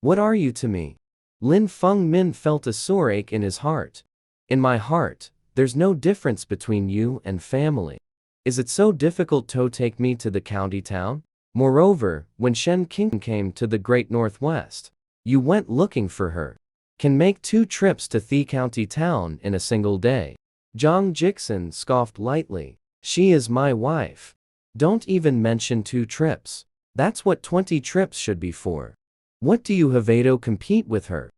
What are you to me? Lin Feng Min felt a sore ache in his heart. In my heart, there's no difference between you and family. Is it so difficult to take me to the county town? Moreover, when Shen King came to the great northwest, you went looking for her. Can make 2 trips to the county town in a single day. Zhang Jixin scoffed lightly. She is my wife. Don't even mention 2 trips. That's what 20 trips should be for. What do you have to compete with her?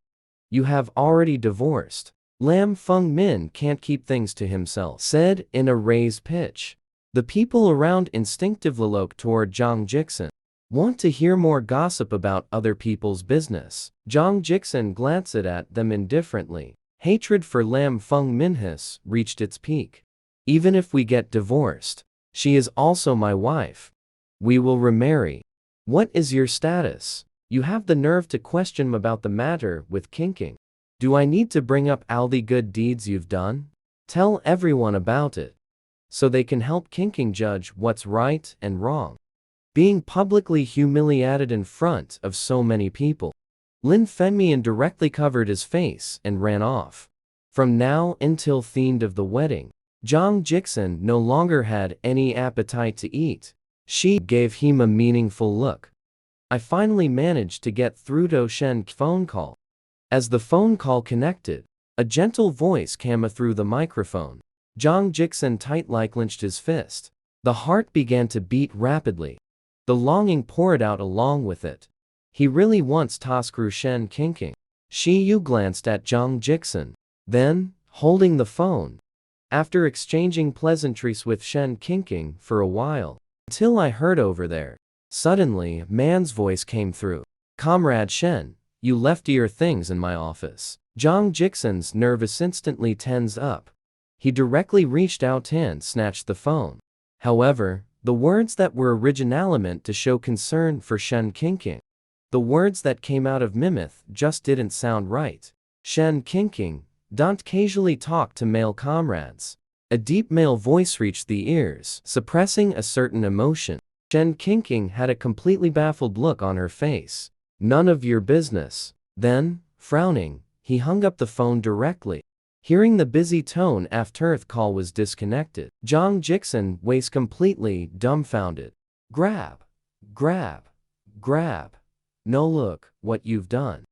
You have already divorced. Lam Feng Min can't keep things to himself, said in a raised pitch. The people around instinctively looked toward Zhang Jixin. Want to hear more gossip about other people's business? Zhang Jixin glanced at them indifferently. Hatred for Lam Feng Minhas reached its peak. Even if we get divorced, she is also my wife. We will remarry. What is your status? You have the nerve to question about the matter with King. Do I need to bring up all the good deeds you've done? Tell everyone about it, so they can help King judge what's right and wrong. Being publicly humiliated in front of so many people. Lin Fenmian directly covered his face and ran off. From now until the end of the wedding, Zhang Jixin no longer had any appetite to eat. She gave him a meaningful look. I finally managed to get through to Shen's phone call. As the phone call connected, a gentle voice came through the microphone. Zhang Jixin tightly clenched his fist. The heart began to beat rapidly. The longing poured out along with it. He really wants to screw Shen King. Shi Yu glanced at Zhang Jixin. Then, holding the phone, after exchanging pleasantries with Shen King for a while, until I heard over there. Suddenly, a man's voice came through. Comrade Shen, you left your things in my office. Zhang Jixin's nervous instantly tensed up. He directly reached out and snatched the phone. However, the words that were originally meant to show concern for Shen King, the words that came out of Mimith just didn't sound right. Shen King, don't casually talk to male comrades. A deep male voice reached the ears, suppressing a certain emotion. Shen King had a completely baffled look on her face. None of your business. Then, frowning, he hung up the phone directly. Hearing the busy tone after the call was disconnected, Zhang Jixin was completely dumbfounded. Grab. No, look what you've done.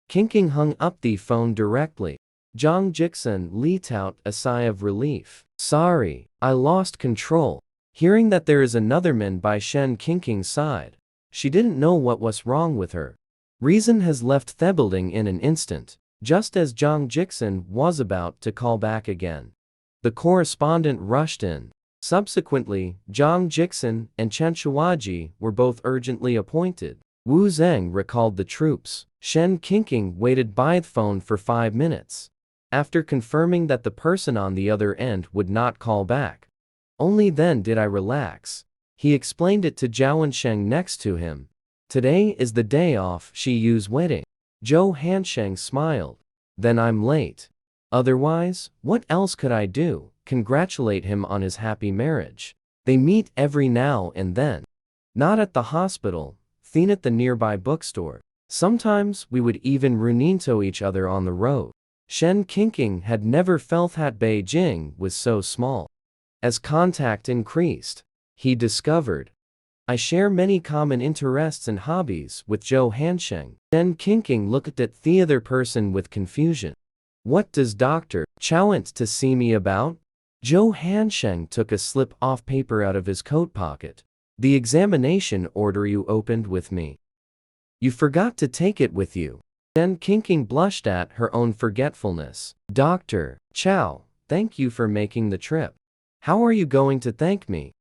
King hung up the phone directly. Zhang Jixin let out a sigh of relief. Sorry, I lost control. Hearing that there is another man by Shen King's side, she didn't know what was wrong with her. Reason has left the building in an instant, just as Zhang Jixin was about to call back again. The correspondent rushed in. Subsequently, Zhang Jixin and Chen Shuaji were both urgently appointed. Wu Zheng recalled the troops. Shen King waited by the phone for 5 minutes. After confirming that the person on the other end would not call back, only then did I relax. He explained it to Zhao Sheng next to him. Today is the day off Shi Yu's wedding. Zhou Hansheng smiled. Then I'm late. Otherwise, what else could I do? Congratulate him on his happy marriage. They meet every now and then. Not at the hospital, then at the nearby bookstore. Sometimes we would even run into each other on the road. Shen King had never felt that Beijing was so small. As contact increased, he discovered, I share many common interests and hobbies with Zhou Hansheng. Shen King looked at the other person with confusion. What does Dr. Chow want to see me about? Zhou Hansheng took a slip-off paper out of his coat pocket. The examination order you opened with me. You forgot to take it with you. Shen King blushed at her own forgetfulness. Dr. Chow, thank you for making the trip. How are you going to thank me?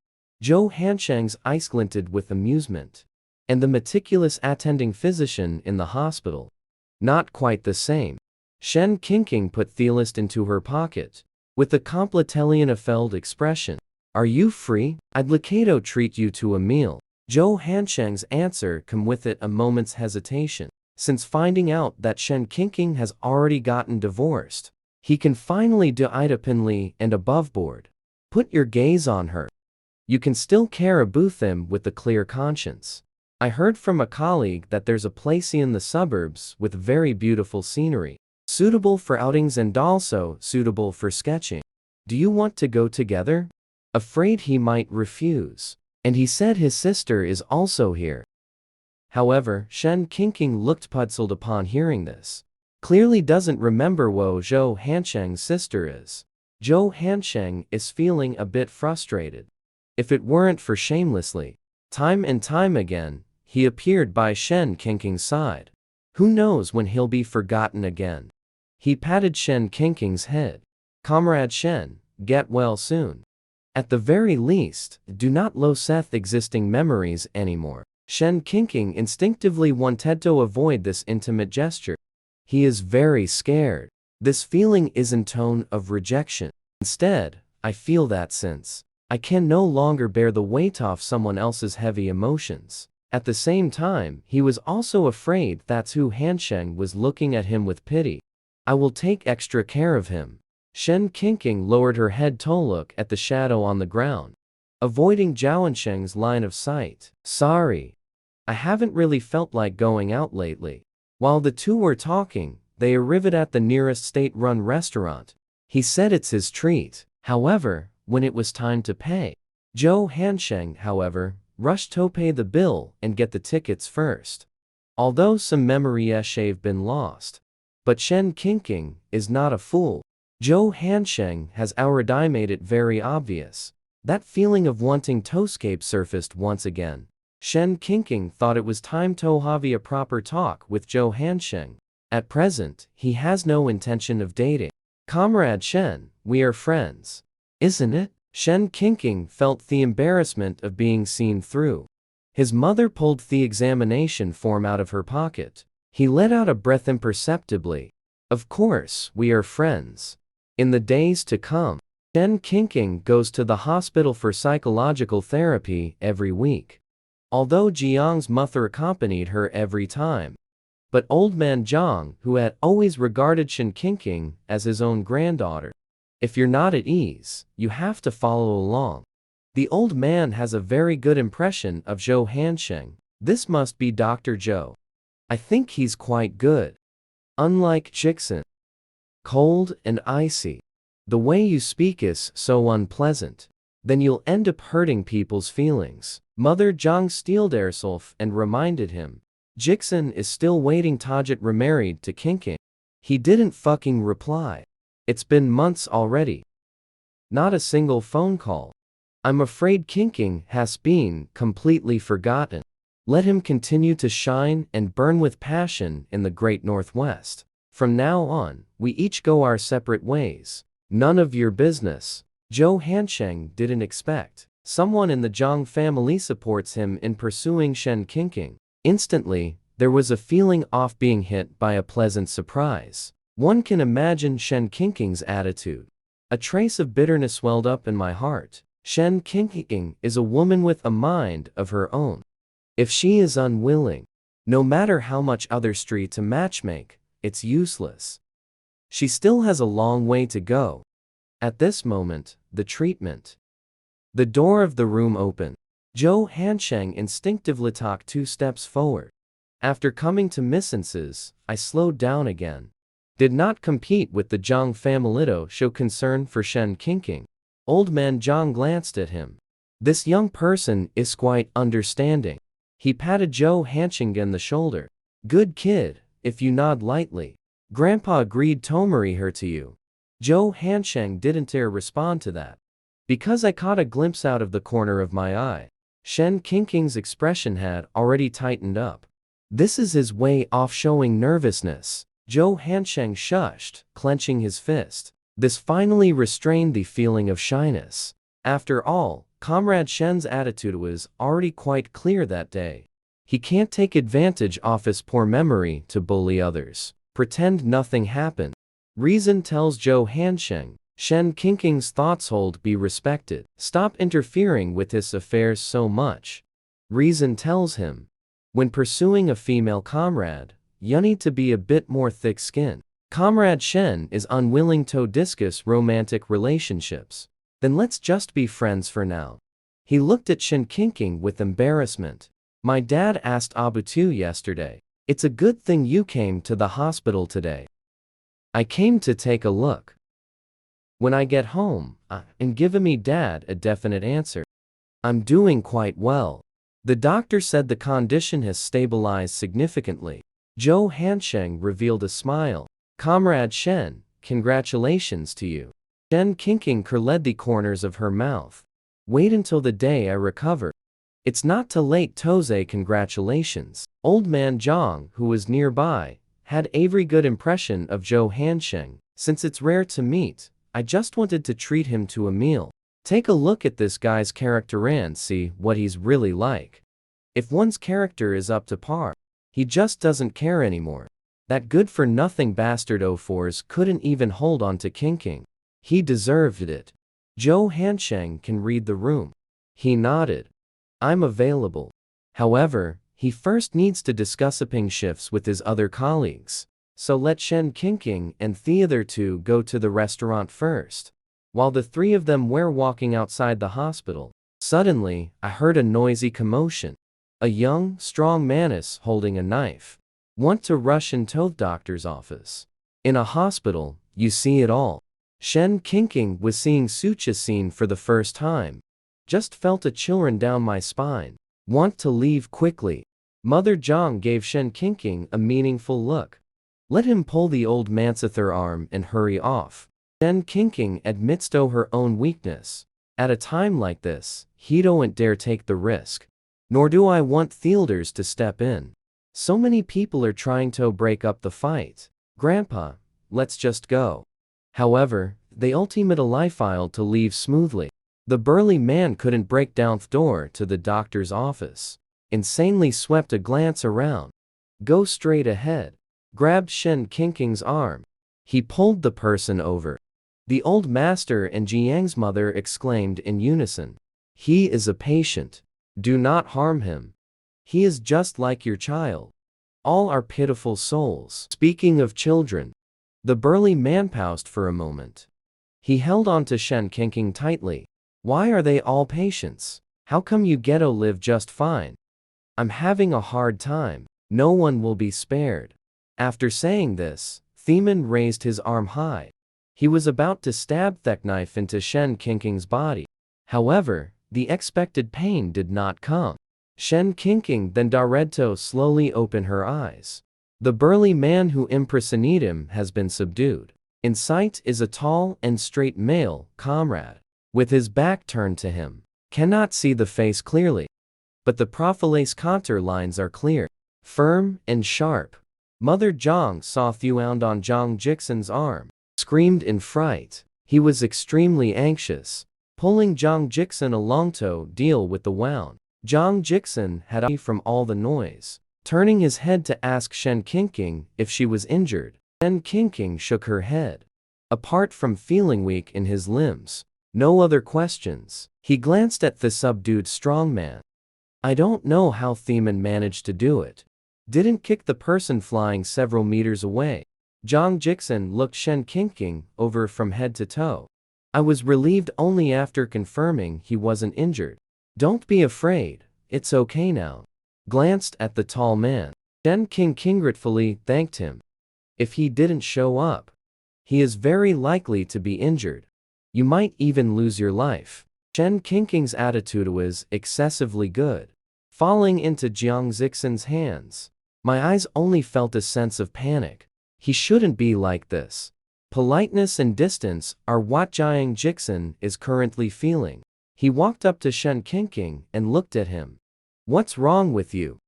Zhou Hansheng's eyes glinted with amusement. And the meticulous attending physician in the hospital. Not quite the same. Shen King put the list into her pocket. With a completely expression. Are you free? I'd like to treat you to a meal. Zhou Hansheng's answer came with it a moment's hesitation. Since finding out that Shen King has already gotten divorced, he can finally do it openly and above board. Put your gaze on her. You can still care about them with a clear conscience. I heard from a colleague that there's a place in the suburbs with very beautiful scenery, suitable for outings and also suitable for sketching. Do you want to go together? afraid he might refuse. And he said his sister is also here. However, Shen Qingqing looked puzzled upon hearing this. Clearly doesn't remember Wo Zhou Hansheng's sister is. Zhou Hansheng is feeling a bit frustrated. If it weren't for shamelessly, time and time again, he appeared by Shen Qingqing's side. Who knows when he'll be forgotten again? He patted Shen Qingqing's head. Comrade Shen, get well soon. At the very least, do not lose existing memories anymore. Shen Qingqing instinctively wanted to avoid this intimate gesture. He is very scared. This feeling isn't tone of rejection. Instead, I feel that since I can no longer bear the weight of someone else's heavy emotions. At the same time, he was also afraid that Zhu Hansheng was looking at him with pity. I will take extra care of him. Shen Qingqing lowered her head to look at the shadow on the ground, avoiding Zhao line of sight. Sorry. I haven't really felt like going out lately. While the two were talking, they arrived at the nearest state-run restaurant. He said it's his treat. However, when it was time to pay, Zhou Hansheng, however, rushed to pay the bill and get the tickets first. Although some memories have been lost, but Shen Qingqing is not a fool. Zhou Hansheng has already made it very obvious. That feeling of wanting to escape surfaced once again. Shen Qingqing thought it was time to have a proper talk with Zhou Hansheng. At present, he has no intention of dating. Comrade Shen, we are friends, isn't it? Shen Qingqing felt the embarrassment of being seen through. His mother pulled the examination form out of her pocket. He let out a breath imperceptibly. Of course, we are friends. In the days to come, Shen Qingqing goes to the hospital for psychological therapy every week. Although Jiang's mother accompanied her every time. But old man Jiang, who had always regarded Shen Qingqing as his own granddaughter. If you're not at ease, you have to follow along. The old man has a very good impression of Zhou Hansheng. This must be Dr. Zhou. I think he's quite good. Unlike Jixin. Cold and icy. The way you speak is so unpleasant. Then you'll end up hurting people's feelings. Mother Zhang steeled herself and reminded him. Jixin is still waiting to get remarried to Qingqing. He didn't fucking reply. It's been months already. Not a single phone call. I'm afraid Qingqing has been completely forgotten. Let him continue to shine and burn with passion in the great Northwest. From now on, we each go our separate ways. None of your business. Zhou Hansheng didn't expect. Someone in the Zhang family supports him in pursuing Shen Qingqing. Instantly, there was a feeling of being hit by a pleasant surprise. One can imagine Shen Qingqing's attitude. A trace of bitterness welled up in my heart. Shen Qingqing is a woman with a mind of her own. If she is unwilling, no matter how much other street to matchmake, it's useless. She still has a long way to go. At this moment, the treatment. The door of the room opened. Zhou Hansheng instinctively took 2 steps forward. After coming to my senses, I slowed down again. Did not compete with the Zhang family to show concern for Shen Qingqing. Old man Zhang glanced at him. This young person is quite understanding. He patted Zhou Hansheng on the shoulder. Good kid, if you nod lightly. Grandpa agreed to marry her to you. Zhou Hansheng didn't dare respond to that. Because I caught a glimpse out of the corner of my eye. Shen Qingqing's expression had already tightened up. This is his way of showing nervousness. Zhou Hansheng shushed, clenching his fist. This finally restrained the feeling of shyness. After all, Comrade Shen's attitude was already quite clear that day. He can't take advantage of his poor memory to bully others. Pretend nothing happened. Reason tells Zhou Hansheng. Shen Qingqing's thoughts hold be respected. Stop interfering with his affairs so much. Reason tells him. When pursuing a female comrade, you need to be a bit more thick-skinned. Comrade Shen is unwilling to discuss romantic relationships. Then let's just be friends for now. He looked at Shen Qingqing with embarrassment. My dad asked Abutu yesterday. It's a good thing you came to the hospital today. I came to take a look. When I get home, and give me dad a definite answer. I'm doing quite well. The doctor said the condition has stabilized significantly. Zhou Hansheng revealed a smile. Comrade Shen, congratulations to you. Shen Qingqing curled the corners of her mouth. Wait until the day I recover. It's not too late, Toze, congratulations. Old man Zhang, who was nearby, had a very good impression of Zhou Hansheng. Since it's rare to meet, I just wanted to treat him to a meal. Take a look at this guy's character and see what he's really like. If one's character is up to par, he just doesn't care anymore. That good-for-nothing bastard O4s couldn't even hold on to Qingqing. He deserved it. Zhou Hansheng can read the room. He nodded. I'm available. However, he first needs to discuss upping shifts with his other colleagues. So let Shen Qingqing and the other two go to the restaurant first. While the three of them were walking outside the hospital, suddenly, I heard a noisy commotion. A young, strong manus holding a knife. Want to rush into the doctor's office. In a hospital, you see it all. Shen Qingqing was seeing Sucha scene for the first time. Just felt a chill run down my spine. Want to leave quickly. Mother Zhang gave Shen Qingqing a meaningful look. Let him pull the old Mansither arm and hurry off. Shen Qingqing admits to her own weakness. At a time like this, he don't dare take the risk. Nor do I want the elders to step in. So many people are trying to break up the fight. Grandpa, let's just go. However, they ultimately failed to leave smoothly. The burly man couldn't break down the door to the doctor's office. Insanely swept a glance around. Go straight ahead. Grabbed Shen Qingqing's arm. He pulled the person over. The old master and Jiang's mother exclaimed in unison. He is a patient. Do not harm him. He is just like your child. All are pitiful souls. Speaking of children. The burly man paused for a moment. He held on to Shen Qingqing tightly. Why are they all patients? How come you get to live just fine? I'm having a hard time. No one will be spared. After saying this, Theman raised his arm high. He was about to stab the knife into Shen Qingqing's body. However, the expected pain did not come. Shen Qingqing then Daredto slowly opened her eyes. The burly man who impersonated him has been subdued. In sight is a tall and straight male comrade. With his back turned to him. Cannot see the face clearly. But the profiles contour lines are clear. Firm and sharp. Mother Zhang saw the wound on Zhang Jixin's arm. Screamed in fright. He was extremely anxious. Pulling Zhang Jixin along to deal with the wound. Zhang Jixin had eyed from all the noise. Turning his head to ask Shen Qingqing if she was injured. Shen Qingqing shook her head. Apart from feeling weak in his limbs. No other questions. He glanced at the subdued strong man. I don't know how Theman managed to do it. Didn't kick the person flying several meters away. Zhang Jixin looked Shen Qingqing over from head to toe. I was relieved only after confirming he wasn't injured. Don't be afraid, it's okay now. Glanced at the tall man. Shen Qingqing gratefully thanked him. If he didn't show up, he is very likely to be injured. You might even lose your life. Shen Qingqing's attitude was excessively good. Falling into Jiang Zixin's hands. My eyes only felt a sense of panic. He shouldn't be like this. Politeness and distance are what Jiang Jixin is currently feeling. He walked up to Shen Qingqing and looked at him. What's wrong with you?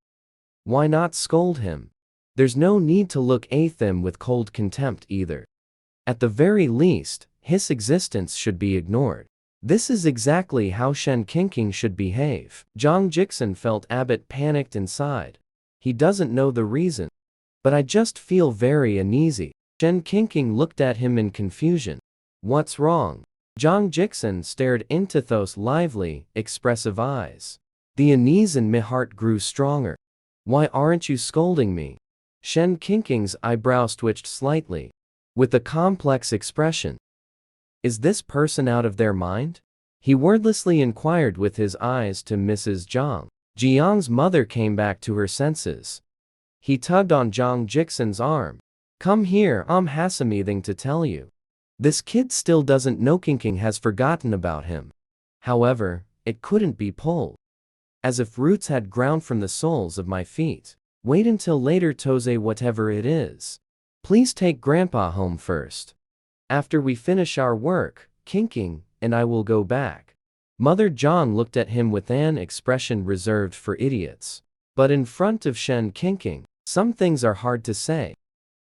Why not scold him? There's no need to look at him with cold contempt either. At the very least, his existence should be ignored. This is exactly how Shen Qingqing should behave. Zhang Jixin felt a bit panicked inside. He doesn't know the reason. But I just feel very uneasy. Shen Qingqing looked at him in confusion. What's wrong? Zhang Jixin stared into those lively, expressive eyes. The unease in my heart grew stronger. Why aren't you scolding me? Shen Qingqing's eyebrows twitched slightly. With a complex expression. Is this person out of their mind? He wordlessly inquired with his eyes to Mrs. Zhang. Jiang's mother came back to her senses. He tugged on Zhang Jixin's arm. Come here, has something to tell you. This kid still doesn't know King has forgotten about him. However, it couldn't be pulled. As if roots had ground from the soles of my feet. Wait until later, Toze, whatever it is. Please take Grandpa home first. After we finish our work, King and I will go back. Mother John looked at him with an expression reserved for idiots. But in front of Shen King, some things are hard to say.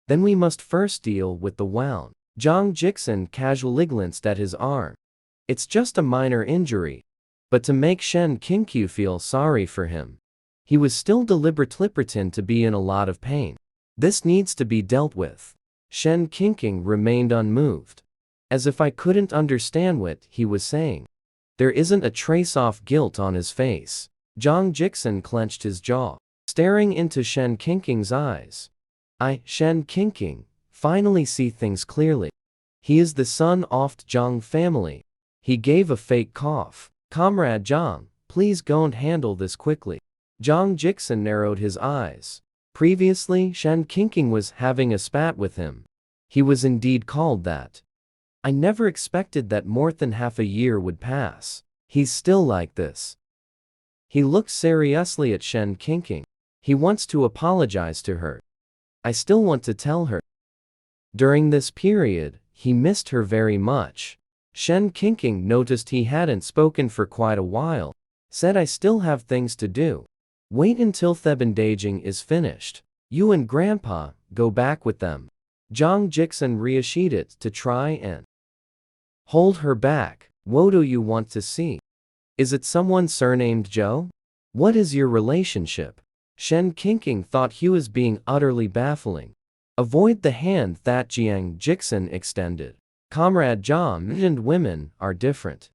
Then we must first deal with the wound. Zhang Jixin casually glanced at his arm. It's just a minor injury. But to make Shen King feel sorry for him. He was still deliberately pretend to be in a lot of pain. This needs to be dealt with. Shen King remained unmoved. As if I couldn't understand what he was saying. There isn't a trace of guilt on his face. Zhang Jixin clenched his jaw, staring into Shen King's eyes. Shen King, finally see things clearly. He is the son of the Zhang family. He gave a fake cough. Comrade Zhang, please go and handle this quickly. Zhang Jixin narrowed his eyes. Previously, Shen King was having a spat with him. He was indeed called that. I never expected that more than half a year would pass. He's still like this. He looked seriously at Shen King. He wants to apologize to her. I still want to tell her. During this period, he missed her very much. Shen King noticed he hadn't spoken for quite a while. Said, I still have things to do. Wait until Thebandaging is finished. You and Grandpa, go back with them. Zhang Jixin reassured it to try and hold her back. What do you want to see? Is it someone surnamed Joe? What is your relationship? Shen King thought he was being utterly baffling. Avoid the hand that Zhang Jixin extended. Comrade Zhang and women are different.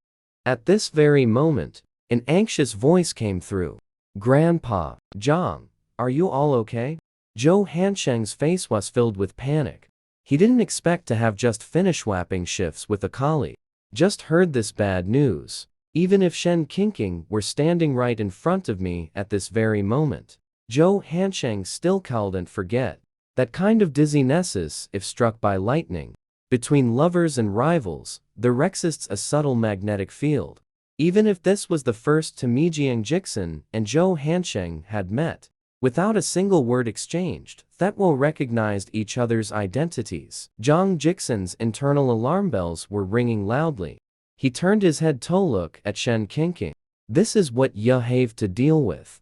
At this very moment, an anxious voice came through. Grandpa, Zhang, are you all okay? Zhou Hansheng's face was filled with panic. He didn't expect to have just finished swapping shifts with a colleague. Just heard this bad news. Even if Shen King were standing right in front of me at this very moment. Zhou Hansheng still couldn't forget. That kind of dizziness if struck by lightning. Between lovers and rivals, there exists a subtle magnetic field. Even if this was the first time Zhang Jixin and Zhou Hansheng had met. Without a single word exchanged, Thetwo recognized each other's identities. Zhang Jixin's internal alarm bells were ringing loudly. He turned his head to look at Shen King. This is what you have to deal with.